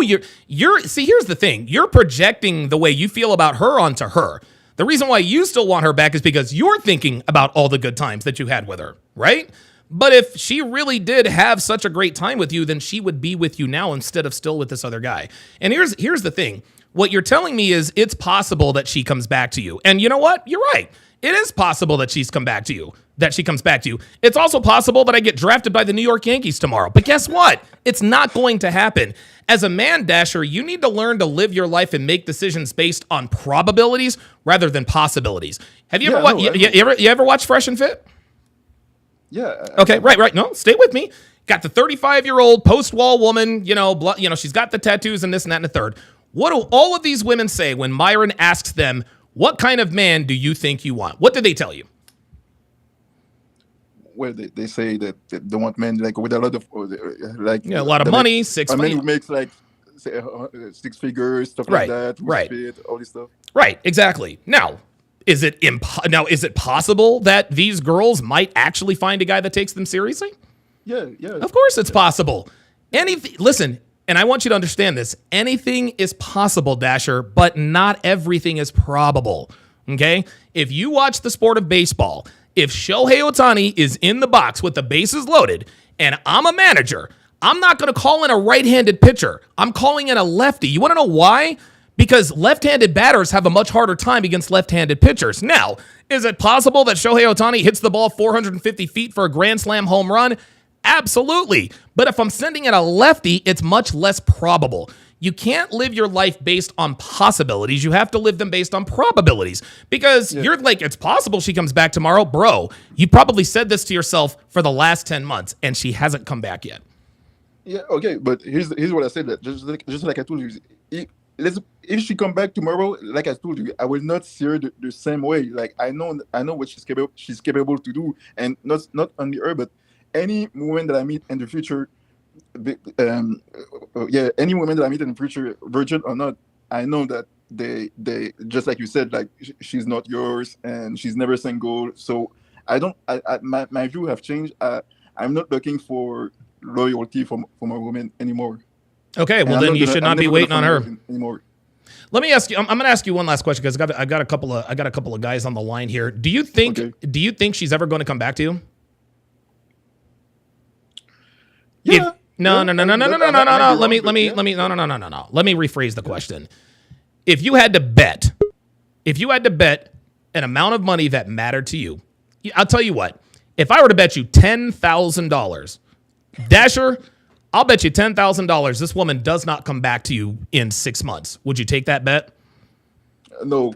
you're. See, here's the thing: you're projecting the way you feel about her onto her. The reason why you still want her back is because you're thinking about all the good times that you had with her, right? But if she really did have such a great time with you, then she would be with you now instead of still with this other guy. And here's the thing. What you're telling me is it's possible that she comes back to you. And you know what? You're right. It is possible that she comes back to you. It's also possible that I get drafted by the New York Yankees tomorrow. But guess what? It's not going to happen. As a man, Dasher, you need to learn to live your life and make decisions based on probabilities rather than possibilities. Have you ever watched Fresh and Fit? Yeah. Okay, right. No, stay with me. Got the 35-year-old post-wall woman, she's got the tattoos and this and that and the third. What do all of these women say when Myron asks them, what kind of man do you think you want? What do they tell you? Well, they say that they want men with a lot of a lot of money, a man who makes six figures, stuff like that, fit, all this stuff. Right, exactly. Now, is it possible that these girls might actually find a guy that takes them seriously? Yeah. Of course, it's possible. Listen. And I want you to understand this. Anything is possible, Dasher, but not everything is probable, okay? If you watch the sport of baseball, if Shohei Ohtani is in the box with the bases loaded and I'm a manager, I'm not going to call in a right-handed pitcher. I'm calling in a lefty. You want to know why? because left-handed batters have a much harder time against left-handed pitchers. Now, is it possible that Shohei Ohtani hits the ball 450 feet for a grand slam home run? Absolutely. But if I'm sending it a lefty, it's much less probable. You can't live your life based on possibilities. You have to live them based on probabilities, because you're like, it's possible she comes back tomorrow. Bro, you probably said this to yourself for the last 10 months and she hasn't come back yet. Yeah, okay, but here's what I said. That just like I told you, if she come back tomorrow, like I told you, I will not see her the same way. Like I know what she's capable to do, and not only her, but any woman that I meet in the future, any woman that I meet in the future, virgin or not, I know that they just like you said, like she's not yours and she's never single. So my view have changed. I'm not looking for loyalty from a woman anymore. Okay, well then you should not be waiting on her anymore. Let me ask you. I'm going to ask you one last question, because I got a couple of guys on the line here. Do you think she's ever going to come back to you? Yeah. No. Let me rephrase the question. If you had to bet an amount of money that mattered to you, I'll tell you what. If I were to bet you $10,000, Dasher, I'll bet you $10,000 this woman does not come back to you in 6 months. Would you take that bet? No.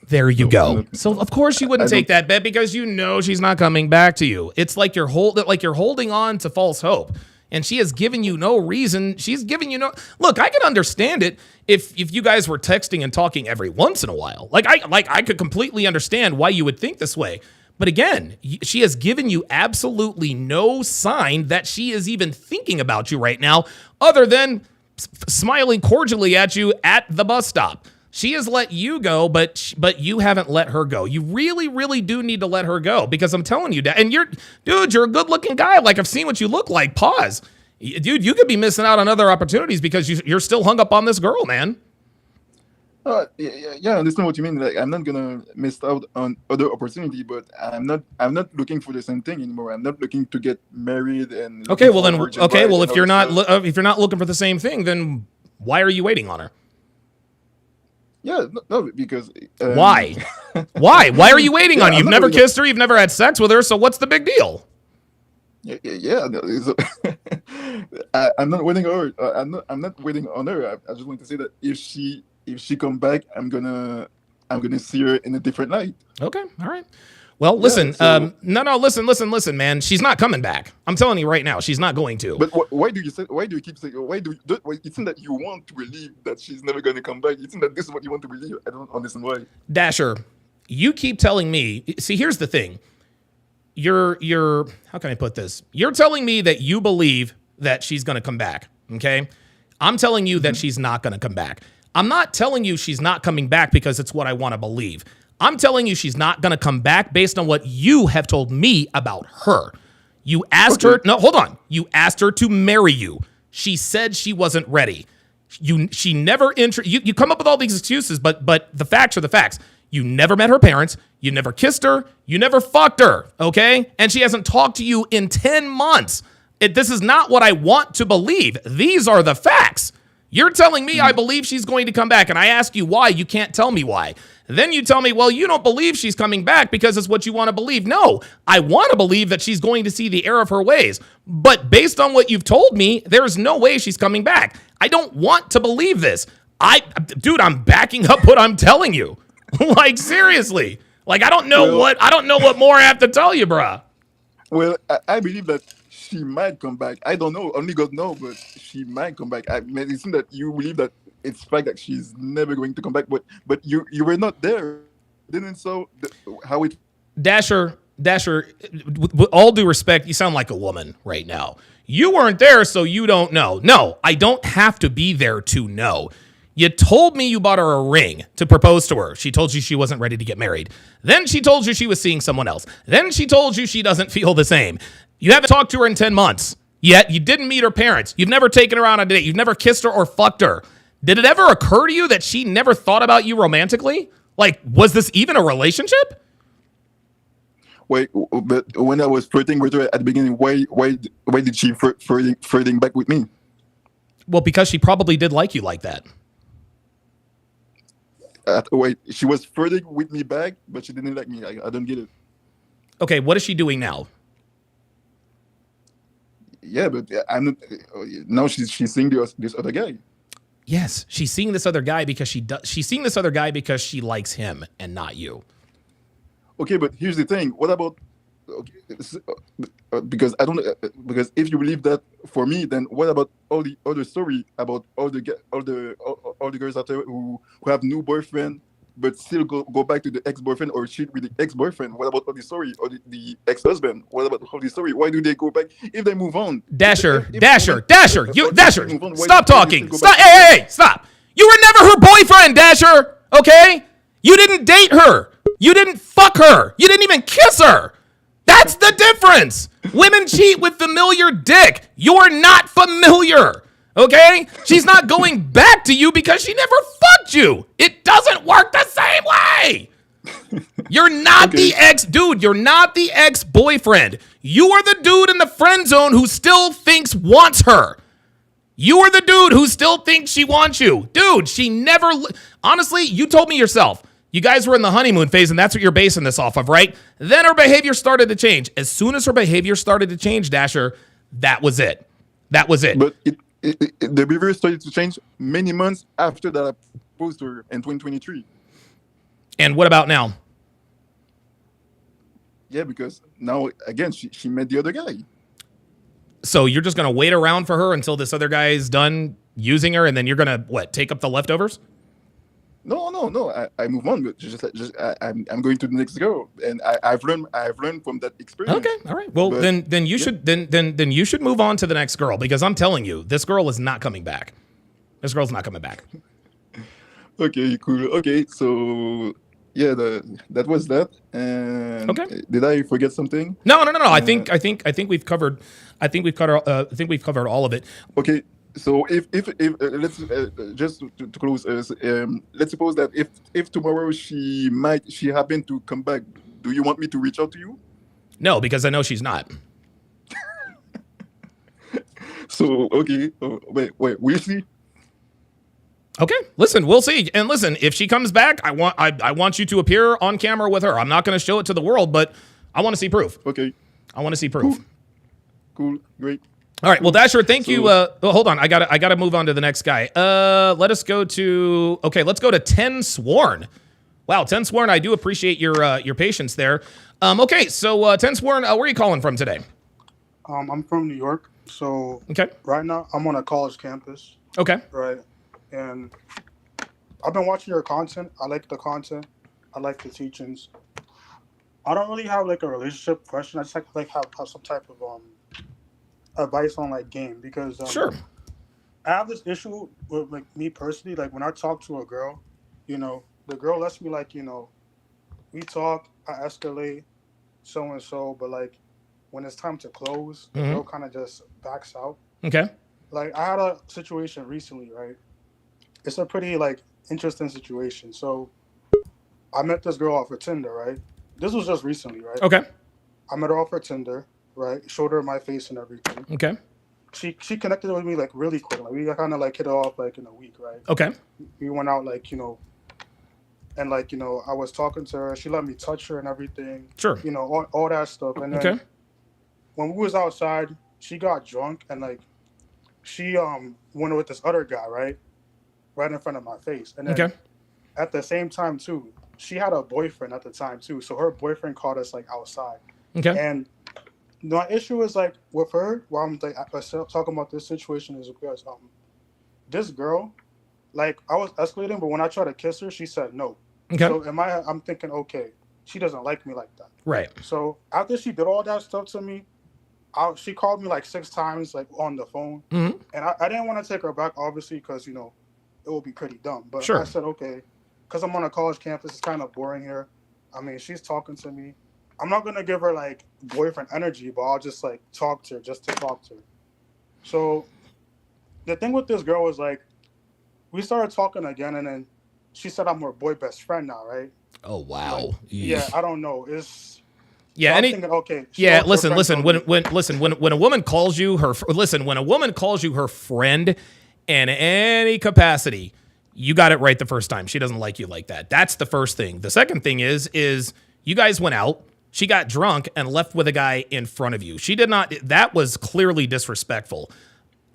There you go. So of course you wouldn't take that bet, because you know she's not coming back to you. It's like you're holding on to false hope. And she has given you no reason. She's giving you no... Look, I could understand it if you guys were texting and talking every once in a while. I could completely understand why you would think this way. But again, she has given you absolutely no sign that she is even thinking about you right now, other than smiling cordially at you at the bus stop. She has let you go, but you haven't let her go. You really, really do need to let her go, because I'm telling you, and you're a good-looking guy. Like, I've seen what you look like. Pause. Dude, you could be missing out on other opportunities because you're still hung up on this girl, man. Yeah, I understand what you mean. Like, I'm not gonna miss out on other opportunity, but I'm not looking for the same thing anymore. I'm not looking to get married and. Okay, well then, if you're not looking for the same thing, then why are you waiting on her? Yeah, no, because why? Why are you waiting on her? You've never kissed her. You've never had sex with her. So what's the big deal? Yeah. I'm not waiting on her. I'm not waiting on her. I just want to say that if she come back, I'm gonna see her in a different light. Okay, all right. Well, listen, listen, man. She's not coming back. I'm telling you right now, she's not going to. But why do you keep saying? It seems that you want to believe that she's never going to come back. It seems that this is what you want to believe. I don't understand why. Dasher, you keep telling me. See, here's the thing. You're. How can I put this? You're telling me that you believe that she's going to come back. Okay, I'm telling you that she's not going to come back. I'm not telling you she's not coming back because it's what I want to believe. I'm telling you she's not going to come back based on what you have told me about her. You asked her, no, hold on. You asked her to marry you. She said she wasn't ready. She never, you come up with all these excuses, but the facts are the facts. You never met her parents. You never kissed her. You never fucked her, okay? And she hasn't talked to you in 10 months. This is not what I want to believe. These are the facts. You're telling me I believe she's going to come back, and I ask you why. You can't tell me why. Then you tell me, well, you don't believe she's coming back because it's what you want to believe. No, I want to believe that she's going to see the error of her ways. But based on what you've told me, there's no way she's coming back. I don't want to believe this. Dude, I'm backing up what I'm telling you. Like, seriously. Like, I don't know what more I have to tell you, bruh. Well, I believe that she might come back. I don't know. Only God knows, but she might come back. It seems that you believe that it's fact that she's never going to come back, but you were not there, didn't so how it. Dasher, with all due respect, you sound like a woman right now. You weren't there, so you don't know. No, I don't have to be there to know. You told me you bought her a ring to propose to her. She told you she wasn't ready to get married. Then she told you she was seeing someone else. Then she told you she doesn't feel the same. You haven't talked to her in 10 months. Yet you didn't meet her parents. You've never taken her on a date. You've never kissed her or fucked her. Did it ever occur to you that she never thought about you romantically? Like, was this even a relationship? Wait, but when I was flirting with her at the beginning, why did she flirting back with me? Well, because she probably did like you like that. wait, she was flirting with me back, but she didn't like me. I don't get it. Okay, what is she doing now? Yeah, but I'm not. Now she's seeing this other guy. Yes, she's seeing this other guy because she's seeing this other guy because she likes him and not you. Okay, but here's the thing. What about? Okay, because I don't. Because if you believe that for me, then what about all the other story about all the girls out there who have new boyfriend but still go back to the ex-boyfriend or cheat with the ex-boyfriend? What about all the story or the ex-husband? What about all the story? Why do they go back if they move on? Dasher, If Dasher, move on, why stop do they talking. still go Stop. back? Hey, stop. You were never her boyfriend, Dasher. Okay? You didn't date her. You didn't fuck her. You didn't even kiss her. That's the difference. Women cheat with familiar dick. You're not familiar. Okay? She's not going back to you because she never fucked you. It doesn't work the same way. You're not the dude, you're not the ex-boyfriend. You are the dude in the friend zone who still wants her. You are the dude who still thinks she wants you. Dude, she never, honestly, you told me yourself. You guys were in the honeymoon phase, and that's what you're basing this off of, right? Then her behavior started to change. As soon as her behavior started to change, Dasher, that was it. That was it. But the behavior started to change many months after that I proposed to her in 2023. And what about now? Yeah, because now, again, she met the other guy. So you're just going to wait around for her until this other guy is done using her, and then you're going to, what, take up the leftovers? No. I move on, but I'm going to the next girl, and I've learned from that experience. Okay, all right. Well, but, then you should then you should move on to the next girl, because I'm telling you, this girl is not coming back. This girl's not coming back. Okay, cool. Okay, so yeah, that was that. And okay, did I forget something? No. I think we've covered. I think we've covered all of it. Okay. So if let's just to close, let's suppose that if tomorrow she happened to come back, do you want me to reach out to you? No, because I know she's not. So okay, wait, we'll see. Okay, listen, we'll see. And listen, if she comes back, I want you to appear on camera with her. I'm not going to show it to the world, but I want to see proof. Okay, I want to see proof. Cool, great. All right, well, Dasher, thank you. Hold on, I gotta move on to the next guy. Let's go to 10 Sworn. Wow, 10 Sworn, I do appreciate your patience there. Okay, so 10 Sworn, where are you calling from today? I'm from New York, so okay. Right now I'm on a college campus. Okay. Right, and I've been watching your content. I like the content. I like the teachings. I don't really have like a relationship question. I just like have some type of advice on like game, because sure, I have this issue with like me personally. Like when I talk to a girl, the girl lets me we talk, I escalate, so and so, but like when it's time to close, the girl kind of just backs out. Okay. Like I had a situation recently, right? It's a pretty like interesting situation. So I met this girl off of Tinder, right? This was just recently, right? Okay. I met her off of Tinder. Right, showed her my face and everything. Okay. She connected with me like really quick. Like we kind of like hit it off like in a week, right? Okay. We went out and I was talking to her. She let me touch her and everything. Sure. All that stuff. And then when we was outside, she got drunk and like she went with this other guy, right in front of my face. And then at the same time too, she had a boyfriend at the time too. So her boyfriend caught us like outside. Okay. And my issue is like with her, while I'm like talking about this situation, is because this girl, like I was escalating, but when I tried to kiss her, she said no. Okay. So I'm thinking, okay, she doesn't like me like that. Right. So after she did all that stuff to me, she called me like 6 times like on the phone, and I didn't want to take her back, obviously, because it would be pretty dumb. But sure. I said okay, because I'm on a college campus, it's kind of boring here. I mean, she's talking to me. I'm not gonna give her like boyfriend energy, but I'll just like talk to her just to talk to her. So the thing with this girl was like, we started talking again, and then she said I'm her boy best friend now, right? Oh wow. Like, yeah, I don't know. It's yeah. So thinking, okay. Yeah. Listen. When a woman calls you her friend in any capacity, You got it right the first time. She doesn't like you like that. That's the first thing. The second thing is you guys went out. She got drunk and left with a guy in front of you. She did not. That was clearly disrespectful.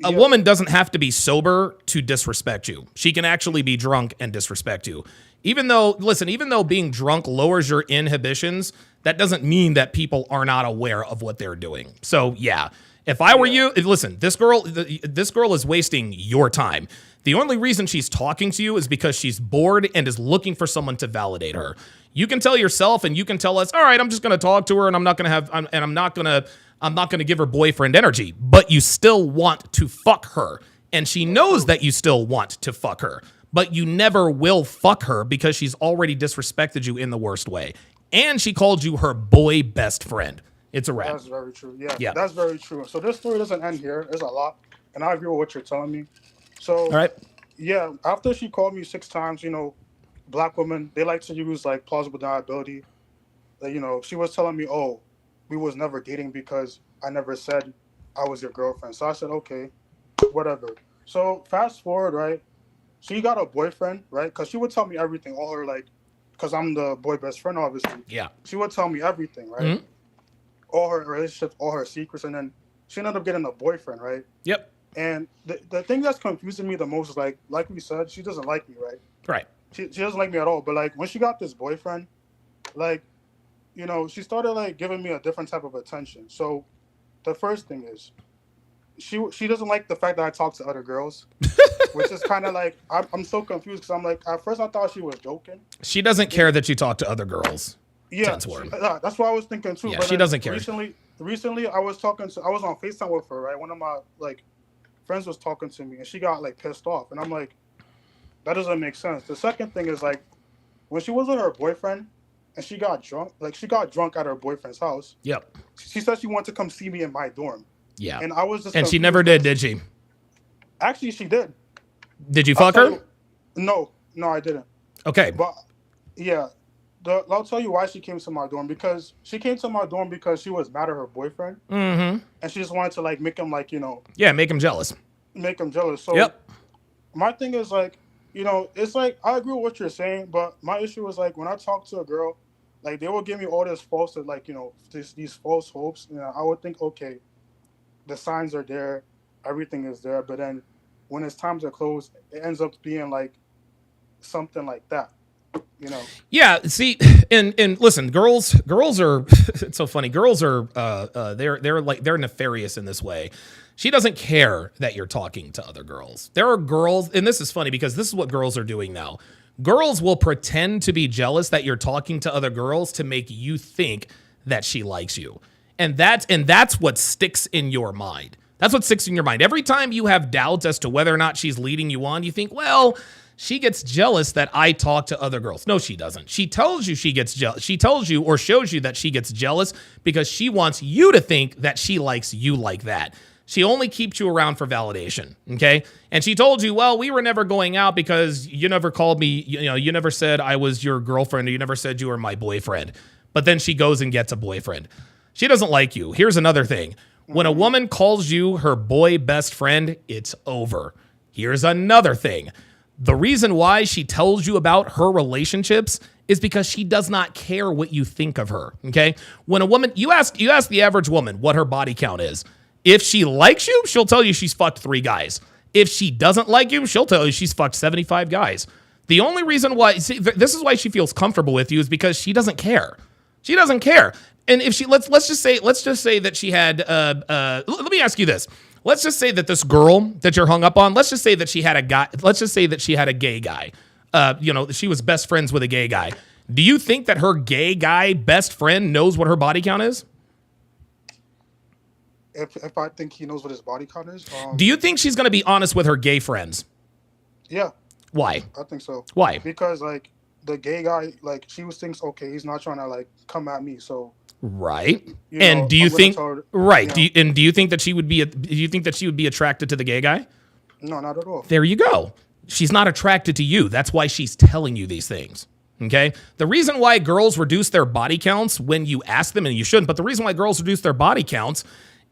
A woman doesn't have to be sober to disrespect you. She can actually be drunk and disrespect you. Even though being drunk lowers your inhibitions, that doesn't mean that people are not aware of what they're doing. So yeah, if I were you, listen, this girl is wasting your time. The only reason she's talking to you is because she's bored and is looking for someone to validate her. You can tell yourself and you can tell us, all right, I'm just going to talk to her and I'm not going to give her boyfriend energy, but you still want to fuck her. And she knows that you still want to fuck her, but you never will fuck her because she's already disrespected you in the worst way. And she called you her boy best friend. It's a wrap. That's very true. Yeah, that's very true. So this story doesn't end here. There's a lot. And I agree with what you're telling me. So, all right. Yeah, after she called me 6 times, black women, they like to use like plausible deniability. She was telling me, oh, we was never dating because I never said I was your girlfriend. So I said, okay, whatever. So fast forward, right? She got a boyfriend, right? Because she would tell me everything, all her because I'm the boy best friend, obviously. Yeah. She would tell me everything, right? Mm-hmm. All her relationships, all her secrets, and then she ended up getting a boyfriend, right? Yep. And the thing that's confusing me the most is like we said, she doesn't like me, right? Right. She doesn't like me at all. But when she got this boyfriend, she started giving me a different type of attention. So the first thing is she doesn't like the fact that I talk to other girls, which is kind of I'm so confused because I'm at first I thought she was joking. She doesn't care that you talk to other girls. Yeah, that's what I was thinking too. Yeah, but she doesn't care. Recently, I was on FaceTime with her, right? One of my friends was talking to me, and she got pissed off, and I'm like, that doesn't make sense. The second thing is when she was with her boyfriend, and she got drunk, she got drunk at her boyfriend's house. Yep. She said she wanted to come see me in my dorm. Yeah. And I was just. And she never did she? Actually, she did. Did you fuck her? No, I didn't. Okay. But yeah. I'll tell you why she came to my dorm, because she came to my dorm because she was mad at her boyfriend. Mm-hmm. And she just wanted to make him Yeah, make him jealous. Make him jealous. So my thing is it's I agree with what you're saying, but my issue is when I talk to a girl, they will give me all this false these false hopes. I would think, okay, the signs are there, everything is there, but then when it's time to close, it ends up being something like that. Yeah, see, and listen, girls are it's so funny. Girls are they're nefarious in this way. She doesn't care that you're talking to other girls. There are girls, and this is funny because this is what girls are doing now. Girls will pretend to be jealous that you're talking to other girls to make you think that she likes you. And that's what sticks in your mind. That's what sticks in your mind. Every time you have doubts as to whether or not she's leading you on, you think, well, she gets jealous that I talk to other girls. No, she doesn't. She tells you she gets jealous. She tells you or shows you that she gets jealous because she wants you to think that she likes you like that. She only keeps you around for validation, okay? And she told you, well, we were never going out because you never called me, you never said I was your girlfriend, or you never said you were my boyfriend. But then she goes and gets a boyfriend. She doesn't like you. Here's another thing. When a woman calls you her boy best friend, it's over. Here's another thing. The reason why she tells you about her relationships is because she does not care what you think of her, okay? When a woman, you ask the average woman what her body count is. If she likes you, she'll tell you she's fucked 3 guys. If she doesn't like you, she'll tell you she's fucked 75 guys. The only reason why, this is why she feels comfortable with you, is because she doesn't care. She doesn't care. And if she, let's just say that she had, let me ask you this. Let's just say that this girl that you're hung up on, let's just say that she had a guy, let's just say that she had a gay guy. She was best friends with a gay guy. Do you think that her gay guy best friend knows what her body count is? If I think he knows what his body count is. Do you think she's going to be honest with her gay friends? Yeah. Why? I think so. Why? Because the gay guy, she thinks, okay, he's not trying to come at me, so. Right. And do you think right? Do you think that she would be attracted to the gay guy? No, not at all. There you go. She's not attracted to you. That's why she's telling you these things. Okay? The reason why girls reduce their body counts when you ask them, and you shouldn't, but the reason why girls reduce their body counts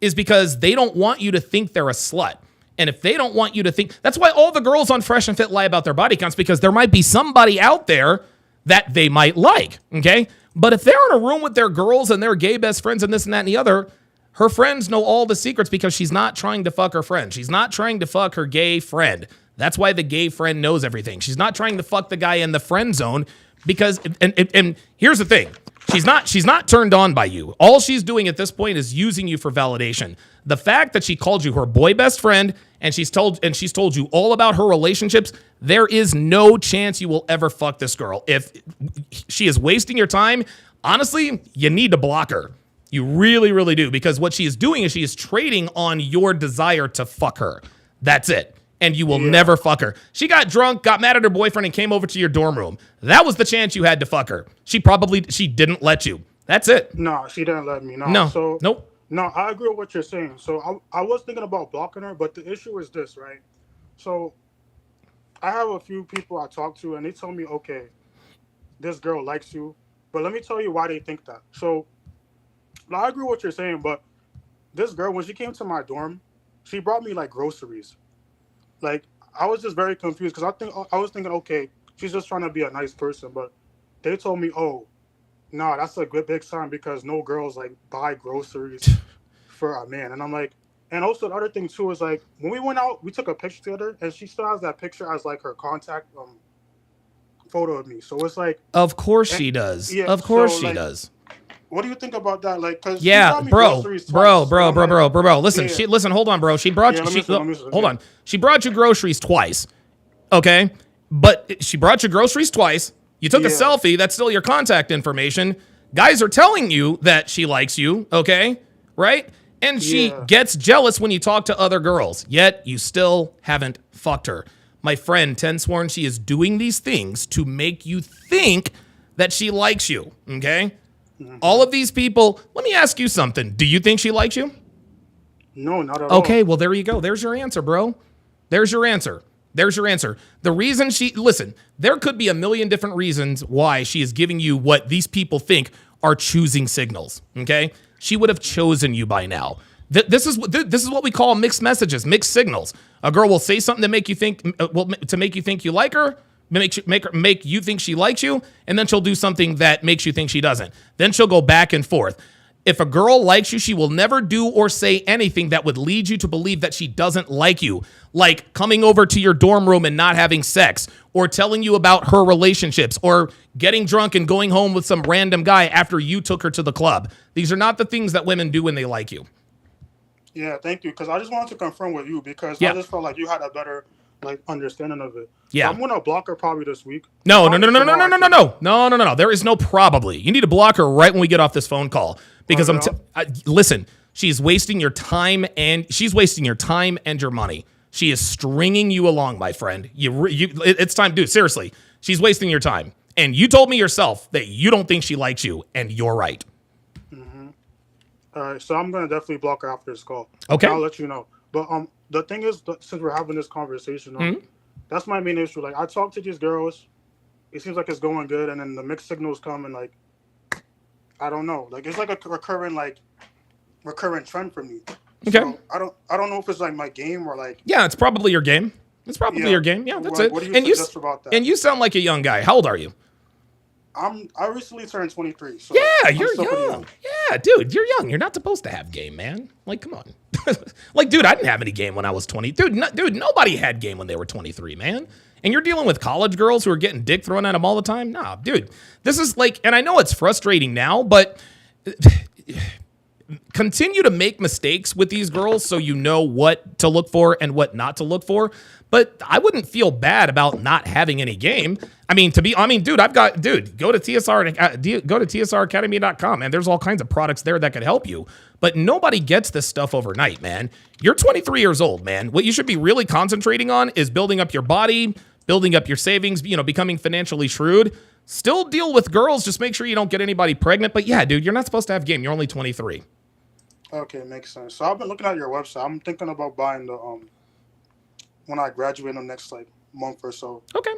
is because they don't want you to think they're a slut. And if they don't want you to think, that's why all the girls on Fresh and Fit lie about their body counts, because there might be somebody out there that they might like, okay? But if they're in a room with their girls and their gay best friends and this and that and the other, her friends know all the secrets because she's not trying to fuck her friend. She's not trying to fuck her gay friend. That's why the gay friend knows everything. She's not trying to fuck the guy in the friend zone because, and here's the thing. She's not turned on by you. All she's doing at this point is using you for validation. The fact that she called you her boy best friend and she's told you all about her relationships, there is no chance you will ever fuck this girl. If she is wasting your time, honestly, you need to block her. You really, really do, because what she is doing is she is trading on your desire to fuck her. That's it. And you will never fuck her. She got drunk, got mad at her boyfriend, and came over to your dorm room. That was the chance you had to fuck her. She didn't let you. That's it. No, she didn't let me. No. So, nope. No, I agree with what you're saying. So I was thinking about blocking her, but the issue is this, right? So I have a few people I talk to, and they tell me, okay, this girl likes you, but let me tell you why they think that. So I agree with what you're saying, but this girl, when she came to my dorm, she brought me like groceries. Like, I was just very confused because I was thinking, okay, she's just trying to be a nice person, but they told me, oh, no, that's a good big sign because no girls like buy groceries for a man. And I'm like, and also the other thing too is like when we went out, we took a picture together, and she still has that picture as like her contact photo of me. So it's like, of course she does. Yeah, of course she does. What do you think about that? Like, cause bro. Listen, hold on, bro. She brought She brought you groceries twice. Okay, but she brought you groceries twice. You took a selfie. That's still your contact information. Guys are telling you that she likes you. Okay, right? And she gets jealous when you talk to other girls. Yet you still haven't fucked her. My friend, 10 sworn, she is doing these things to make you think that she likes you. Okay. All of these people, let me ask you something. Do you think she likes you? No, not at all. Okay, well, there you go. There's your answer, bro. There's your answer. The reason listen, there could be a million different reasons why she is giving you what these people think are choosing signals, okay? She would have chosen you by now. This is what we call mixed messages, mixed signals. A girl will say something to make you think, you like her, make you think she likes you, and then she'll do something that makes you think she doesn't. Then she'll go back and forth. If a girl likes you, she will never do or say anything that would lead you to believe that she doesn't like you, like coming over to your dorm room and not having sex, or telling you about her relationships, or getting drunk and going home with some random guy after you took her to the club. These are not the things that women do when they like you. Yeah, thank you, because I just wanted to confirm with you because I just felt like you had a better understanding of it. Yeah, so I'm gonna block her probably this week. No. There is no probably. You need to block her right when we get off this phone call because listen. She's wasting your time and your money. She is stringing you along, my friend. It's time, dude. Seriously, she's wasting your time. And you told me yourself that you don't think she likes you, and you're right. Mm-hmm. All right, so I'm gonna definitely block her after this call. Okay, I'll let you know. But the thing is, since we're having this conversation, that's my main issue. Like, I talk to these girls, it seems like it's going good, and then the mixed signals come, and like, I don't know. Like, it's like a recurrent trend for me. Okay. So I don't know if it's like my game or like. Yeah, it's probably your game. Your game. Yeah, that's it. What do you suggest about that? And you sound like a young guy. How old are you? I recently turned 23. So yeah, you're young. Yeah, dude, you're young. You're not supposed to have game, man. Like, come on. Like, dude, I didn't have any game when I was 20. Dude, nobody had game when they were 23, man. And you're dealing with college girls who are getting dick thrown at them all the time? Nah, dude. This is like, and I know it's frustrating now, but continue to make mistakes with these girls so you know what to look for and what not to look for. But I wouldn't feel bad about not having any game. Dude, go to tsracademy.com, and there's all kinds of products there that could help you. But nobody gets this stuff overnight, man. You're 23 years old, man. What you should be really concentrating on is building up your body, building up your savings, becoming financially shrewd. Still deal with girls. Just make sure you don't get anybody pregnant. But yeah, dude, you're not supposed to have game. You're only 23. Okay, makes sense. So I've been looking at your website. I'm thinking about buying the when I graduate in the next month or so. Okay.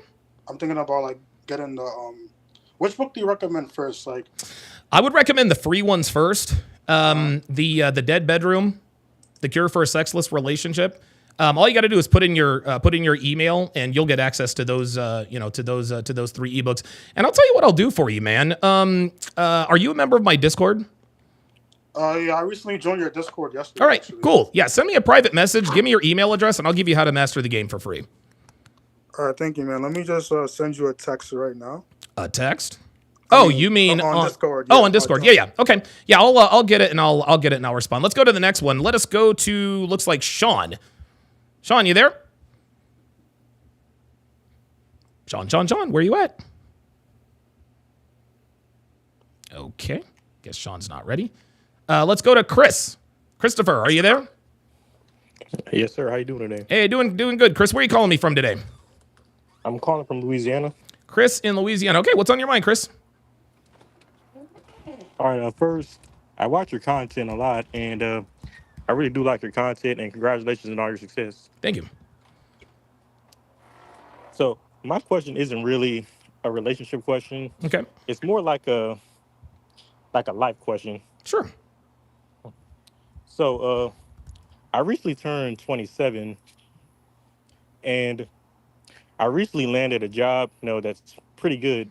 I'm thinking about getting the which book do you recommend first? I would recommend the free ones first. The Dead Bedroom, The Cure for a Sexless Relationship. All you got to do is put in your email, and you'll get access to those to those 3 ebooks. And I'll tell you what I'll do for you, man. Are you a member of my Discord? Yeah, I recently joined your Discord yesterday. All right, actually. cool. Yeah, send me a private message. Give me your email address, and I'll give you how to master the game for free. All right, thank you, man. Let me just send you a text right now. A text? Oh, you mean on Discord? Yeah, on Discord. Yeah. Okay. Yeah, I'll get it and I'll get it and I'll respond. Let's go to the next one. Let us go to looks like Sean. Sean, you there? Sean, where you at? Okay. Guess Sean's not ready. Let's go to Chris. Christopher, are you there? Yes, sir. How you doing today? Hey, doing good. Chris, where are you calling me from today? I'm calling from Louisiana. Chris in Louisiana. Okay, what's on your mind, Chris? All right. First, I watch your content a lot, and I really do like your content. And congratulations on all your success. Thank you. So my question isn't really a relationship question. Okay. It's more like a life question. Sure. So I recently turned 27, and I recently landed a job, that's pretty good.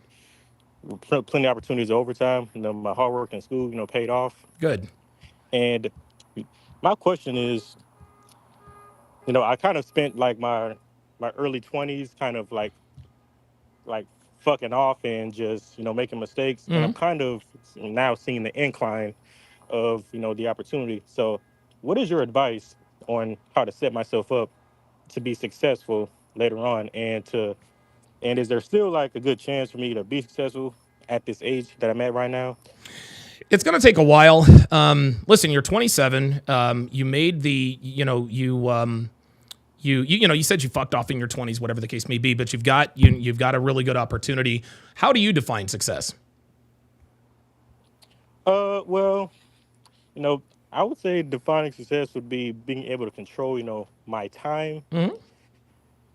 Plenty of opportunities overtime. My hard work in school, paid off. Good. And my question is, I kind of spent like my early 20s kind of like fucking off and just, making mistakes. And I'm kind of now seeing the incline of, the opportunity. So what is your advice on how to set myself up to be successful later on, and is there still like a good chance for me to be successful at this age that I'm at right now? It's going to take a while. Listen, you're 27. You made the, you said you fucked off in your 20s, whatever the case may be, but you've got a really good opportunity. How do you define success? Well, I would say defining success would be being able to control, my time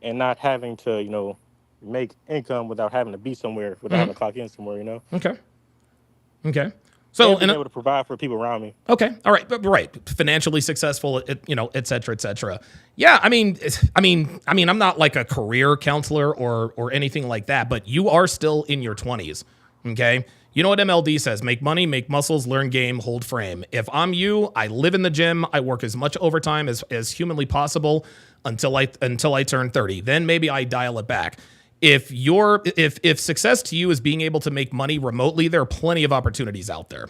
and not having to, make income without having to be somewhere, without having to clock in somewhere, Okay. So, and being able to provide for people around me. Okay. All right. Right. Financially successful, et cetera, et cetera. Yeah. I mean, I'm not like a career counselor or anything like that, but you are still in your 20s. Okay. You know what MLD says? Make money, make muscles, learn game, hold frame. If I'm you, I live in the gym. I work as much overtime as humanly possible until I turn 30. Then maybe I dial it back. If success to you is being able to make money remotely, there are plenty of opportunities out there.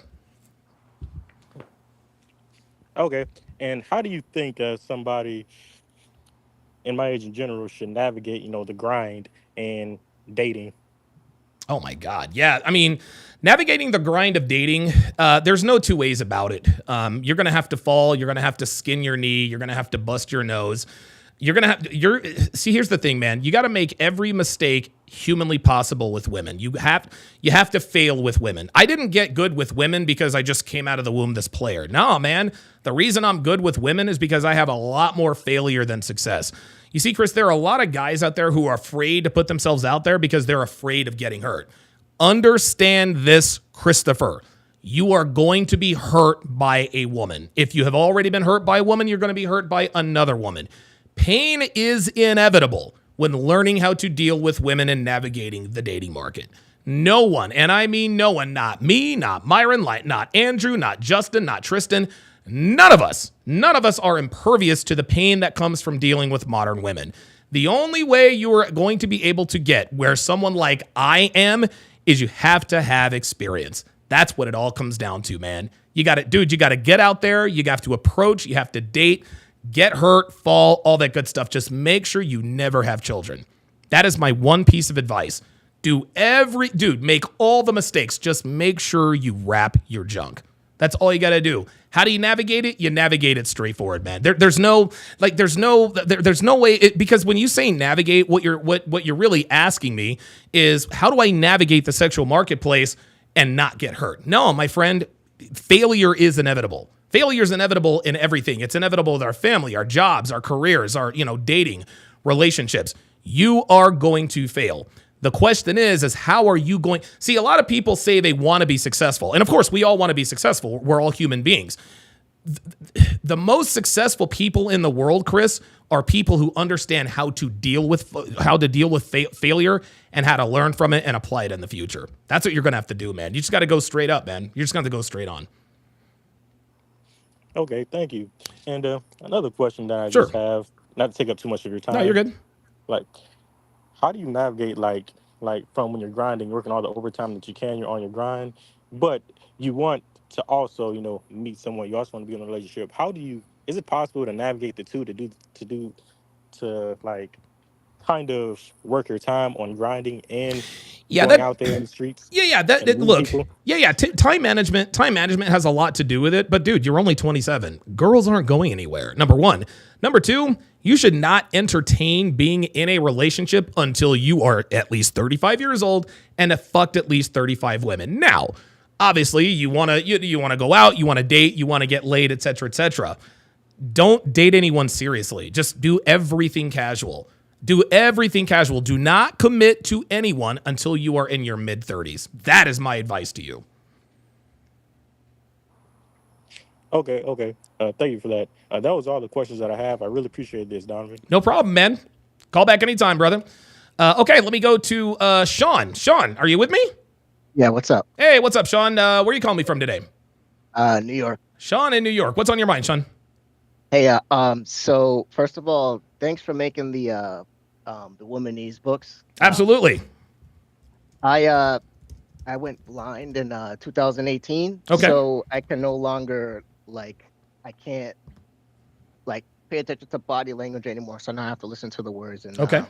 Okay. And how do you think somebody in my age in general should navigate, the grind and dating? Oh my God. Yeah. I mean, navigating the grind of dating, there's no two ways about it. You're going to have to fall. You're going to have to skin your knee. You're going to have to bust your nose. See, here's the thing, man. You got to make every mistake humanly possible with women. You have to fail with women. I didn't get good with women because I just came out of the womb this player. No, man. The reason I'm good with women is because I have a lot more failure than success. You see, Chris, there are a lot of guys out there who are afraid to put themselves out there because they're afraid of getting hurt. Understand this, Christopher. You are going to be hurt by a woman. If you have already been hurt by a woman, you're going to be hurt by another woman. Pain is inevitable when learning how to deal with women and navigating the dating market. No one, and I mean no one, not me, not Myron, not Andrew, not Justin, not Tristan, none of us are impervious to the pain that comes from dealing with modern women. The only way you are going to be able to get where someone like I am is you have to have experience. That's what it all comes down to, man. You got to get out there. You have to approach, you have to date, get hurt, fall, all that good stuff. Just make sure you never have children. That is my one piece of advice. Make all the mistakes. Just make sure you wrap your junk. That's all you got to do. How do you navigate it? You navigate it straightforward, man. There's no way, because when you say navigate, what you're really asking me is, how do I navigate the sexual marketplace and not get hurt? No, my friend, failure is inevitable. Failure is inevitable in everything. It's inevitable with our family, our jobs, our careers, our dating, relationships. You are going to fail. The question is how are you going? See, a lot of people say they want to be successful. And of course, we all want to be successful. We're all human beings. the most successful people in the world, Chris, are people who understand how to deal with failure and how to learn from it and apply it in the future. That's what you're going to have to do, man. You just got to go straight up, man. You're just going to go straight on. Okay, thank you. And another question that I just have, not to take up too much of your time. No, you're good. Like, how do you navigate like from when you're grinding, working all the overtime that you can, you're on your grind, but you want to also, meet someone, you also want to be in a relationship. Is it possible to navigate the two to kind of work your time on grinding and going out there in the streets? Time management has a lot to do with it, but dude, you're only 27. Girls aren't going anywhere. Number one. Number two, you should not entertain being in a relationship until you are at least 35 years old and have fucked at least 35 women. Now, obviously, you want to go out, you want to date, you want to get laid, etc., etc. Don't date anyone seriously. Just do everything casual. Do everything casual. Do not commit to anyone until you are in your mid-30s. That is my advice to you. Okay. Thank you for that. That was all the questions that I have. I really appreciate this, Donovan. No problem, man. Call back anytime, brother. Okay, let me go to Sean. Sean, are you with me? Yeah, what's up? Hey, what's up, Sean? Where are you calling me from today? New York. Sean in New York. What's on your mind, Sean? Hey, so first of all, thanks for making the Womanese books. Absolutely. I went blind in 2018. Okay. So I can no longer I can't pay attention to body language anymore. So now I have to listen to the words. And okay.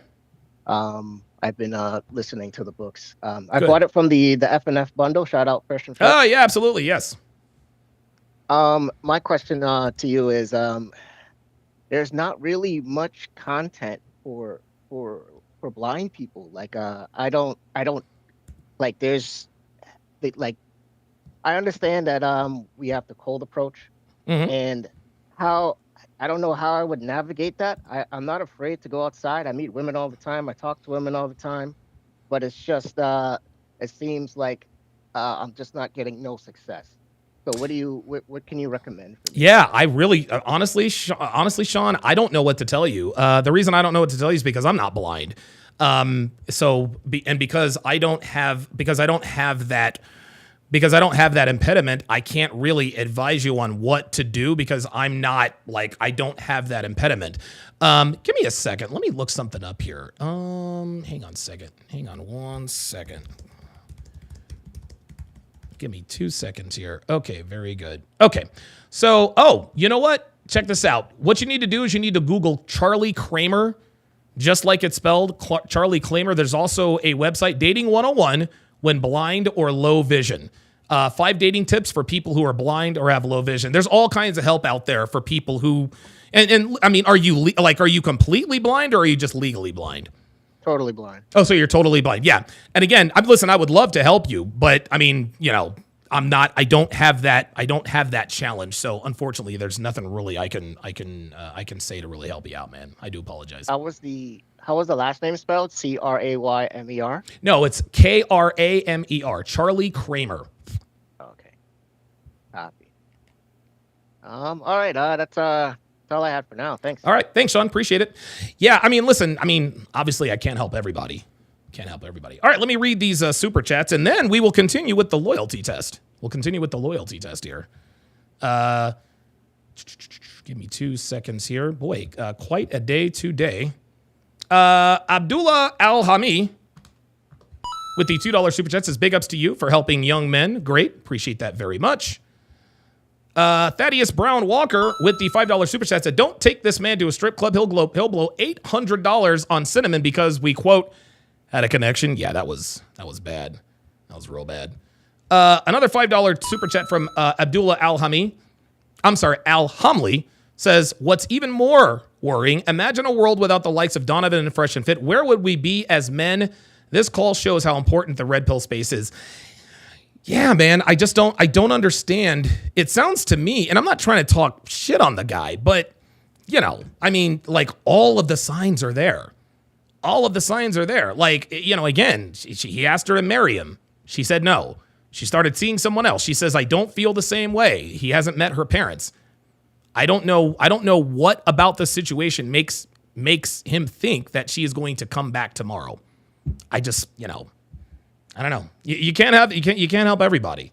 I've been listening to the books. I bought it from the FNF bundle. Shout out Fresh and Fresh. Oh yeah, absolutely, yes. My question to you is, there's not really much content for blind people. I don't there's I understand that we have the cold approach, and I don't know how I would navigate that. I'm not afraid to go outside. I meet women all the time. I talk to women all the time, but it's just it seems like I'm just not getting no success. So what can you recommend for me? Yeah, I really, honestly, Sean, I don't know what to tell you. The reason I don't know what to tell you is because I'm not blind. Because I don't have that impediment, I can't really advise you on what to do because I'm not I don't have that impediment. Give me a second. Let me look something up here. Hang on 1 second. Give me 2 seconds here. Okay, very good. Okay, so, you know what? Check this out. What you need to do is you need to Google Charlie Kramer, just like it's spelled, Charlie Kramer. There's also a website, Dating 101, when blind or low vision. 5 dating tips for people who are blind or have low vision. There's all kinds of help out there for people who, and I mean, are you completely blind or are you just legally blind? Totally blind. Oh, so you're totally blind. Yeah. And again, listen, I would love to help you, but I mean, I don't have that challenge. So unfortunately, there's nothing really I can say to really help you out, man. I do apologize. How was the last name spelled? Craymer? No, it's Kramer. Charlie Kramer. Okay. Copy. All right. That's all I had for now. Thanks. All right. Thanks, Sean. Appreciate it. Yeah. I mean, listen, obviously I can't help everybody. All right. Let me read these super chats and then we will continue with the loyalty test. Here. Give me 2 seconds here. Boy, quite a day today. Abdullah Al-Hami with the $2 super chat says big ups to you for helping young men. Great. Appreciate that very much. Thaddeus Brown Walker with the $5 super chat said, don't take this man to a strip club. He'll blow $800 on cinnamon because we, quote, had a connection. Yeah, that was bad. That was real bad. Another $5 super chat from Abdullah Al-Hamli says, what's even more worrying, imagine a world without the likes of Donovan and Fresh and Fit. Where would we be as men? This call shows how important the red pill space is. Yeah, man, I don't understand. It sounds to me, and I'm not trying to talk shit on the guy, but, all of the signs are there. Again, he asked her to marry him. She said no. She started seeing someone else. She says, I don't feel the same way. He hasn't met her parents. I don't know what about the situation makes him think that she is going to come back tomorrow. I just, I don't know. You can't help everybody.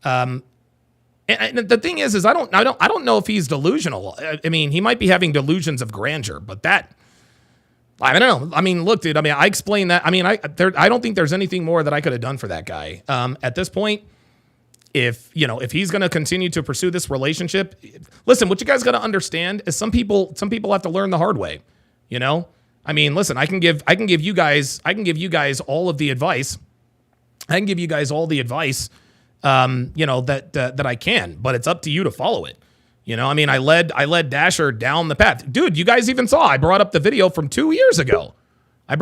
And the thing is I don't know if he's delusional. I mean, he might be having delusions of grandeur, but that, I don't know. I mean, look, dude. I mean, I explained that. I mean, I don't think there's anything more that I could have done for that guy. At this point, if he's going to continue to pursue this relationship, listen, what you guys got to understand is some people have to learn the hard way. I mean, listen, I can give you guys all of the advice. I can give you guys all the advice, that I can, but it's up to you to follow it. I mean, I led Dasher down the path. Dude, you guys even saw, I brought up the video from 2 years ago. And,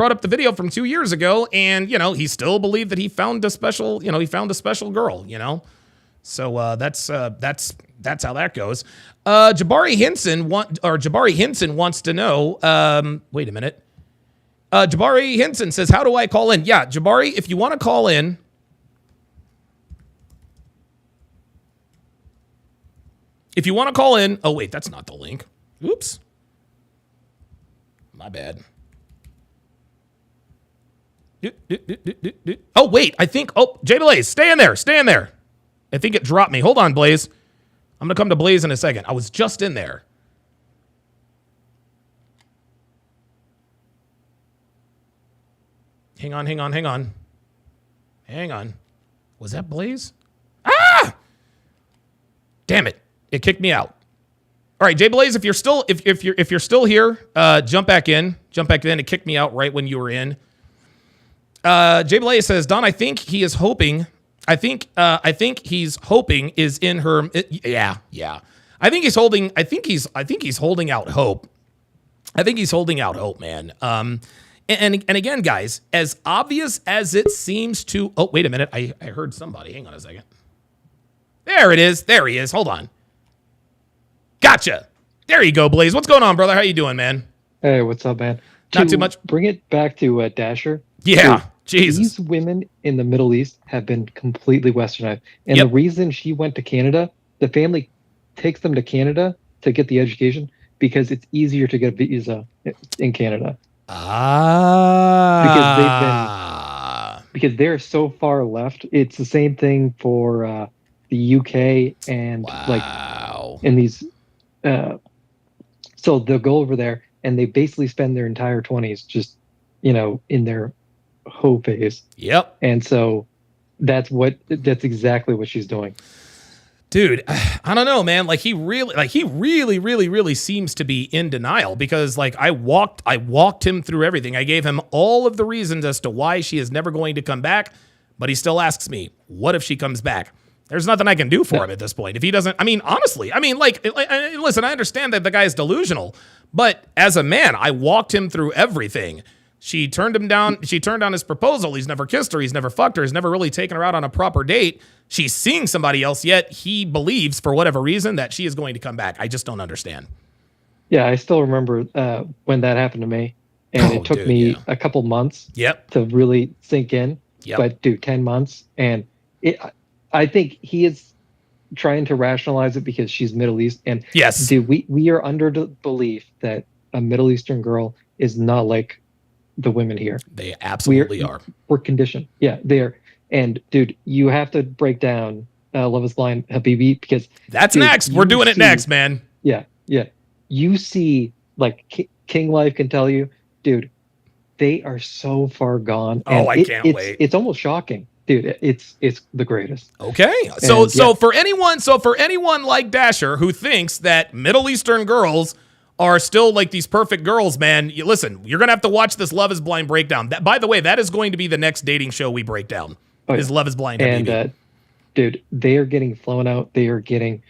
he still believed that he found a special girl, So that's how that goes. Jabari Hinson wants to know, wait a minute. Jabari Hinson says, how do I call in? Yeah, Jabari, if you want to call in, oh wait, that's not the link. Oops. My bad. Oh wait, Jay Blaze, stay in there. I think it dropped me. Hold on, Blaze. I'm gonna come to Blaze in a second. I was just in there. Hang on. Was that Blaze? Ah! Damn it. It kicked me out. All right, Jay Blaze, if you're still here, jump back in. It kicked me out right when you were in. Jay Blaze says, Don, I think he's hoping is in her. Yeah. I think he's holding out hope. Man. And again, guys, as obvious as it seems to, oh, wait a minute. I heard somebody. Hang on a second. There it is. There he is. Hold on. Gotcha. There you go, Blaze. What's going on, brother? How you doing, man? Hey, what's up, man? Not too much. Bring it back to Dasher. Yeah, Dude, Jesus. These women in the Middle East have been completely westernized. And the reason she went to Canada, the family takes them to Canada to get the education because it's easier to get a visa in Canada. Because they're so far left. It's the same thing for the UK and in these. So they'll go over there and they basically spend their entire 20s just, in their hoe phase. Yep. And so that's exactly what she's doing. Dude, I don't know, man. He really seems to be in denial because I walked him through everything. I gave him all of the reasons as to why she is never going to come back, but he still asks me, what if she comes back? There's nothing I can do for him at this point. If he doesn't, honestly, listen, I understand that the guy is delusional, but as a man, I walked him through everything. She turned him down. She turned down his proposal. He's never kissed her. He's never fucked her. He's never really taken her out on a proper date. She's seeing somebody else, yet he believes for whatever reason that she is going to come back. I just don't understand. Yeah, I still remember when that happened to me, and it took me a couple months to really sink in. But dude, 10 months, and I think he is trying to rationalize it because she's Middle East, and dude, we are under the belief that a Middle Eastern girl is not like the women here. They absolutely are. We're conditioned. Yeah, they are. And dude, you have to break down Love is Blind, Habibi, because that's next. We're doing it next, man. Yeah. You see, King Life can tell you, dude, they are so far gone. Oh, I can't wait. It's almost shocking. Dude, it's the greatest. Okay. So for anyone like Dasher who thinks that Middle Eastern girls are still these perfect girls, man, listen, you're going to have to watch this Love is Blind breakdown. That, by the way, that is going to be the next dating show we break down. Is Love is Blind. And dude, they are getting flown out. They're going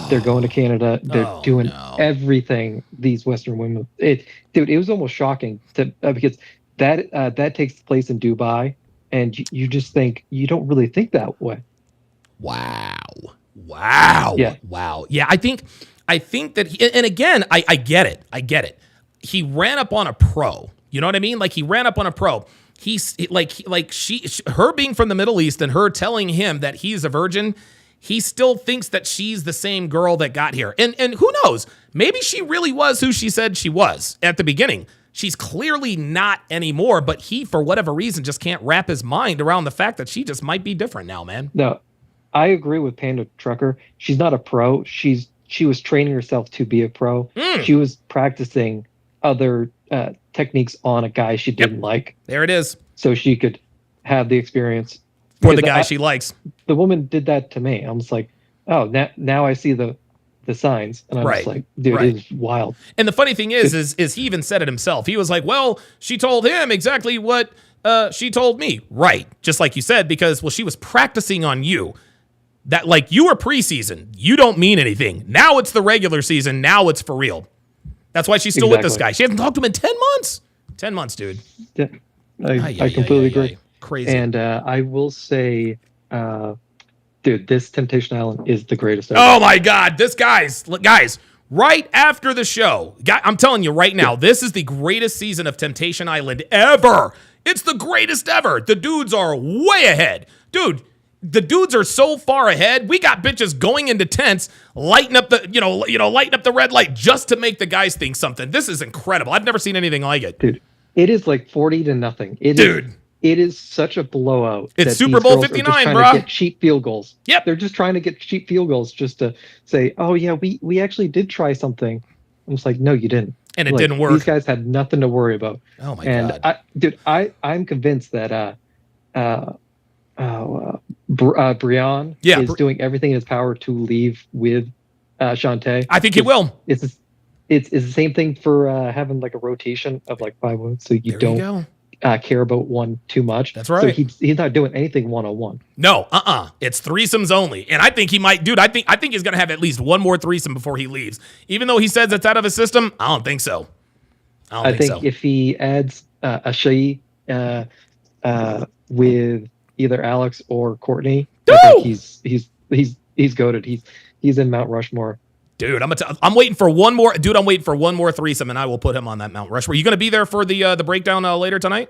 to Canada. They're doing everything. These Western women. It was almost shocking because that takes place in Dubai, and you just think you don't really think that way. Wow. Yeah. Wow. Yeah, I think that, and again, I get it. He ran up on a pro. You know what I mean? He ran up on a pro. He's her being from the Middle East and her telling him that he's a virgin. he still thinks that she's the same girl that got here. And who knows? Maybe she really was who she said she was at the beginning. She's clearly not anymore, but he, for whatever reason, just can't wrap his mind around the fact that she just might be different now, man. No, I agree with Panda Trucker. She's not a pro. She was training herself to be a pro. She was practicing other techniques on a guy she didn't like. There it is. So she could have the experience. For the guy she likes. The woman did that to me. I was like, oh, now I see the signs. And I was like, dude, it is wild. And the funny thing is he even said it himself. He was like, well, she told him exactly what she told me. Right. Just like you said, because, well, she was practicing on you. That, like, you were preseason. You don't mean anything. Now it's the regular season. Now it's for real. That's why she's still with this guy. She hasn't talked to him in 10 months. 10 months, dude. Yeah, I completely agree. Crazy. And I will say, dude, this Temptation Island is the greatest ever. Oh my God, this guys, right after the show, I'm telling you right now, this is the greatest season of Temptation Island ever. It's the greatest ever. The dudes are way ahead. Dude, the dudes are so far ahead. We got bitches going into tents, lighting up the, lighting up the red light just to make the guys think something. This is incredible. I've never seen anything like it. Dude, it is like 40-0. It is such a blowout. It's Super Bowl 59, bro. Get cheap field goals. Yep. They're just trying to get cheap field goals just to say, oh, yeah, we actually did try something. I'm just like, no, you didn't. And it didn't work. These guys had nothing to worry about. Oh, my God. I'm convinced that Brian is doing everything in his power to leave with Shantae. I think he will. It's the same thing for having like a rotation of like 5 women, so you don't care about one too much. That's right. So he's not doing anything one-on-one. No, it's threesomes only. And I think he might, dude, I think he's gonna have at least one more threesome before he leaves. Even though he says it's out of his system, I don't think so. I think if he adds a Shai with either Alex or Courtney, I think he's goated. He's in Mount Rushmore. Dude, I'm waiting for one more. Dude, I'm waiting for one more threesome, and I will put him on that Mount Rushmore. You going to be there for the breakdown later tonight?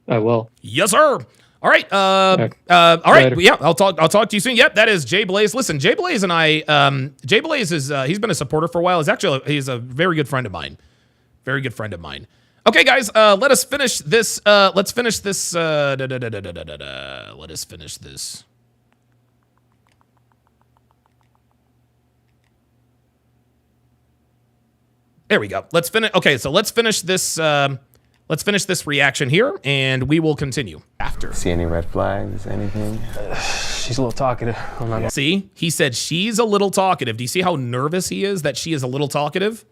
I will. Yes, sir. All right. All right. Later. Yeah, I'll talk to you soon. Yep, that is Jay Blaze. Listen, Jay Blaze and I. Jay Blaze is he's been a supporter for a while. He's a very good friend of mine. Very good friend of mine. Okay, guys, let us finish this. Let's finish this. Let us finish this. There we go. Let's finish. Okay, so let's finish this. Let's finish this reaction here, and we will continue after. See any red flags? Anything? She's a little talkative. See, he said she's a little talkative. Do you see how nervous he is that she is a little talkative?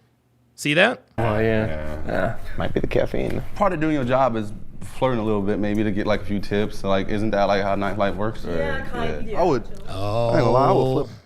See that? Oh yeah. Might be the caffeine. Part of doing your job is flirting a little bit, maybe to get like a few tips. So, like, isn't that like how nightlife works? Yeah, kind of. Yeah. I would. Oh. I ain't gonna lie, I would flip.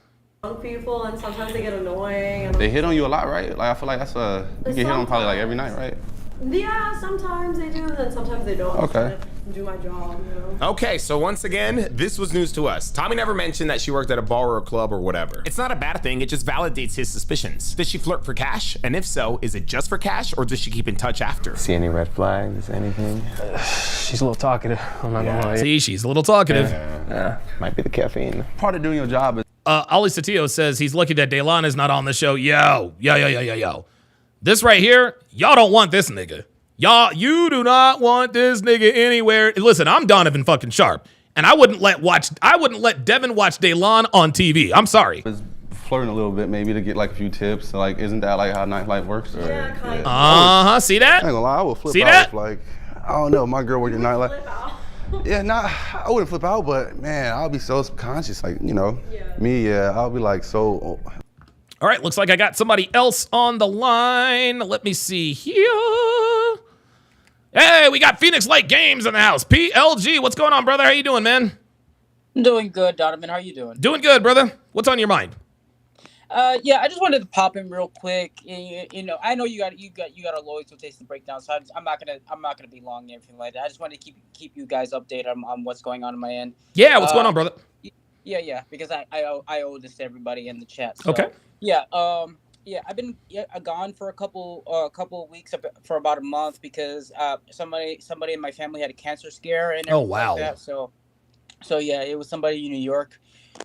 Young people, and sometimes they get annoying. And They hit on you a lot, right? Like, I feel like that's you get hit on probably like every night, right? yeah, sometimes they do, and then sometimes they don't. Okay. I'm trying to do my job, you know. Okay, so once again, this was news to us. Tommy never mentioned that she worked at a bar or a club or whatever. It's not a bad thing, it just validates his suspicions. Does she flirt for cash? And if so, is it just for cash, or does she keep in touch after? See any red flags? Anything? She's a little talkative. I'm not gonna lie. See, she's a little talkative. Might be the caffeine. Part of doing your job is. Ali Satillo says he's lucky that Delon is not on the show. Yo. This right here, y'all don't want this nigga. You do not want this nigga anywhere. Listen, I'm Donovan fucking Sharp, and I wouldn't let Devin watch Delon on TV. I'm sorry. Flirting a little bit, maybe to get like a few tips. So, like, isn't that like how nightlife works? Yeah, kind of. See that? I ain't gonna lie, I would flip See out. that? If, like, I don't know, my girl worked in nightlife. Yeah, I wouldn't flip out, but man, I'll be so subconscious. Like, I'll be like so. All right, looks like I got somebody else on the line. Let me see here. Hey, we got Phoenix Light Games in the house. PLG, what's going on, brother? How you doing, man? I'm doing good, Donovan. How are you doing? Doing good, brother. What's on your mind? Yeah, I just wanted to pop in real quick. You know, I know you got a loyal taste and breakdown, so I'm not gonna be long and everything like that. I just wanted to keep you guys updated on what's going on my end. Yeah, what's going on, brother? Yeah, because I owe this to everybody in the chat. So, okay. Yeah, I've been gone for a couple of weeks, for about a month, because somebody in my family had a cancer scare and everything like that. So So yeah, it was somebody in New York.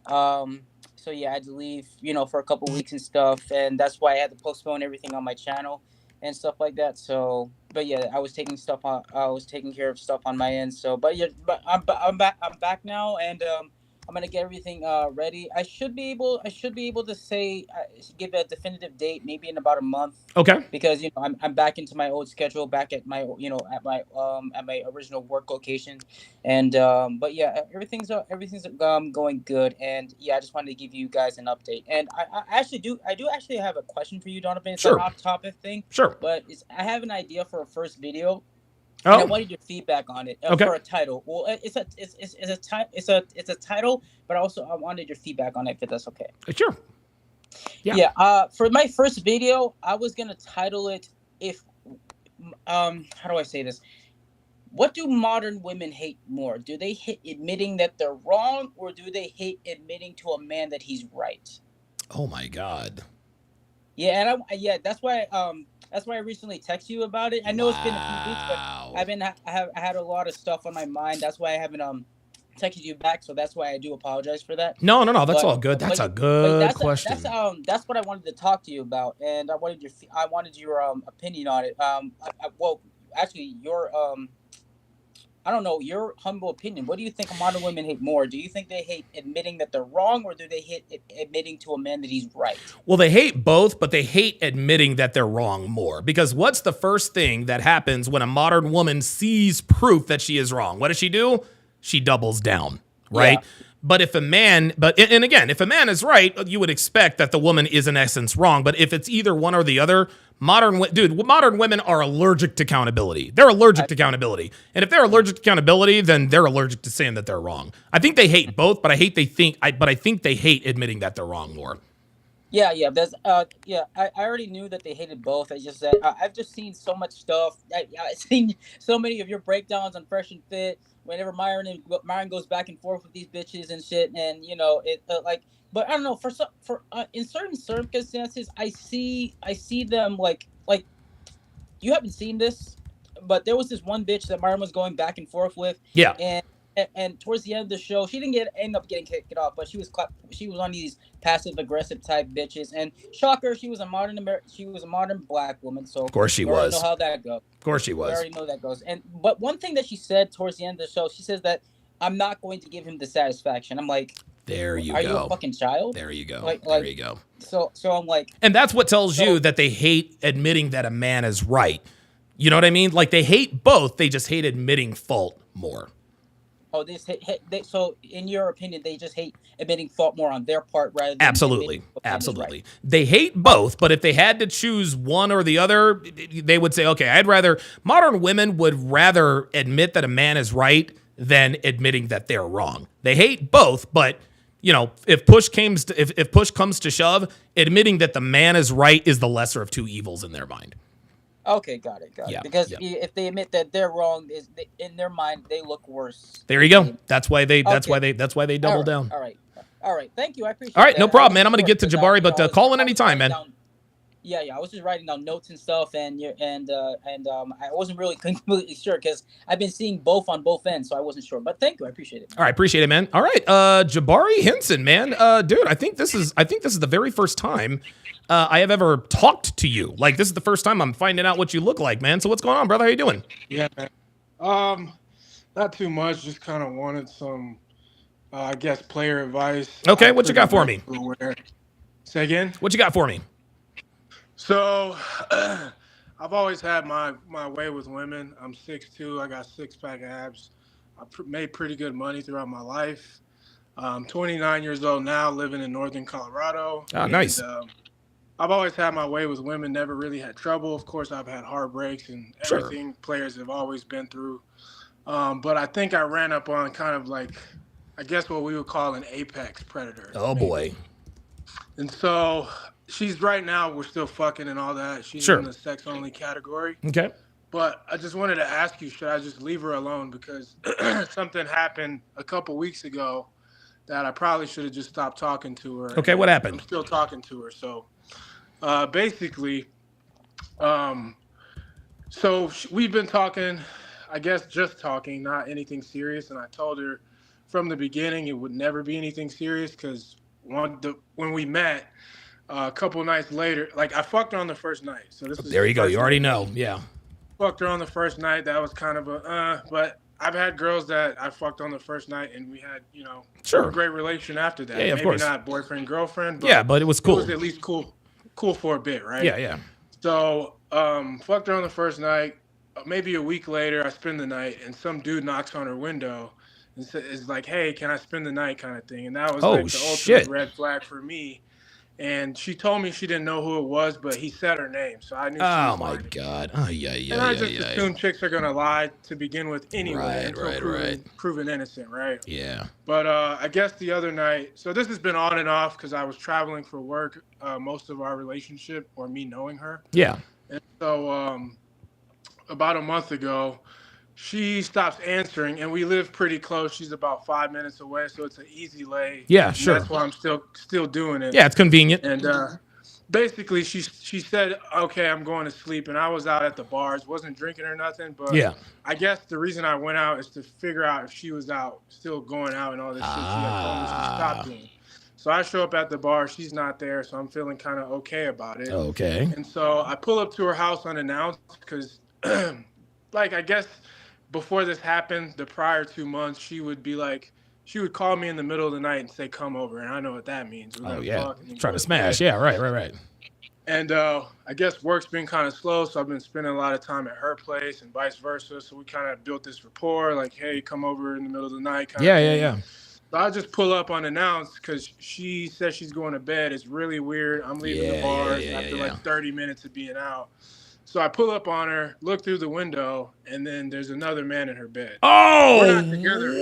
So yeah, I had to leave, for a couple weeks and stuff, and that's why I had to postpone everything on my channel and stuff like that. So, but yeah, I was taking care of stuff on my end. So, but yeah, but I'm back. I'm back now, and I'm gonna get everything ready. I should be able to say give a definitive date, maybe in about a month. Okay. Because I'm back into my old schedule, back at my at my original work location, and but yeah, everything's going good, and yeah, I just wanted to give you guys an update, and I do actually have a question for you, Donovan. It's an Sure. off topic thing, Sure. but I have an idea for a first video. And I wanted your feedback on it Okay. for a title. Well, it's a title, but also I wanted your feedback on it if that's okay. Sure. Yeah. Yeah. For my first video, I was gonna title it how do I say this? What do modern women hate more? Do they hate admitting that they're wrong, or do they hate admitting to a man that he's right? Oh my God. Yeah, and that's why I recently texted you about it. I know it's been a few weeks, but I had a lot of stuff on my mind. That's why I haven't texted you back. So that's why I do apologize for that. No, that's all good. That's a good question. That's what I wanted to talk to you about, and I wanted your opinion on it. Well, actually, I don't know, your humble opinion. What do you think modern women hate more? Do you think they hate admitting that they're wrong, or do they hate admitting to a man that he's right? Well, they hate both, but they hate admitting that they're wrong more. Because what's the first thing that happens when a modern woman sees proof that she is wrong? What does she do? She doubles down, right? Yeah. But if a man, and again, if a man is right, you would expect that the woman is in essence wrong. But if it's either one or the other, modern women are allergic to accountability. They're allergic to accountability. And if they're allergic to accountability, then they're allergic to saying that they're wrong. I think they hate both, but I think they hate admitting that they're wrong more. Yeah. That's I already knew that they hated both. I just said I've just seen so much stuff. I've seen so many of your breakdowns on Fresh and Fit. Whenever Myron goes back and forth with these bitches and shit, and it but I don't know, in certain circumstances, I see them like you haven't seen this, but there was this one bitch that Myron was going back and forth with. Yeah. And towards the end of the show, she didn't end up getting kicked off, but she was on these passive aggressive type bitches. And shocker, she was a modern black woman. So of course she was. Know how that goes. Of course she was. We already know that goes. But one thing that she said towards the end of the show, she says that I'm not going to give him the satisfaction. I'm like, there you go. Are you a fucking child? There you go. There you go. So I'm like, and that's what tells you that they hate admitting that a man is right. You know what I mean? Like they hate both. They just hate admitting fault more. Oh, so in your opinion, they just hate admitting fault more on their part rather than absolutely. Right. They hate both, but if they had to choose one or the other, they would say, okay, modern women would rather admit that a man is right than admitting that they're wrong. They hate both, but if push comes to shove, admitting that the man is right is the lesser of two evils in their mind. Okay, got it. Because if they admit that they're wrong, in their mind they look worse. There you go. That's why they double down. All right. Thank you. I appreciate it. All right, no problem, man. I'm gonna get to Jabari, but call in anytime, man. Yeah. I was just writing down notes and stuff, and I wasn't really completely sure because I've been seeing both on both ends, so I wasn't sure. But thank you, I appreciate it. All right, appreciate it, man. All right, Jabari Henson, man, dude, I think this is the very first time I have ever talked to you. Like, this is the first time I'm finding out what you look like, man. So what's going on, brother? How you doing? Yeah, man. Not too much. Just kind of wanted some, I guess, player advice. Okay, what you got for me? Say again? What you got for me? So, I've always had my way with women. I'm 6'2". I got six-pack abs. I made pretty good money throughout my life. I'm 29 years old now, living in northern Colorado. Oh, nice. And, I've always had my way with women, never really had trouble. Of course, I've had heartbreaks and everything players have always been through. But I think I ran up on kind of like, I guess what we would call an apex predator. Oh, boy. And so she's right now, we're still fucking and all that. She's in the sex-only category. Okay. But I just wanted to ask you, should I just leave her alone? Because something happened a couple weeks ago that I probably should have just stopped talking to her. Okay, what happened? I'm still talking to her, so... basically, we've been talking, I guess just talking, not anything serious. And I told her from the beginning it would never be anything serious because when we met a couple nights later, like I fucked her on the first night. So this is there you go. You already know. Yeah. Fucked her on the first night. That was kind of but I've had girls that I fucked on the first night and we had, Sure. a great relation after that. Yeah, of Maybe course. not boyfriend, girlfriend, but yeah, but it was cool. It was at least cool for a bit, right? Yeah, yeah. So, fucked her on the first night. Maybe a week later, I spend the night, and some dude knocks on her window and is like, "Hey, can I spend the night?" kind of thing. And that was like the ultimate red flag for me. And she told me she didn't know who it was, but he said her name, so I knew. Oh my God! Oh yeah, yeah. And I just assume chicks are gonna lie to begin with anyway, right. Proven innocent, right? Yeah. But I guess the other night, so this has been on and off because I was traveling for work most of our relationship, or me knowing her. Yeah. And so about a month ago, she stops answering, and we live pretty close. She's about 5 minutes away, so it's an easy lay. Yeah, sure. That's why I'm still doing it. Yeah, it's convenient. And basically, she said, "Okay, I'm going to sleep," and I was out at the bars, wasn't drinking or nothing. But yeah, I guess the reason I went out is to figure out if she was out, still going out, and all this shit she had told me she stopped doing. So I show up at the bar, she's not there, so I'm feeling kind of okay about it. Okay. And so I pull up to her house unannounced because, like, I guess before this happened, the prior 2 months, she would would call me in the middle of the night and say, "Come over," and I know what that means. Oh yeah, trying to smash. Yeah, right. And I guess work's been kind of slow, so I've been spending a lot of time at her place and vice versa. So we kind of built this rapport, like, "Hey, come over in the middle of the night." Yeah. So I just pull up unannounced because she says she's going to bed. It's really weird. I'm leaving the bars after like 30 minutes of being out. So I pull up on her, look through the window, and then there's another man in her bed. Oh, we're not together.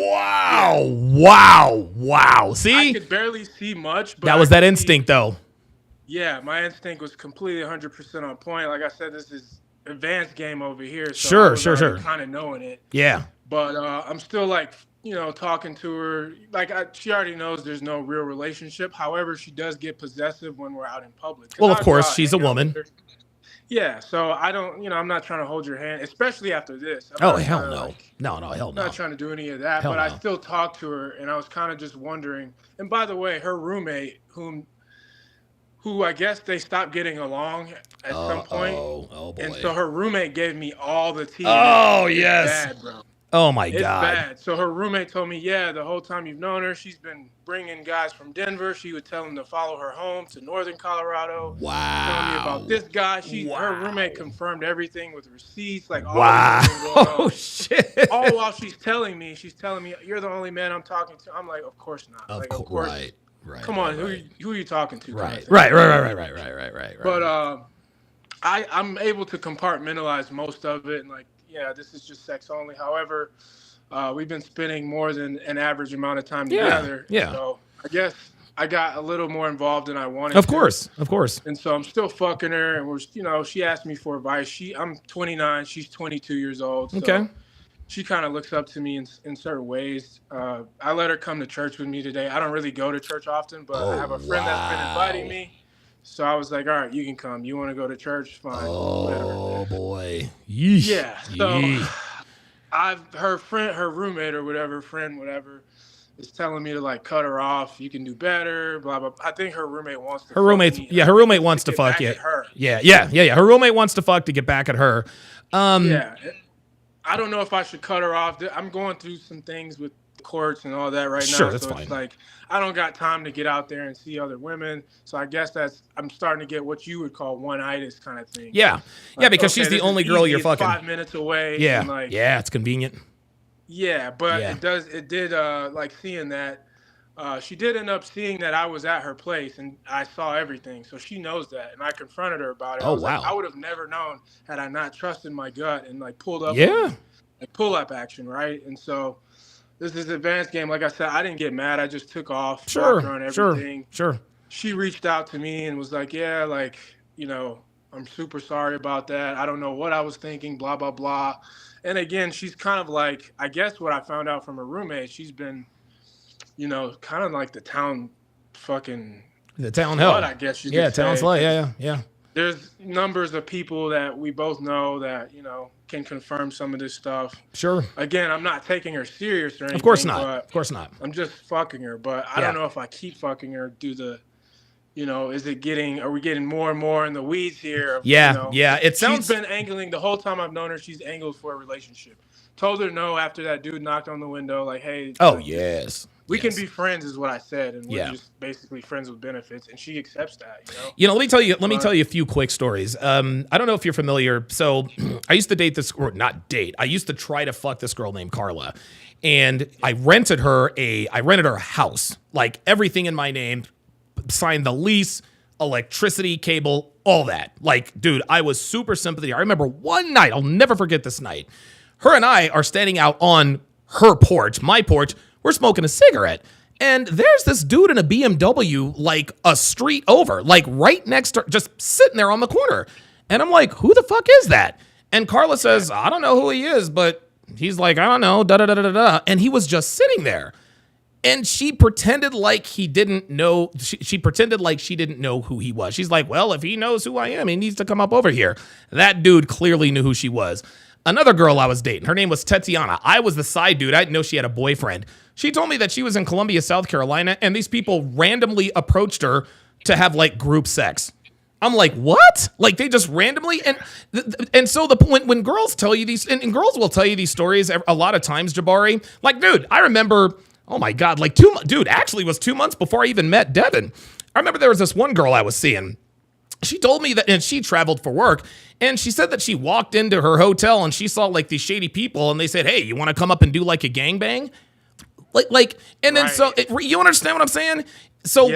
Wow. See? I could barely see much. But that was that instinct, though. Yeah, my instinct was completely 100% on point. Like I said, this is advanced game over here. So Sure. Kind of knowing it. Yeah. But I'm still like, talking to her. Like she already knows there's no real relationship. However, she does get possessive when we're out in public. Well, of course, she's a woman. Yeah, so I don't, I'm not trying to hold your hand, especially after this. Oh, hell no. No, hell no. I'm not trying to do any of that, but I still talk to her, and I was kind of just wondering. And by the way, her roommate, who I guess they stopped getting along at some point. Oh, boy. And so her roommate gave me all the tea. Oh, yes. Bad, bro. Oh, my It's God. bad. So her roommate told me, the whole time you've known her, she's been bringing guys from Denver. She would tell them to follow her home to northern Colorado. Wow. Telling me about this guy. Her roommate confirmed everything with receipts, like all wow. this going on. Oh, shit. All while she's telling me, you're the only man I'm talking to. I'm like, of course not. Of course. Right. Come on, who are you talking to? Right. But I'm able to compartmentalize most of it, and like, this is just sex only. However, we've been spending more than an average amount of time together. Yeah. So I guess I got a little more involved than I wanted. Of course. And so I'm still fucking her, and we're, she asked me for advice. I'm 29, she's 22 years old. So okay. She kind of looks up to me in certain ways. I let her come to church with me today. I don't really go to church often, but I have a friend that's been inviting me. So I was like, all right, you can come. You want to go to church? Fine. Oh, boy. Yeesh. Yeah. So her roommate or whatever, is telling me to like cut her off. You can do better, blah, blah. I think her roommate wants to Her roommate wants to fuck you. Yeah. Her roommate wants to fuck to get back at her. Yeah. I don't know if I should cut her off. I'm going through some things with courts and all that right now. Sure, that's so fine. It's like I don't got time to get out there and see other women. So I guess I'm starting to get what you would call one-itis kind of thing. Yeah. Like, because she's the only girl you're fucking. 5 minutes away. Yeah. And like, it's convenient. Yeah, but it did like seeing that. She did end up seeing that I was at her place and I saw everything. So she knows that. And I confronted her about it. Oh, wow. Like, I would have never known had I not trusted my gut and like pulled up. Like pull-up action, right? And so this is advanced game. Like I said, I didn't get mad. I just took off. Sure. On everything. Sure. She reached out to me and was like, I'm super sorry about that. I don't know what I was thinking, blah, blah, blah. And again, she's kind of like, I guess what I found out from her roommate, she's been, kind of like the town fucking The town slut, hell. I guess you Yeah, could town say. slut. Yeah. there's numbers of people that we both know that, you know, can confirm some of this stuff. Sure. Again, I'm not taking her serious or anything. Of course not. But of course not. I'm just fucking her. But I don't know if I keep fucking her, you know, are we getting more and more in the weeds here? Yeah, you know, yeah. It sounds. She's been angling the whole time I've known her. She's angled for a relationship. Told her no after that dude knocked on the window. Like, hey. Oh yes. We can be friends, is what I said, and we're Yeah. just basically friends with benefits, and she accepts that. You know. You know, let me tell you a few quick stories. I don't know if you're familiar. So, I used to date this, or not date. I used to try to fuck this girl named Carla, and I rented her a house, like everything in my name, signed the lease, electricity, cable, all that. Like, dude, I was super sympathy. I remember one night, I'll never forget this night. Her and I are standing out on her porch, my porch. We're smoking a cigarette. And there's this dude in a BMW, like a street over, like right next to her, just sitting there on the corner. And I'm like, who the fuck is that? And Carla says, I don't know who he is, but he's like, I don't know, da-da-da-da-da. And he was just sitting there. And she pretended like he didn't know. She pretended like she didn't know who he was. She's like, well, if he knows who I am, he needs to come up over here. That dude clearly knew who she was. Another girl I was dating, her name was Tatiana. I was the side dude. I didn't know she had a boyfriend. She told me that she was in Columbia, South Carolina, and these people randomly approached her to have like group sex. I'm like, what? Like they just randomly and so when girls tell you these, and girls will tell you these stories a lot of times, Jabari. Like, dude, I remember, oh my God, like actually it was 2 months before I even met Devin. I remember there was this one girl I was seeing. She told me that, and she traveled for work, and she said that she walked into her hotel and she saw like these shady people, and they said, hey, you want to come up and do like a gangbang? And then so you understand what I'm saying? So,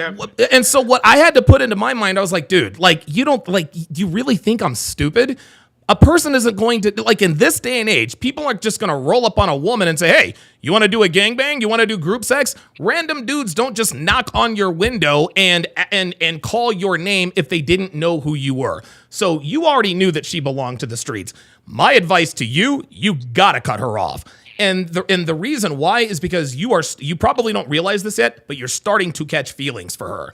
and so what I had to put into my mind, I was like, dude, like, you don't, like, do you really think I'm stupid? A person isn't going to, like, in this day and age, people aren't just going to roll up on a woman and say, hey, you want to do a gangbang? You want to do group sex? Random dudes don't just knock on your window and call your name if they didn't know who you were. So you already knew that she belonged to the streets. My advice to you, you got to cut her off. And the reason why is because you probably don't realize this yet, but you're starting to catch feelings for her.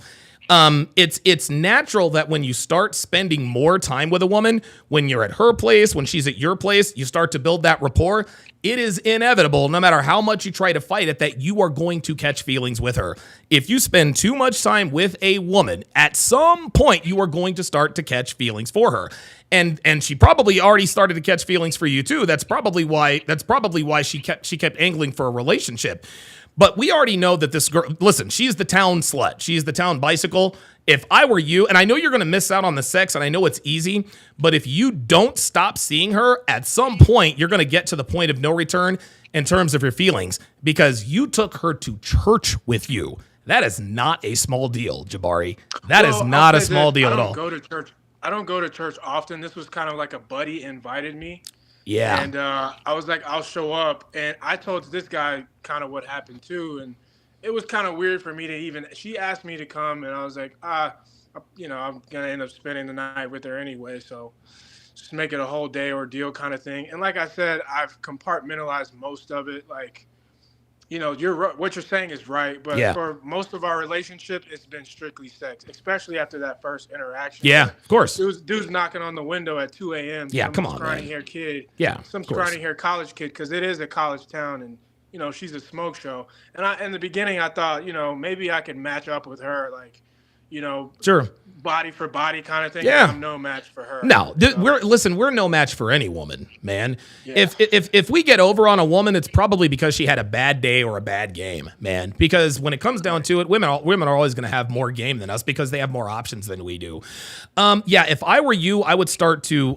It's natural that when you start spending more time with a woman, when you're at her place, when she's at your place, you start to build that rapport. It is inevitable, no matter how much you try to fight it, that you are going to catch feelings with her. If you spend too much time with a woman, at some point you are going to start to catch feelings for her. And she probably already started to catch feelings for you too. That's probably why she kept angling for a relationship. But we already know that this girl, listen, she's the town slut. She's the town bicycle. If I were you, and I know you're going to miss out on the sex, and I know it's easy, but if you don't stop seeing her, at some point, you're going to get to the point of no return in terms of your feelings, because you took her to church with you. That is not a small deal, Jabari. That is not a small deal at all. I don't go to church often. This was kind of like a buddy invited me. Yeah. And I was like, I'll show up. And I told this guy kind of what happened too. And it was kind of weird for me to even, she asked me to come, and I was like, I'm going to end up spending the night with her anyway. So just make it a whole day ordeal kind of thing. And like I said, I've compartmentalized most of it. Like, you know, what you're saying is right, but for most of our relationship, it's been strictly sex, especially after that first interaction. Yeah, of course. Dude's knocking on the window at 2 a.m. Yeah, come on, scrawny man. hair kid. Yeah, some scrawny hair college kid, because it is a college town, and you know she's a smoke show. And in the beginning, I thought, you know, maybe I could match up with her, like, you know, sure, body for body kind of thing. Yeah, I'm no match for her. No, we're no match for any woman, man. Yeah. If we get over on a woman, it's probably because she had a bad day or a bad game, man. Because when it comes down to it, women are always going to have more game than us because they have more options than we do. If I were you, I would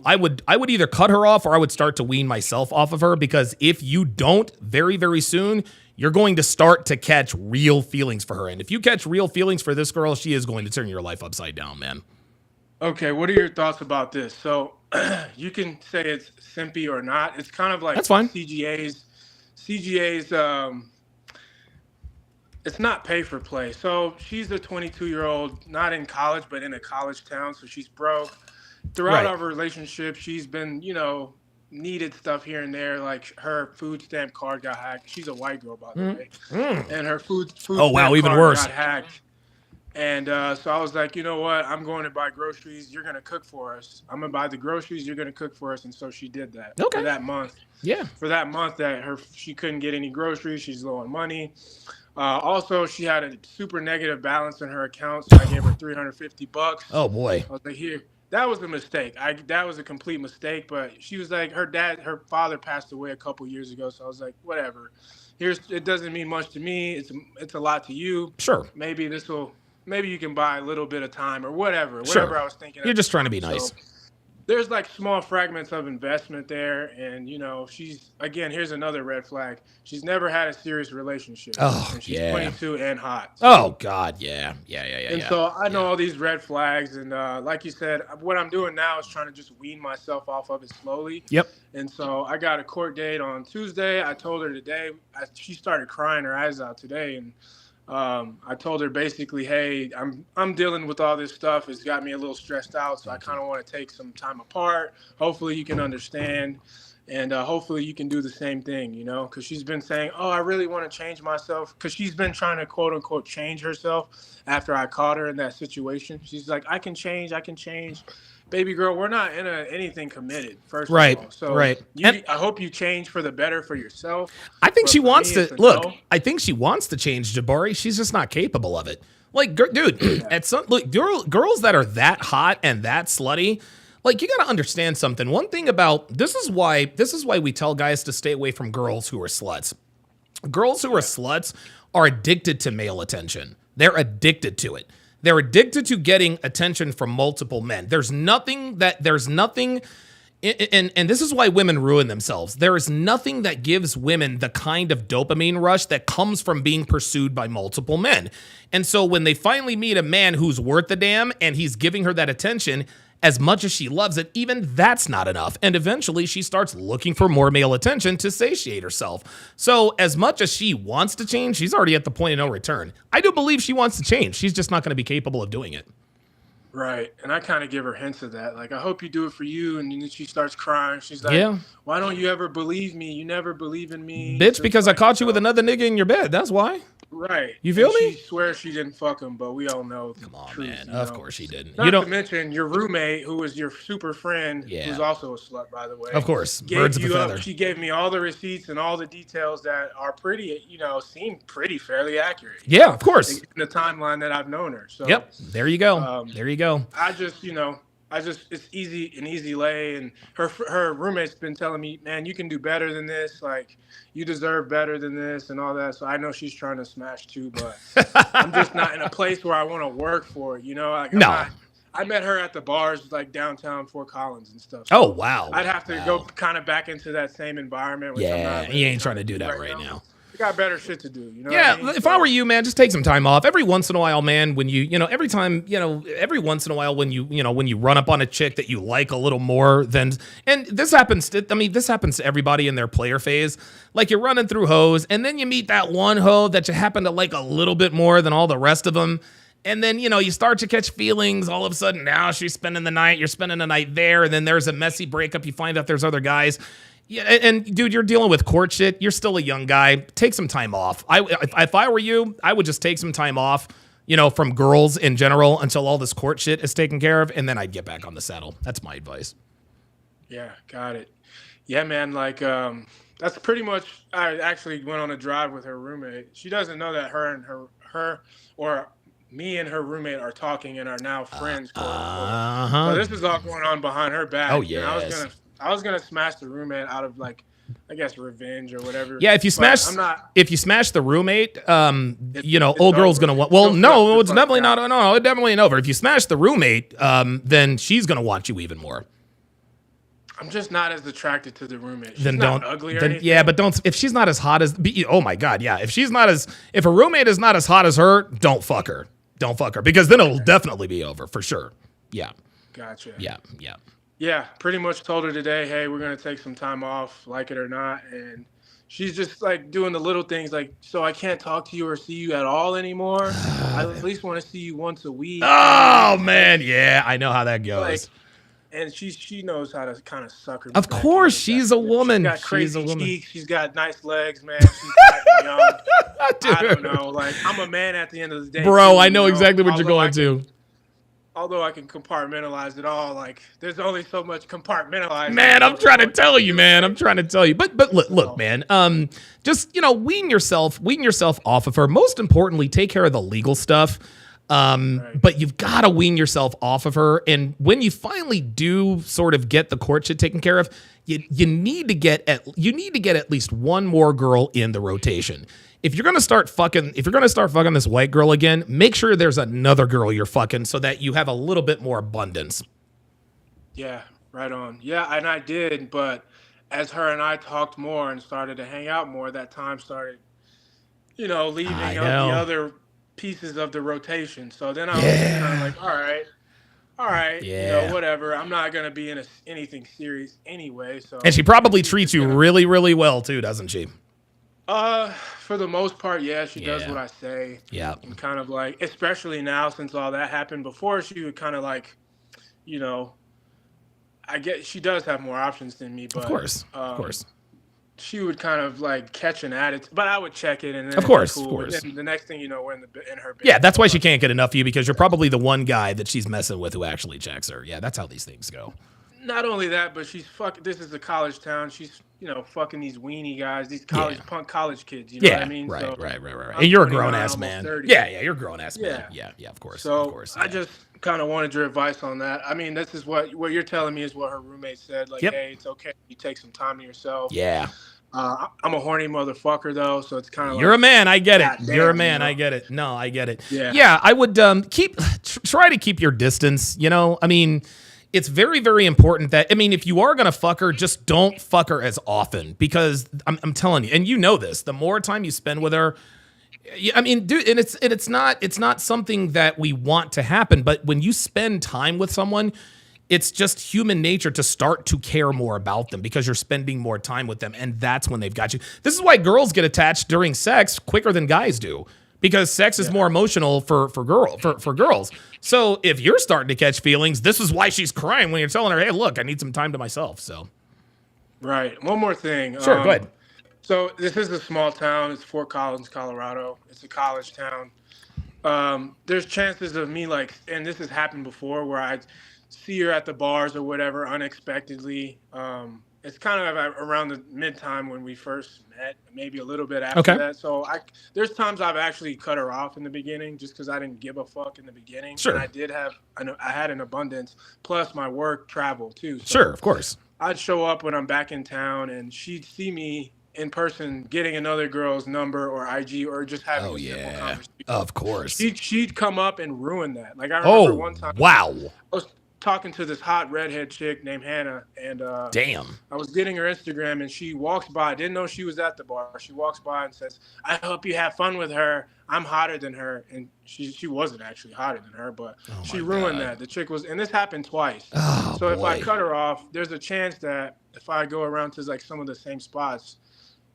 I would either cut her off or I would start to wean myself off of her, because if you don't, very, very soon, you're going to start to catch real feelings for her. And if you catch real feelings for this girl, she is going to turn your life upside down, man. Okay, what are your thoughts about this? So you can say it's simpy or not. It's kind of like that's fine. CGA's it's not pay for play. So she's a 22-year-old, not in college, but in a college town. So she's broke. Throughout our relationship, she's been, you know, needed stuff here and there, like her food stamp card got hacked. She's a white girl, by the way, and her food stamp even card worse. got hacked. And so I was like, you know what? I'm going to buy groceries. You're going to cook for us. I'm going to buy the groceries. You're going to cook for us. And so she did that for that month. Yeah. For that month that she couldn't get any groceries. She's low on money. Also, she had a super negative balance in her account. So I gave her $350. Oh, boy. I was like, here. That was a mistake. That was a complete mistake. But she was like, her father passed away a couple years ago. So I was like, whatever. It doesn't mean much to me. It's a lot to you. Sure. Maybe you can buy a little bit of time or whatever. Sure. Whatever I was thinking. You're just trying to be nice. So there's like small fragments of investment there. And, here's another red flag. She's never had a serious relationship. Oh, and she's 22 and hot. So. Oh, God. Yeah. And so I know all these red flags. And like you said, what I'm doing now is trying to just wean myself off of it slowly. Yep. And so I got a court date on Tuesday. I told her today. She started crying her eyes out today. And I told her basically, hey, I'm dealing with all this stuff. It's got me a little stressed out, so I kind of want to take some time apart. Hopefully you can understand, and hopefully you can do the same thing, because she's been saying, oh, I really want to change myself, because she's been trying to quote unquote change herself after I caught her in that situation. She's like, I can change. Baby girl, we're not in anything committed, first of all. So I hope you change for the better for yourself. I think she wants to look. I think she wants to change, Jabari. She's just not capable of it. Like, dude, girls that are that hot and that slutty, like, you got to understand something. One thing about this is why we tell guys to stay away from girls who are sluts. Girls who are sluts are addicted to male attention. They're addicted to it. They're addicted to getting attention from multiple men. There's nothing, and this is why women ruin themselves. There is nothing that gives women the kind of dopamine rush that comes from being pursued by multiple men. And so when they finally meet a man who's worth a damn and he's giving her that attention, as much as she loves it, even that's not enough. And eventually she starts looking for more male attention to satiate herself. So as much as she wants to change, she's already at the point of no return. I do believe she wants to change. She's just not going to be capable of doing it. Right. And I kind of give her hints of that. Like, I hope you do it for you. And then she starts crying. She's like, why don't you ever believe me? You never believe in me. Bitch, because I caught you with another nigga in your bed. That's why. Right. You feel me? She swears she didn't fuck him, but we all know. Come on, man. Of course she didn't. Not to mention your roommate, who was your super friend, who's also a slut, by the way. Of course. Birds of a feather. She gave me all the receipts and all the details that are pretty, seem pretty fairly accurate. Yeah, of course. In the timeline that I've known her. So, yep. There you go. There you go. It's an easy lay. And her roommate's been telling me, man, you can do better than this. Like, you deserve better than this and all that. So I know she's trying to smash too, but I'm just not in a place where I want to work for it. Like, I met her at the bars like downtown Fort Collins and stuff. So oh, wow. I'd have to go kind of back into that same environment. Which I'm not you ain't trying to do that right now. You got better shit to do, Yeah, what I mean? If I were you, man, just take some time off. Every once in a while, man, when every once in a while when you run up on a chick that you like a little more than, and this happens to everybody in their player phase. Like, you're running through hoes, and then you meet that one hoe that you happen to like a little bit more than all the rest of them. And then, you start to catch feelings. All of a sudden, now she's spending the night, you're spending the night there, and then there's a messy breakup. You find out there's other guys. Yeah, and dude, you're dealing with court shit. You're still a young guy. Take some time off. If I were you, I would just take some time off, from girls in general until all this court shit is taken care of, and then I'd get back on the saddle. That's my advice. Yeah, got it. Yeah, man, like that's pretty much. I actually went on a drive with her roommate. She doesn't know that her or me and her roommate are talking and are now friends. So this is all going on behind her back. Oh yeah. I was gonna smash the roommate out of, like, I guess revenge or whatever. Yeah, if you smash the roommate, old girl's gonna want. Well, no, it's definitely not. No, it's definitely an over. If you smash the roommate, then she's gonna want you even more. I'm just not as attracted to the roommate. She's then not don't. ugly or then, anything. yeah, but don't. If she's not as hot as. Oh my God, yeah. If a roommate is not as hot as her, don't fuck her. Don't fuck her, because then it'll definitely be over for sure. Yeah. Gotcha. Yeah. Yeah, pretty much told her today, hey, we're going to take some time off, like it or not. And she's just, like, doing the little things, like, so I can't talk to you or see you at all anymore. I at least want to see you once a week. Oh, man. Yeah, I know how that goes. Like, and she knows how to kind of suck her. Of course, she's a woman. She's got crazy she's a woman. cheeks. She's got nice legs, man. She's young. I don't know. Like, I'm a man at the end of the day. Bro, too, I know exactly what you're Although going to. Although I can compartmentalize it all, like, there's only so much compartmentalizing. Man, I'm trying to tell you, man. I'm trying to tell you. But look, man. Just wean yourself off of her. Most importantly, take care of the legal stuff. But you've got to wean yourself off of her. And when you finally do sort of get the court shit taken care of, you need to get at least one more girl in the rotation. If you're gonna start fucking this white girl again, make sure there's another girl you're fucking so that you have a little bit more abundance. Yeah, right on. Yeah, and I did, but as her and I talked more and started to hang out more, that time started, leaving out the other pieces of the rotation. So then I was just kind of like, all right, whatever. I'm not gonna be in anything serious anyway. So. And she probably treats you really, really well too, doesn't she? For the most part, yeah, she does what I say. Yeah. And kind of like, especially now since all that happened. Before, she would kind of like, I get she does have more options than me, but of course. She would kind of like catch an attitude, but I would check it, and then of course. And the next thing you know, we're in her bed. Yeah, that's why she can't get enough of you, because you're probably the one guy that she's messing with who actually checks her. Yeah, that's how these things go. Not only that, but she's this is a college town. She's fucking these weenie guys, these punk college kids. You know what I mean? Right. And you're a grown ass man. 30. Yeah, you're a grown ass man. Yeah, of course. So of course, I just kind of wanted your advice on that. I mean, this is what you're telling me is what her roommate said. Like, hey, it's okay. You take some time to yourself. Yeah. I'm a horny motherfucker though, so it's kind of. You're a man. I get it. You're a man. I get it. No, I get it. Yeah. I would try to keep your distance. I mean. It's very, very important that, if you are going to fuck her, just don't fuck her as often, because I'm telling you, and you know this, the more time you spend with her, dude, and it's not something that we want to happen, but when you spend time with someone, it's just human nature to start to care more about them because you're spending more time with them, and that's when they've got you. This is why girls get attached during sex quicker than guys do. Because sex is more emotional for girls. So if you're starting to catch feelings, this is why she's crying when you're telling her, hey, look, I need some time to myself. So, right. One more thing. Sure, go ahead. So this is a small town. It's Fort Collins, Colorado. It's a college town. There's chances of me and this has happened before, where I see her at the bars or whatever unexpectedly. It's kind of around the mid-time when we first met, maybe a little bit after that. So there's times I've actually cut her off in the beginning just because I didn't give a fuck in the beginning. Sure. And I had an abundance, plus my work travel too. So sure, of course. I'd show up when I'm back in town, and she'd see me in person getting another girl's number or IG or just having a simple conversation. Of course. She'd come up and ruin that. Like I remember one time. Wow. I was talking to this hot redhead chick named Hannah, and damn, I was getting her Instagram, and she walks by. I didn't know she was at the bar. She walks by and says, "I hope you have fun with her. I'm hotter than her." And she wasn't actually hotter than her, but she ruined that. The chick was, and this happened twice. So if I cut her off, there's a chance that if I go around to some of the same spots,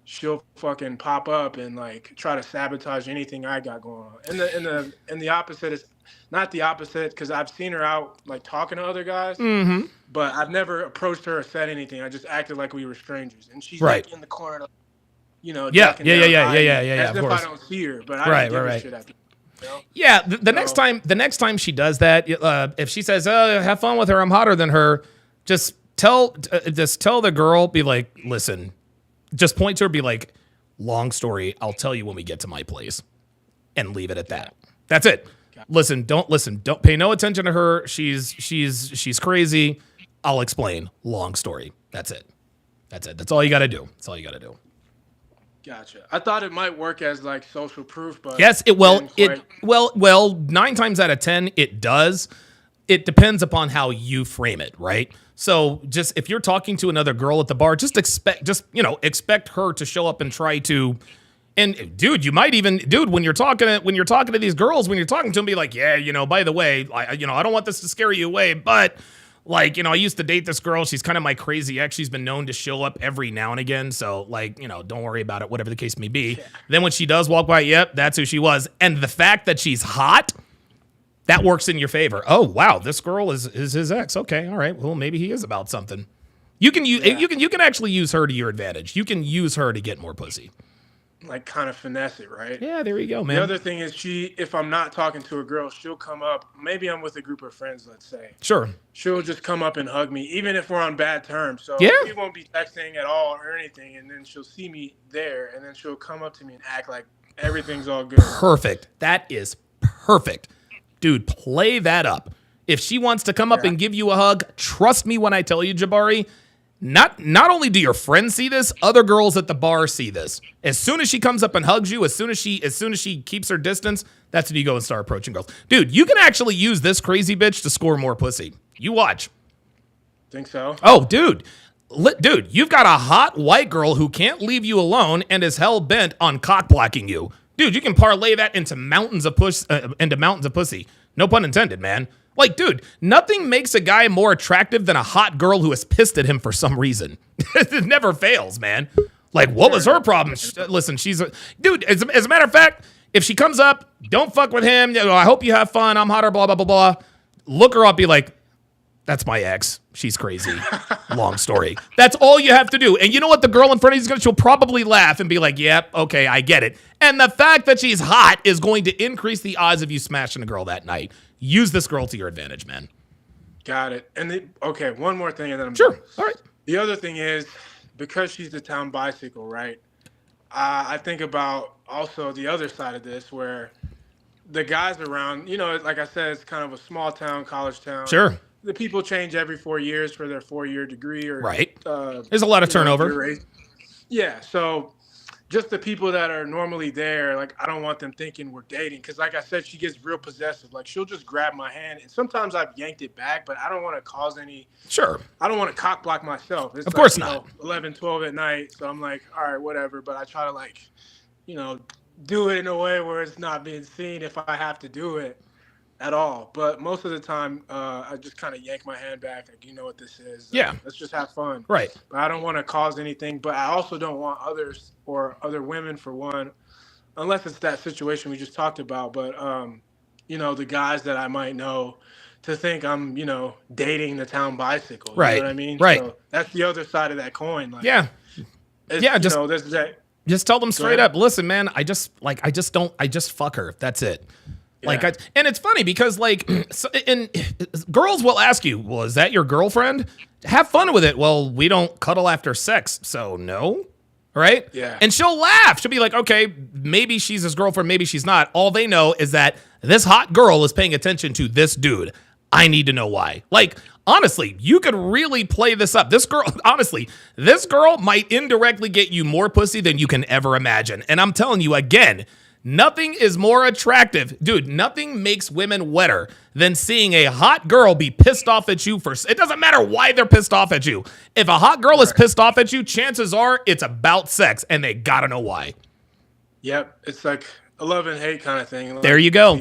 she'll fucking pop up and try to sabotage anything I got going on. And the opposite is not the opposite, because I've seen her out talking to other guys, but I've never approached her or said anything. I just acted like we were strangers, and she's in the corner, yeah, as if if I don't see her, but I don't give a shit after. Yeah, the next time she does that, if she says, "Oh, have fun with her, I'm hotter than her," just tell the girl, be like, "Listen." Just point to her, be like, "Long story, I'll tell you when we get to my place," and leave it at that. That's it. Don't pay no attention to her. She's crazy. I'll explain. Long story. That's it. That's all you got to do. Gotcha. I thought it might work as social proof, but yes, well 9 times out of 10 it does. It depends upon how you frame it, right? So just if you're talking to another girl at the bar, just expect her to show up and try to. And dude, you might even, when you're talking to these girls, when you're talking to them, be like, yeah, by the way, I don't want this to scare you away, but I used to date this girl. She's kind of my crazy ex. She's been known to show up every now and again. So don't worry about it, whatever the case may be. Yeah. Then when she does walk by, yep, that's who she was. And the fact that she's hot, that works in your favor. Oh, wow, this girl is his ex. Okay, all right. Well, maybe he is about something. You can actually use her to your advantage. You can use her to get more pussy. like kind of finesse it, right? Yeah, there you go, man. The other thing is if I'm not talking to a girl, she'll come up. Maybe I'm with a group of friends, let's say. Sure. She'll just come up and hug me, even if we're on bad terms. So Yeah. we won't be texting at all or anything. And then she'll see me there, and then she'll come up to me and act like everything's all good. Perfect. That is perfect. Dude, play that up. If she wants to come up and give you a hug, trust me when I tell you, Jabari, not only do your friends see this, other girls at the bar see this. As soon as she comes up and hugs you, as soon as she keeps her distance, that's when you go and start approaching girls. Dude, you can actually use this crazy bitch to score more pussy. You watch. Think so? Oh, dude. Dude, you've got a hot white girl who can't leave you alone and is hell bent on cock blocking you. Dude, you can parlay that into mountains of pussy. No pun intended, man. Like, dude, nothing makes a guy more attractive than a hot girl who is pissed at him for some reason. It never fails, man. Like, what was her problem? Listen, dude, as a matter of fact, if she comes up, don't fuck with him. I hope you have fun. I'm hotter, blah, blah, blah, blah. Look her up, be like, that's my ex. She's crazy. Long story. That's all you have to do. And you know what? The girl in front of you she'll probably laugh and be like, yep, okay, I get it. And the fact that she's hot is going to increase the odds of you smashing a girl that night. Use this girl to your advantage, man. Got it. And okay, one more thing, and then I'm sure. done. All right. The other thing is, because she's the town bicycle, right? I think about also the other side of this, where the guys around, like I said, it's kind of a small town, college town. Sure. The people change every 4 years for their 4-year degree, or right. There's a lot of turnover. Yeah. So just the people that are normally there, like, I don't want them thinking we're dating. Because like I said, she gets real possessive. Like, she'll just grab my hand. And sometimes I've yanked it back, but I don't want to cause any. Sure. I don't want to cock block myself. It's of course not. 11, 12 at night. So I'm like, all right, whatever. But I try to, do it in a way where it's not being seen if I have to do it at all. But most of the time, I just kind of yank my hand back. Like, you know what this is. Yeah. Let's just have fun. Right. But I don't want to cause anything. But I also don't want others or other women, for one, unless it's that situation we just talked about. But, the guys that I might know to think I'm, dating the town bicycle. Right. You know what I mean? Right. So that's the other side of that coin. Like, yeah. Yeah. there's that. Just tell them straight up, listen, man, I just fuck her. That's it. Yeah. And it's funny because girls will ask you, well, is that your girlfriend? Have fun with it. Well, we don't cuddle after sex, so no. Right? Yeah. And she'll laugh. She'll be like, okay, maybe she's his girlfriend, maybe she's not. All they know is that this hot girl is paying attention to this dude. I need to know why. Like, honestly, you could really play this up. This girl might indirectly get you more pussy than you can ever imagine. And I'm telling you again, nothing is more attractive. Dude, nothing makes women wetter than seeing a hot girl be pissed off at you it doesn't matter why they're pissed off at you. If a hot girl is pissed off at you, chances are it's about sex, and they gotta know why. Yep. It's like a love and hate kind of thing. Like there you go.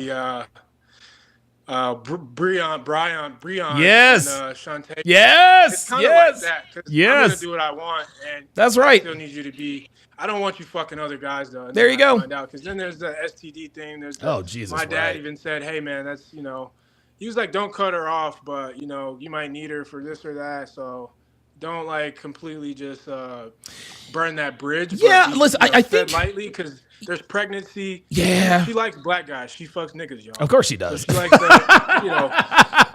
Brian, yes, and Shantae. Yes, it's kind yes, of like that. 'Cause yes. I'm gonna do what I want, and that's right. I still need you to be. I don't want you fucking other guys though. There you go. Because then there's the STD thing. There's Jesus. My dad even said, "Hey man, that's he was like, don't cut her off, but you might need her for this or that, so." Don't completely just burn that bridge. Yeah, listen, I think lightly because there's pregnancy. Yeah, she likes black guys. She fucks niggas, y'all. Of course she does. So she likes that,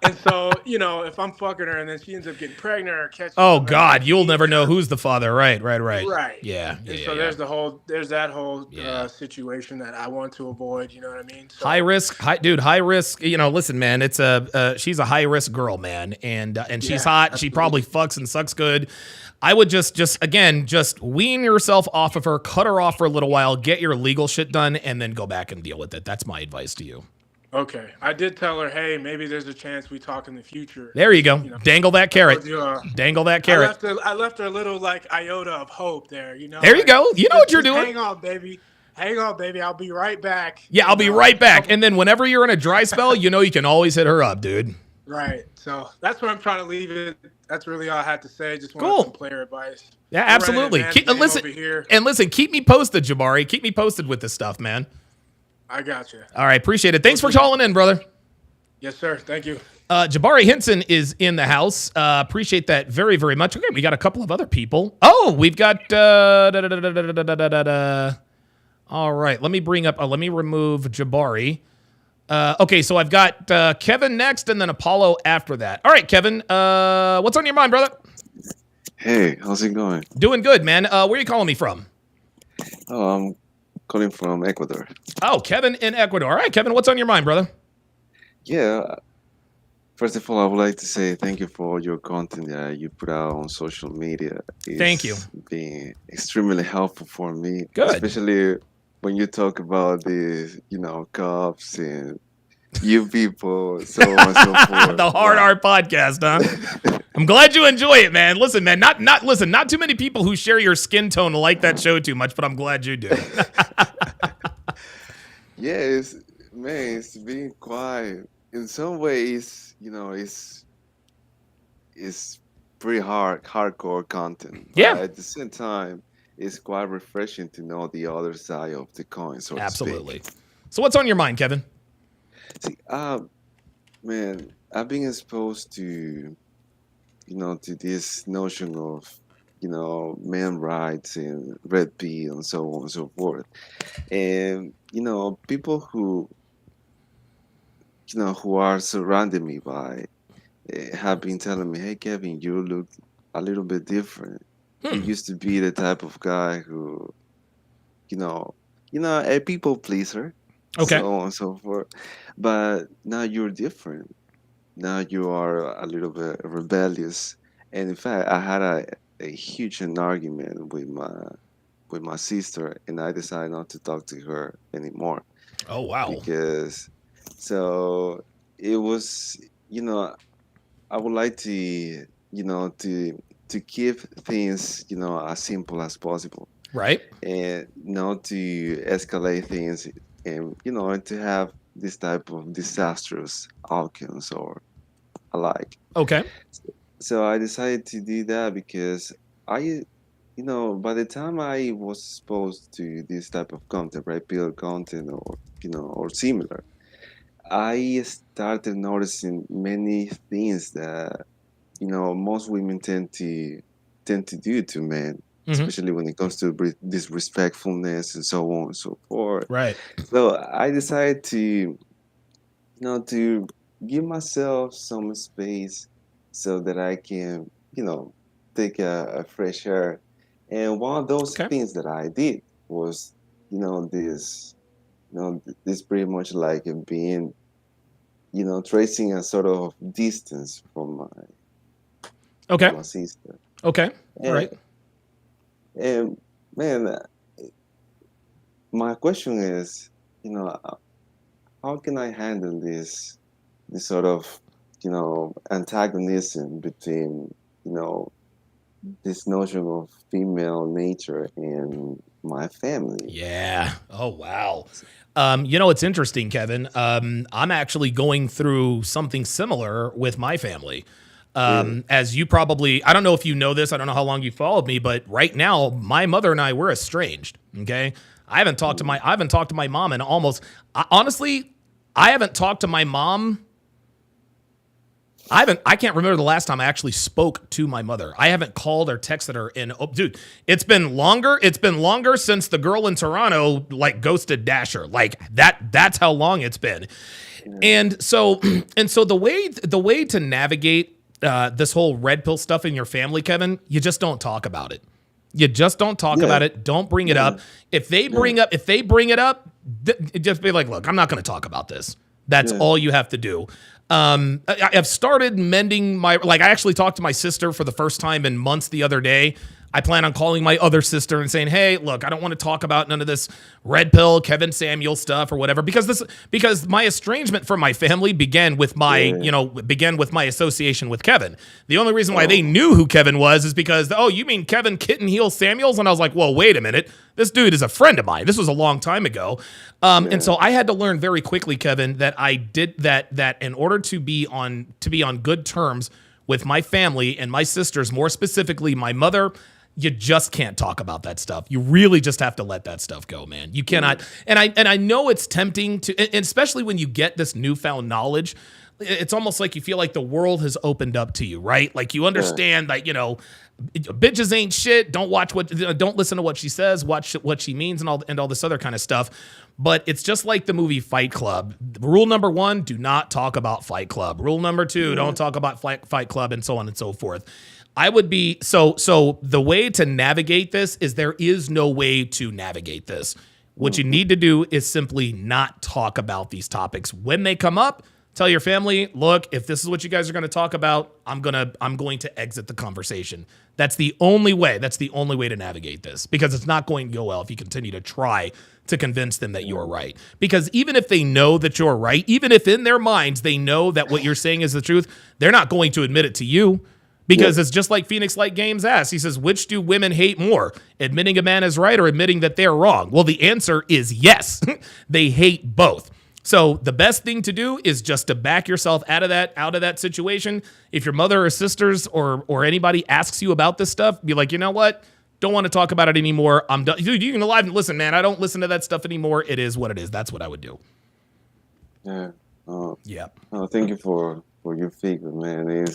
And so if I'm fucking her and then she ends up getting pregnant or catching. Oh God, you'll never know who's the father. Right. Right. Yeah. So there's that whole situation that I want to avoid. You know what I mean? So, high risk. Listen, man, it's she's a high risk girl, man, and she's hot. Absolutely. She probably fucks and sucks good. I would just wean yourself off of her, cut her off for a little while, get your legal shit done, and then go back and deal with it. That's my advice to you. Okay. I did tell her, hey, maybe there's a chance we talk in the future. There you go. Dangle that carrot. Dangle that carrot. I left her a little iota of hope there, There you go. You know what you're doing. Hang on, baby. I'll be right back. Yeah, I'll be right back. And then whenever you're in a dry spell, you can always hit her up, dude. Right. So that's where I'm trying to leave it. That's really all I had to say. Just wanted some player advice. Yeah, absolutely. Listen, keep me posted, Jabari. Keep me posted with this stuff, man. I got you. All right, appreciate it. Thanks for calling in, brother. Yes, sir. Thank you. Jabari Henson is in the house. Appreciate that very, very much. Okay, we got a couple of other people. Oh, we've got. All right, let me bring up. Let me remove Jabari. Okay, so I've got Kevin next, and then Apollo after that. All right, Kevin, what's on your mind, brother? Hey, how's it going? Doing good, man. Where are you calling me from? Oh, I'm calling from Ecuador. Oh, Kevin in Ecuador. All right, Kevin, what's on your mind, brother? Yeah. First of all, I would like to say thank you for all your content that you put out on social media. Thank you. Been extremely helpful for me. Good. Especially when you talk about the, cops and you people, so on and so forth. The Hard Art Podcast, huh? I'm glad you enjoy it, man. Listen, man, not too many people who share your skin tone like that show too much, but I'm glad you do. Yeah, it's been quite. In some ways, it's pretty hardcore content. Yeah. But at the same time, it's quite refreshing to know the other side of the coin. So absolutely. So what's on your mind, Kevin? See, man, I've been exposed to, to this notion of, man rights and red pill and so on and so forth, and people who are surrounding me by have been telling me, hey, Kevin, you look a little bit different. You used to be the type of guy who, a people pleaser, okay, so on and so forth. But now you're different. Now you are a little bit rebellious. And in fact, I had a huge argument with my sister, and I decided not to talk to her anymore. Oh, wow. Because so it was, I would like to, to keep things, as simple as possible. Right. And not to escalate things and, to have this type of disastrous outcomes or alike. Okay. So I decided to do that because by the time I was exposed to this type of content, red pill content or, or similar, I started noticing many things that, most women tend to do to men, especially when it comes to disrespectfulness and so on and so forth. Right. So I decided to, to give myself some space so that I can, take a fresh air. And one of those things that I did was, this pretty much like being, tracing a sort of distance from my sister. Okay. All right. And man, my question is, how can I handle this sort of, antagonism between, this notion of female nature and my family? Yeah. Oh, wow. It's interesting, Kevin. I'm actually going through something similar with my family. As you probably, I don't know if you know this, I don't know how long you followed me, but right now, my mother and I, we're estranged. Okay. I haven't talked to my mom in almost, honestly, I haven't talked to my mom. I can't remember the last time I actually spoke to my mother. I haven't called or texted her dude, it's been longer. It's been longer since the girl in Toronto, ghosted Dasher. That's how long it's been. And so the way to navigate this whole red pill stuff in your family, Kevin, you just don't talk about it. You just don't talk about it. Don't bring it up. If they bring it up, just be like, look, I'm not going to talk about this. That's all you have to do. I've started mending I actually talked to my sister for the first time in months the other day. I plan on calling my other sister and saying, hey, look, I don't want to talk about none of this red pill, Kevin Samuel stuff or whatever, because my estrangement from my family began with my association with Kevin. The only reason why they knew who Kevin was is because, oh, you mean Kevin Kitten Heel Samuels? And I was like, well, wait a minute. This dude is a friend of mine. This was a long time ago. And so I had to learn very quickly, Kevin, that I did that in order to be on good terms with my family and my sisters, more specifically my mother, you just can't talk about that stuff. You really just have to let that stuff go, man. You cannot. And I know it's tempting to, and especially when you get this newfound knowledge, it's almost like you feel like the world has opened up to you, right? Like you understand that, you know, bitches ain't shit. Don't listen to what she says, watch what she means and all this other kind of stuff. But it's just like the movie Fight Club. Rule number 1, do not talk about Fight Club. Rule number 2, don't talk about Fight Club, and so on and so forth. I would be so the way to navigate this is there is no way to navigate this. What you need to do is simply not talk about these topics. When they come up, tell your family, look, if this is what you guys are going to talk about, I'm going to exit the conversation. That's the only way. That's the only way to navigate this, because it's not going to go well if you continue to try to convince them that you're right. Because even if they know that you're right, even if in their minds they know that what you're saying is the truth, they're not going to admit it to you. Because it's just like Phoenix Light Games asked. He says, which do women hate more? Admitting a man is right or admitting that they're wrong? Well, the answer is yes. They hate both. So the best thing to do is just to back yourself out of that situation. If your mother or sisters or anybody asks you about this stuff, be like, you know what? Don't want to talk about it anymore. I'm done. Dude, you can live and listen, man. I don't listen to that stuff anymore. It is what it is. That's what I would do. Yeah. Yeah. Oh, thank you for your feedback, man.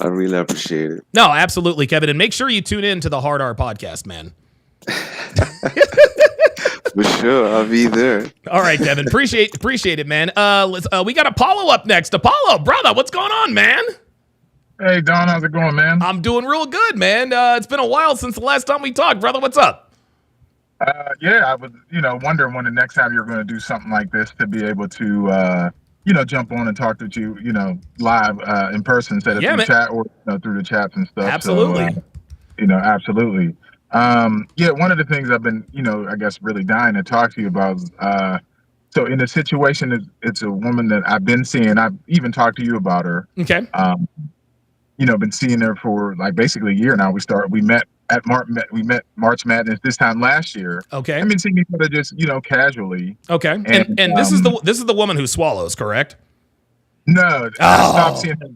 I really appreciate it. No, absolutely, Kevin. And make sure you tune in to the Hard R podcast, man. For sure, I'll be there. All right, Kevin. Appreciate it, man. We got Apollo up next. Apollo, brother, what's going on, man? Hey, Don, how's it going, man? I'm doing real good, man. It's been a while since the last time we talked, brother. What's up? Yeah, I was, wondering when the next time you're going to do something like this to be able to, jump on and talk to you, live in person instead of through chat or through the chats and stuff. Absolutely. So, absolutely. One of the things I've been, I guess really dying to talk to you about is, so in a situation, it's a woman that I've been seeing. I've even talked to you about her. Okay. Been seeing her for like basically a year now. We met March Madness this time last year. Okay. I've been seeing each other just, casually. Okay. And this is the woman who swallows, correct? No, I stopped seeing her.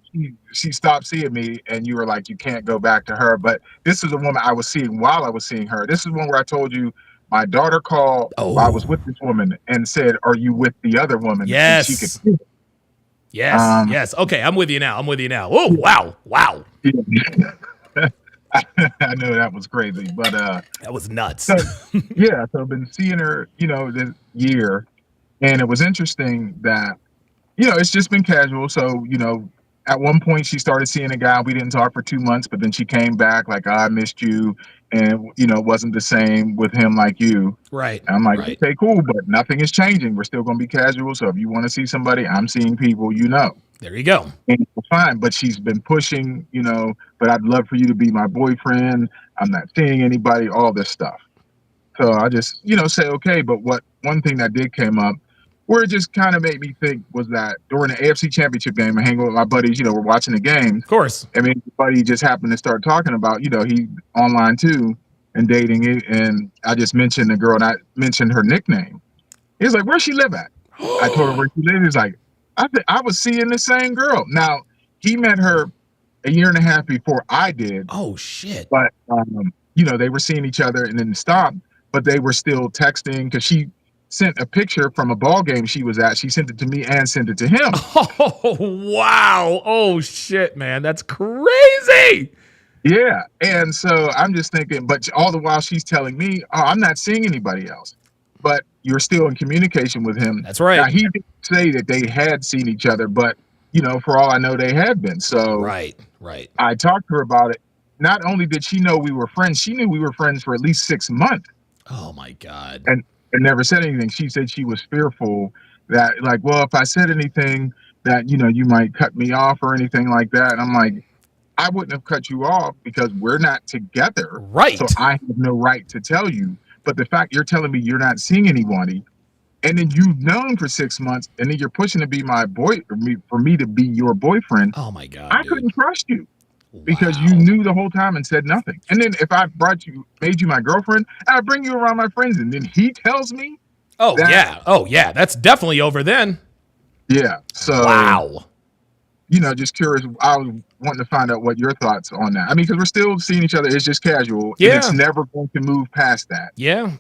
She stopped seeing me, and you were like, you can't go back to her. But this is the woman I was seeing while I was seeing her. This is one where I told you my daughter called while I was with this woman and said, "Are you with the other woman?" Yes. And she could see it. Yes. Yes. Okay, I'm with you now. Oh, wow. I know that was crazy, but that was nuts. So I've been seeing her, this year, and it was interesting that, it's just been casual. So, at one point she started seeing a guy. We didn't talk for 2 months, but then she came back like, I missed you, and it wasn't the same with him like you. Right. And I'm like, okay, cool, but nothing is changing. We're still going to be casual. So if you want to see somebody, I'm seeing people, There you go. And it's fine, but she's been pushing, but I'd love for you to be my boyfriend. I'm not seeing anybody, all this stuff. So I just, say, okay. But one thing that did came up where it just kind of made me think was that during the AFC Championship game, I hang with my buddies, we're watching the game. Of course. I mean, buddy just happened to start talking about, he online too and dating it. And I just mentioned the girl and I mentioned her nickname. He was like, where's she live at? I told her where she lived. He's like, I was seeing the same girl. Now, he met her a year and a half before I did. Oh, shit. But, they were seeing each other and then stopped, but they were still texting because she sent a picture from a ball game she was at. She sent it to me and sent it to him. Oh, wow. Oh, shit, man. That's crazy. Yeah. And so I'm just thinking, but all the while she's telling me, I'm not seeing anybody else. But you're still in communication with him. That's right. Now, he didn't say that they had seen each other, but, for all I know, they had been. So right. I talked to her about it. Not only did she know we were friends, she knew we were friends for at least 6 months. Oh, my God. And never said anything. She said she was fearful that, like, well, if I said anything that, you might cut me off or anything like that. And I'm like, I wouldn't have cut you off because we're not together. Right. So I have no right to tell you. But the fact you're telling me you're not seeing anybody, and then you've known for 6 months, and then you're pushing to be my boy, for me to be your boyfriend. Oh my God! I couldn't trust you because you knew the whole time and said nothing. And then if I made you my girlfriend, I bring you around my friends, and then he tells me. Oh yeah, that's definitely over then. Yeah. So wow. just curious. I was wanting to find out what your thoughts on that. I mean, because we're still seeing each other. It's just casual. Yeah. And it's never going to move past that. Yeah.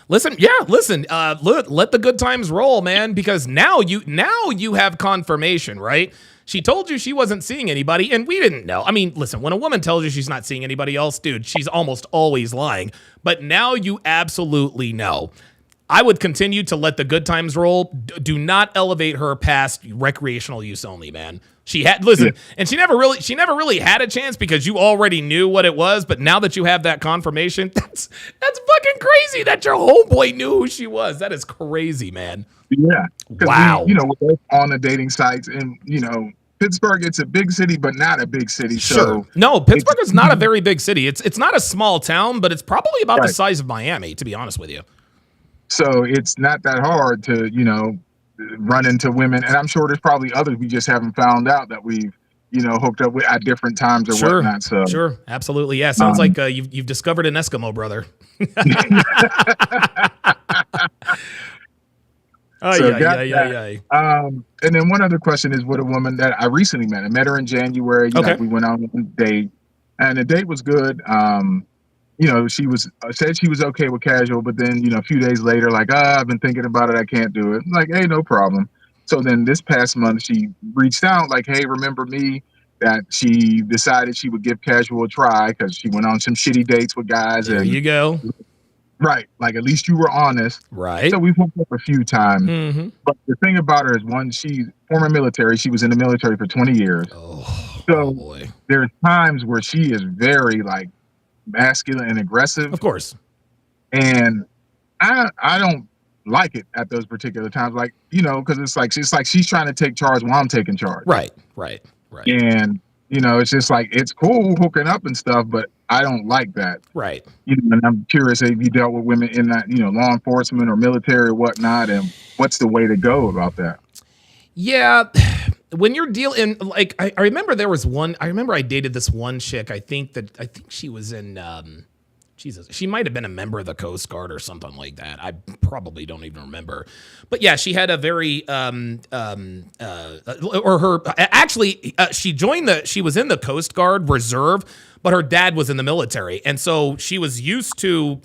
Listen. Let the good times roll, man, because now you have confirmation, right? She told you she wasn't seeing anybody, and we didn't know. I mean, listen, when a woman tells you she's not seeing anybody else, dude, she's almost always lying. But now you absolutely know. I would continue to let the good times roll. Do not elevate her past recreational use only, man. And she never really had a chance because you already knew what it was. But now that you have that confirmation, that's fucking crazy that your homeboy knew who she was. That is crazy, man. Yeah. Wow. We're both on the dating sites, and Pittsburgh, it's a big city, but not a big city. Sure. So no, Pittsburgh is not a very big city. It's not a small town, but it's probably about the size of Miami, to be honest with you. So it's not that hard to, run into women. And I'm sure there's probably others we just haven't found out that we've, hooked up with at different times or whatnot. So sure. Absolutely. Yeah. Sounds like you've discovered an Eskimo brother. And then one other question is with a woman that I recently met. I met her in January. We went on a date, and the date was good. She said she was okay with casual, but then a few days later, like, I've been thinking about it. I can't do it. I'm like, hey, no problem. So then this past month, she reached out like, hey, remember me? That she decided she would give casual a try because she went on some shitty dates with guys. There you go. Right. Like, at least you were honest. Right. So we've hooked up a few times. Mm-hmm. But the thing about her is, one, she's former military. She was in the military for 20 years. Oh boy. There's times where she is very, like, masculine and aggressive. Of course. And I don't like it at those particular times. Like, because it's like she's trying to take charge while I'm taking charge. Right. And, it's just like, it's cool hooking up and stuff, but I don't like that. Right. And I'm curious if you dealt with women in that, law enforcement or military or whatnot, and what's the way to go about that? Yeah. When you're dealing, like, I remember there was one, I remember I dated this one chick. I think she was in, she might have been a member of the Coast Guard or something like that. I probably don't even remember. But yeah, she had a very, she was in the Coast Guard Reserve, but her dad was in the military. And so she was used to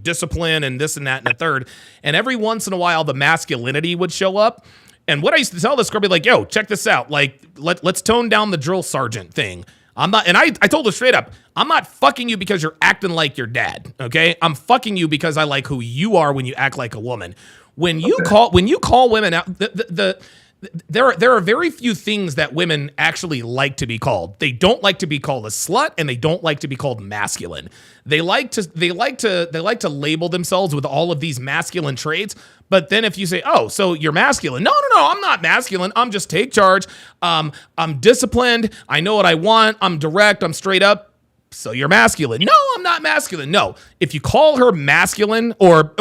discipline and this and that and the third. And every once in a while, the masculinity would show up. And what I used to tell this girl, be like, yo, check this out. Like, let's tone down the drill sergeant thing. I'm not, and I told her straight up, I'm not fucking you because you're acting like your dad, okay? I'm fucking you because I like who you are when you act like a woman. When you call women out, there are very few things that women actually like to be called. They don't like to be called a slut, and they don't like to be called masculine. They like to label themselves with all of these masculine traits. But then if you say, "Oh, so you're masculine?" No, I'm not masculine. I'm just take charge. I'm disciplined. I know what I want. I'm direct. I'm straight up. So you're masculine. No, I'm not masculine. No. If you call her masculine or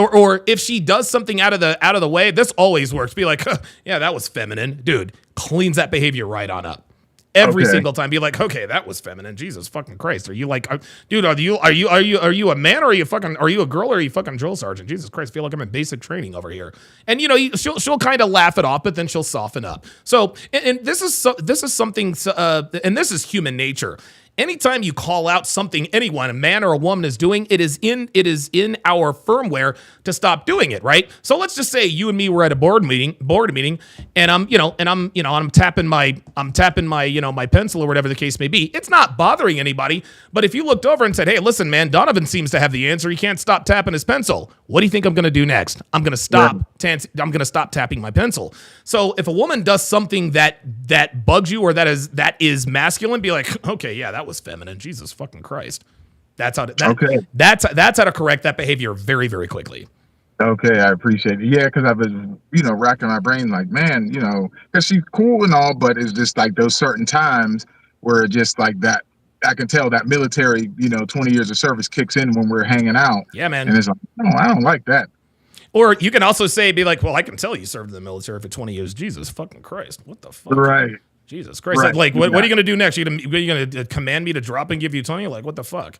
if she does something out of the way, this always works. Be like, yeah, that was feminine. Dude, cleans that behavior right on up. Every single time. Be like, okay, that was feminine. Jesus fucking Christ. Are you like, dude, are you a man, or are you a girl, or are you fucking drill sergeant? Jesus Christ, I feel like I'm in basic training over here. And she'll kind of laugh it off, but then she'll soften up. So, and this is something, and this is human nature. Anytime you call out something anyone, a man or a woman, is doing, it is in our firmware to stop doing it, right? So let's just say you and me were at a board meeting, and I'm tapping my my pencil or whatever the case may be. It's not bothering anybody, but if you looked over and said, "Hey, listen, man, Donovan seems to have the answer. He can't stop tapping his pencil. What do you think I'm going to do next? I'm going to stop. I'm going to stop tapping my pencil." So if a woman does something that bugs you or that is masculine, be like, "Okay, yeah, that was feminine. Jesus fucking Christ." That's how to correct that behavior very, very quickly. Okay, I appreciate it. Yeah, because I was, racking my brain like, man, because she's cool and all, but it's just like those certain times where just like that, I can tell that military, 20 years of service kicks in when we're hanging out. Yeah, man. And it's like, no, I don't like that. Or you can also be like, well, I can tell you served in the military for 20 years. Jesus fucking Christ. What the fuck? Right. Jesus Christ. Right. Like, what are you going to do next? Are you going to command me to drop and give you 20? Like, what the fuck?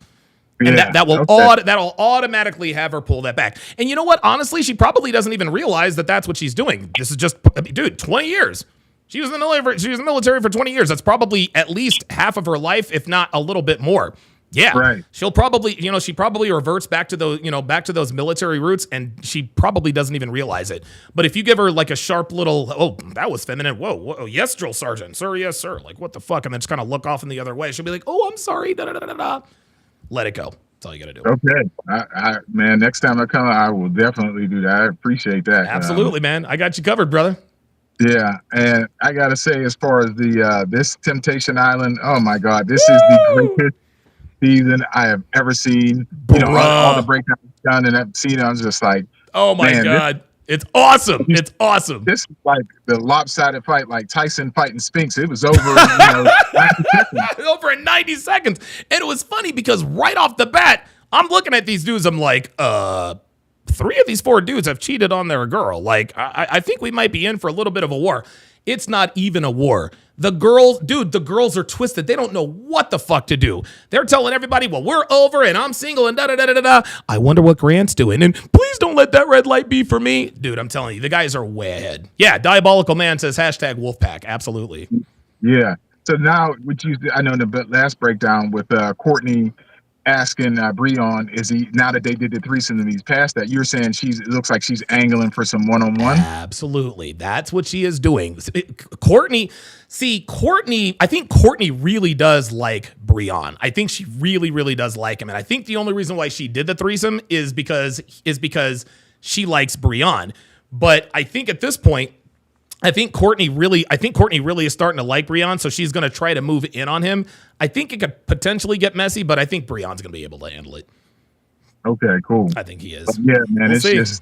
And that'll automatically have her pull that back. And you know what? Honestly, she probably doesn't even realize that that's what she's doing. This is just, dude, 20 years. She was in the military for 20 years. That's probably at least half of her life, if not a little bit more. Yeah, right. She'll probably, she probably reverts back to those, back to those military roots, and she probably doesn't even realize it. But if you give her like a sharp little, oh, that was feminine. Whoa, yes, drill sergeant, sir, yes, sir. Like, what the fuck? And then just kind of look off in the other way. She'll be like, oh, I'm sorry. Da, da, da, da, da. Let it go. That's all you gotta do. Okay, man. Next time I come, I will definitely do that. I appreciate that. Absolutely, man. I got you covered, brother. Yeah, and I gotta say, as far as the this Temptation Island, oh my God, this is the greatest season I have ever seen. All the breakdowns done and that scene, I was just like, oh my God, it's awesome. It's awesome. This is like the lopsided fight, like Tyson fighting Spinks. It was over in 90 seconds. Over in 90 seconds. And it was funny because right off the bat, I'm looking at these dudes, I'm like, 3 of these 4 dudes have cheated on their girl. Like, I think we might be in for a little bit of a war. It's not even a war. The girls are twisted. They don't know what the fuck to do. They're telling everybody, well, we're over and I'm single and da-da-da-da-da. I wonder what Grant's doing. And please don't let that red light be for me. Dude, I'm telling you, the guys are way ahead. Yeah, Diabolical Man says hashtag Wolfpack. Absolutely. Yeah. So now, I know in the last breakdown with Courtney asking Breon, is he, now that they did the threesome and he's past that, you're saying it looks like she's angling for some one-on-one? Absolutely. That's what she is doing. Courtney, I think Courtney really does like Breon. I think she really, really does like him. And I think the only reason why she did the threesome is because she likes Breon. But I think at this point, I think Courtney really is starting to like Breon, so she's going to try to move in on him. I think it could potentially get messy, but I think Breon's going to be able to handle it. Okay, cool. I think he is. But yeah, man, this is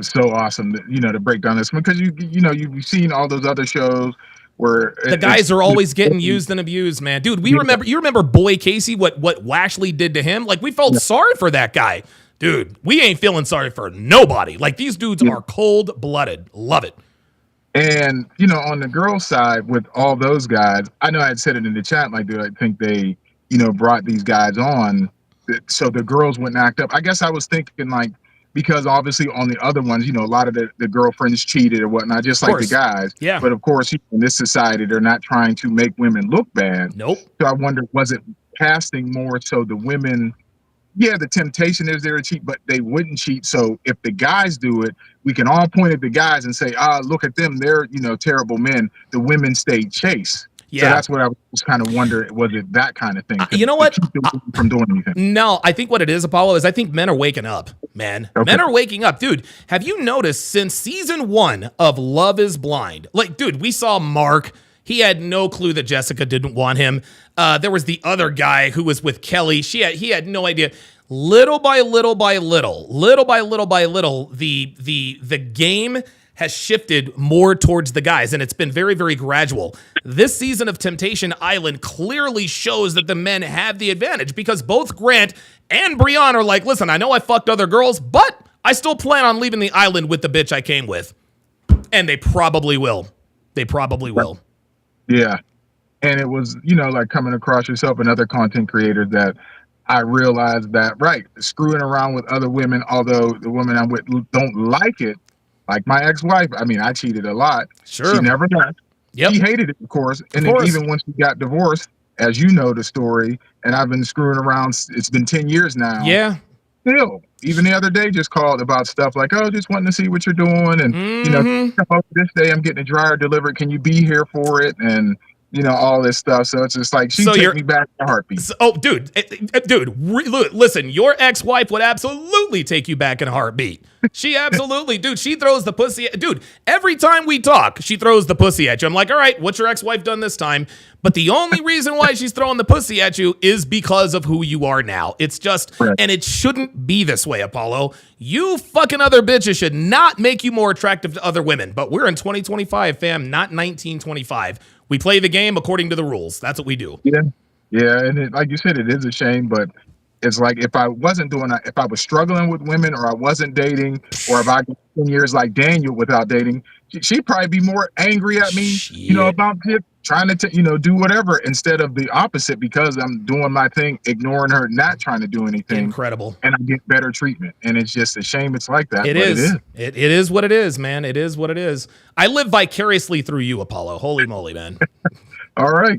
so awesome, to break down this one, because you've seen all those other shows where the guys are always getting used and abused, man. Dude, you remember Boy Casey, what Washley did to him? Like, we felt sorry for that guy. Dude, we ain't feeling sorry for nobody. Like, these dudes are cold-blooded. Love it. And, on the girl side with all those guys, I know I had said it in the chat, like, I think they, brought these guys on so the girls wouldn't act up. I guess I was thinking, like, because obviously on the other ones, a lot of the girlfriends cheated or whatnot, just like the guys. Yeah. But of course, in this society, they're not trying to make women look bad. Nope. So I wonder, was it casting more so the women? Yeah, the temptation is there to cheat, but they wouldn't cheat. So if the guys do it, we can all point at the guys and say, look at them. They're, terrible men. The women stayed chaste. Yeah. So that's what I was kind of wondering. Was it that kind of thing? You know what? From doing anything. No, I think what it is, Apollo, is I think men are waking up, man. Okay. Men are waking up. Dude, have you noticed since season 1 of Love is Blind? Like, dude, we saw Mark. He had no clue that Jessica didn't want him. There was the other guy who was with Kelly. He had no idea. Little by little, the game has shifted more towards the guys, and it's been very, very gradual. This season of Temptation Island clearly shows that the men have the advantage because both Grant and Breon are like, listen, I know I fucked other girls, but I still plan on leaving the island with the bitch I came with. And they probably will. Yeah. And it was, like coming across yourself and other content creators that I realized that, screwing around with other women, although the women I'm with don't like it, like my ex-wife, I mean, I cheated a lot. Sure. She never left. Yep. She hated it, of course. And then even when she got divorced, as you know the story, and I've been screwing around, it's been 10 years now. Yeah. Still, even the other day, just called about stuff like, just wanting to see what you're doing. And, this day I'm getting a dryer delivered. Can you be here for it? And, all this stuff. So it's just like, she took me back in a heartbeat. Listen, your ex-wife would absolutely take you back in a heartbeat. She absolutely, dude, she throws the pussy. Dude, every time we talk, she throws the pussy at you. I'm like, all right, what's your ex-wife done this time? But the only reason why she's throwing the pussy at you is because of who you are now. It's just, and it shouldn't be this way, Apollo. You fucking other bitches should not make you more attractive to other women. But we're in 2025, fam, not 1925. We play the game according to the rules. That's what we do. Yeah. Yeah. And like you said, it is a shame, but It's like if I wasn't doing that, if I was struggling with women or I wasn't dating, or if I got 10 years like Daniel without dating, she'd probably be more angry at me, about trying to, do whatever instead of the opposite, because I'm doing my thing, ignoring her, not trying to do anything. Incredible. And I get better treatment. And it's just a shame it's like that. It is. It is what it is, man. It is what it is. I live vicariously through you, Apollo. Holy moly, man. All right.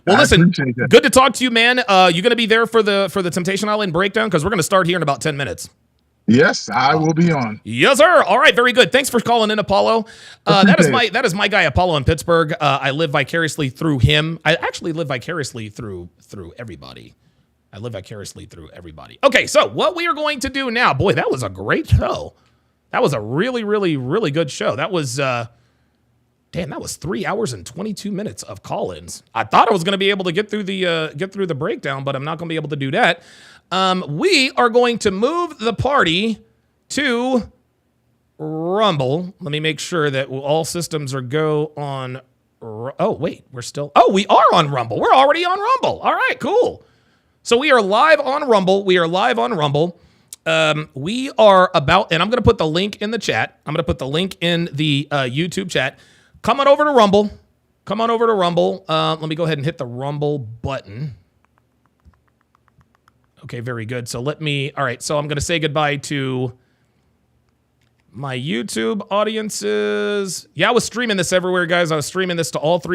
Well, listen, good to talk to you, man. You going to be there for the Temptation Island breakdown? Because we're going to start here in about 10 minutes. Yes, I will be on. Yes, sir. All right, very good. Thanks for calling in, Apollo. That is my guy, Apollo in Pittsburgh. I live vicariously through him. I actually live vicariously through everybody. I live vicariously through everybody. Okay, so what we are going to do now, boy, that was a great show. That was a really, really, really good show. That was, that was 3 hours and 22 minutes of call-ins. I thought I was going to be able to get through the breakdown, but I'm not going to be able to do that. We are going to move the party to Rumble. Let me make sure that all systems are go on. Oh, wait, we are on Rumble. We're already on Rumble. All right, cool. So we are live on Rumble. We are about, and I'm going to put the link in the chat. I'm going to put the link in the YouTube chat. Come on over to Rumble. Let me go ahead and hit the Rumble button. Okay, very good. So all right, so I'm going to say goodbye to my YouTube audiences. Yeah, I was streaming this everywhere, guys. I was streaming this to all three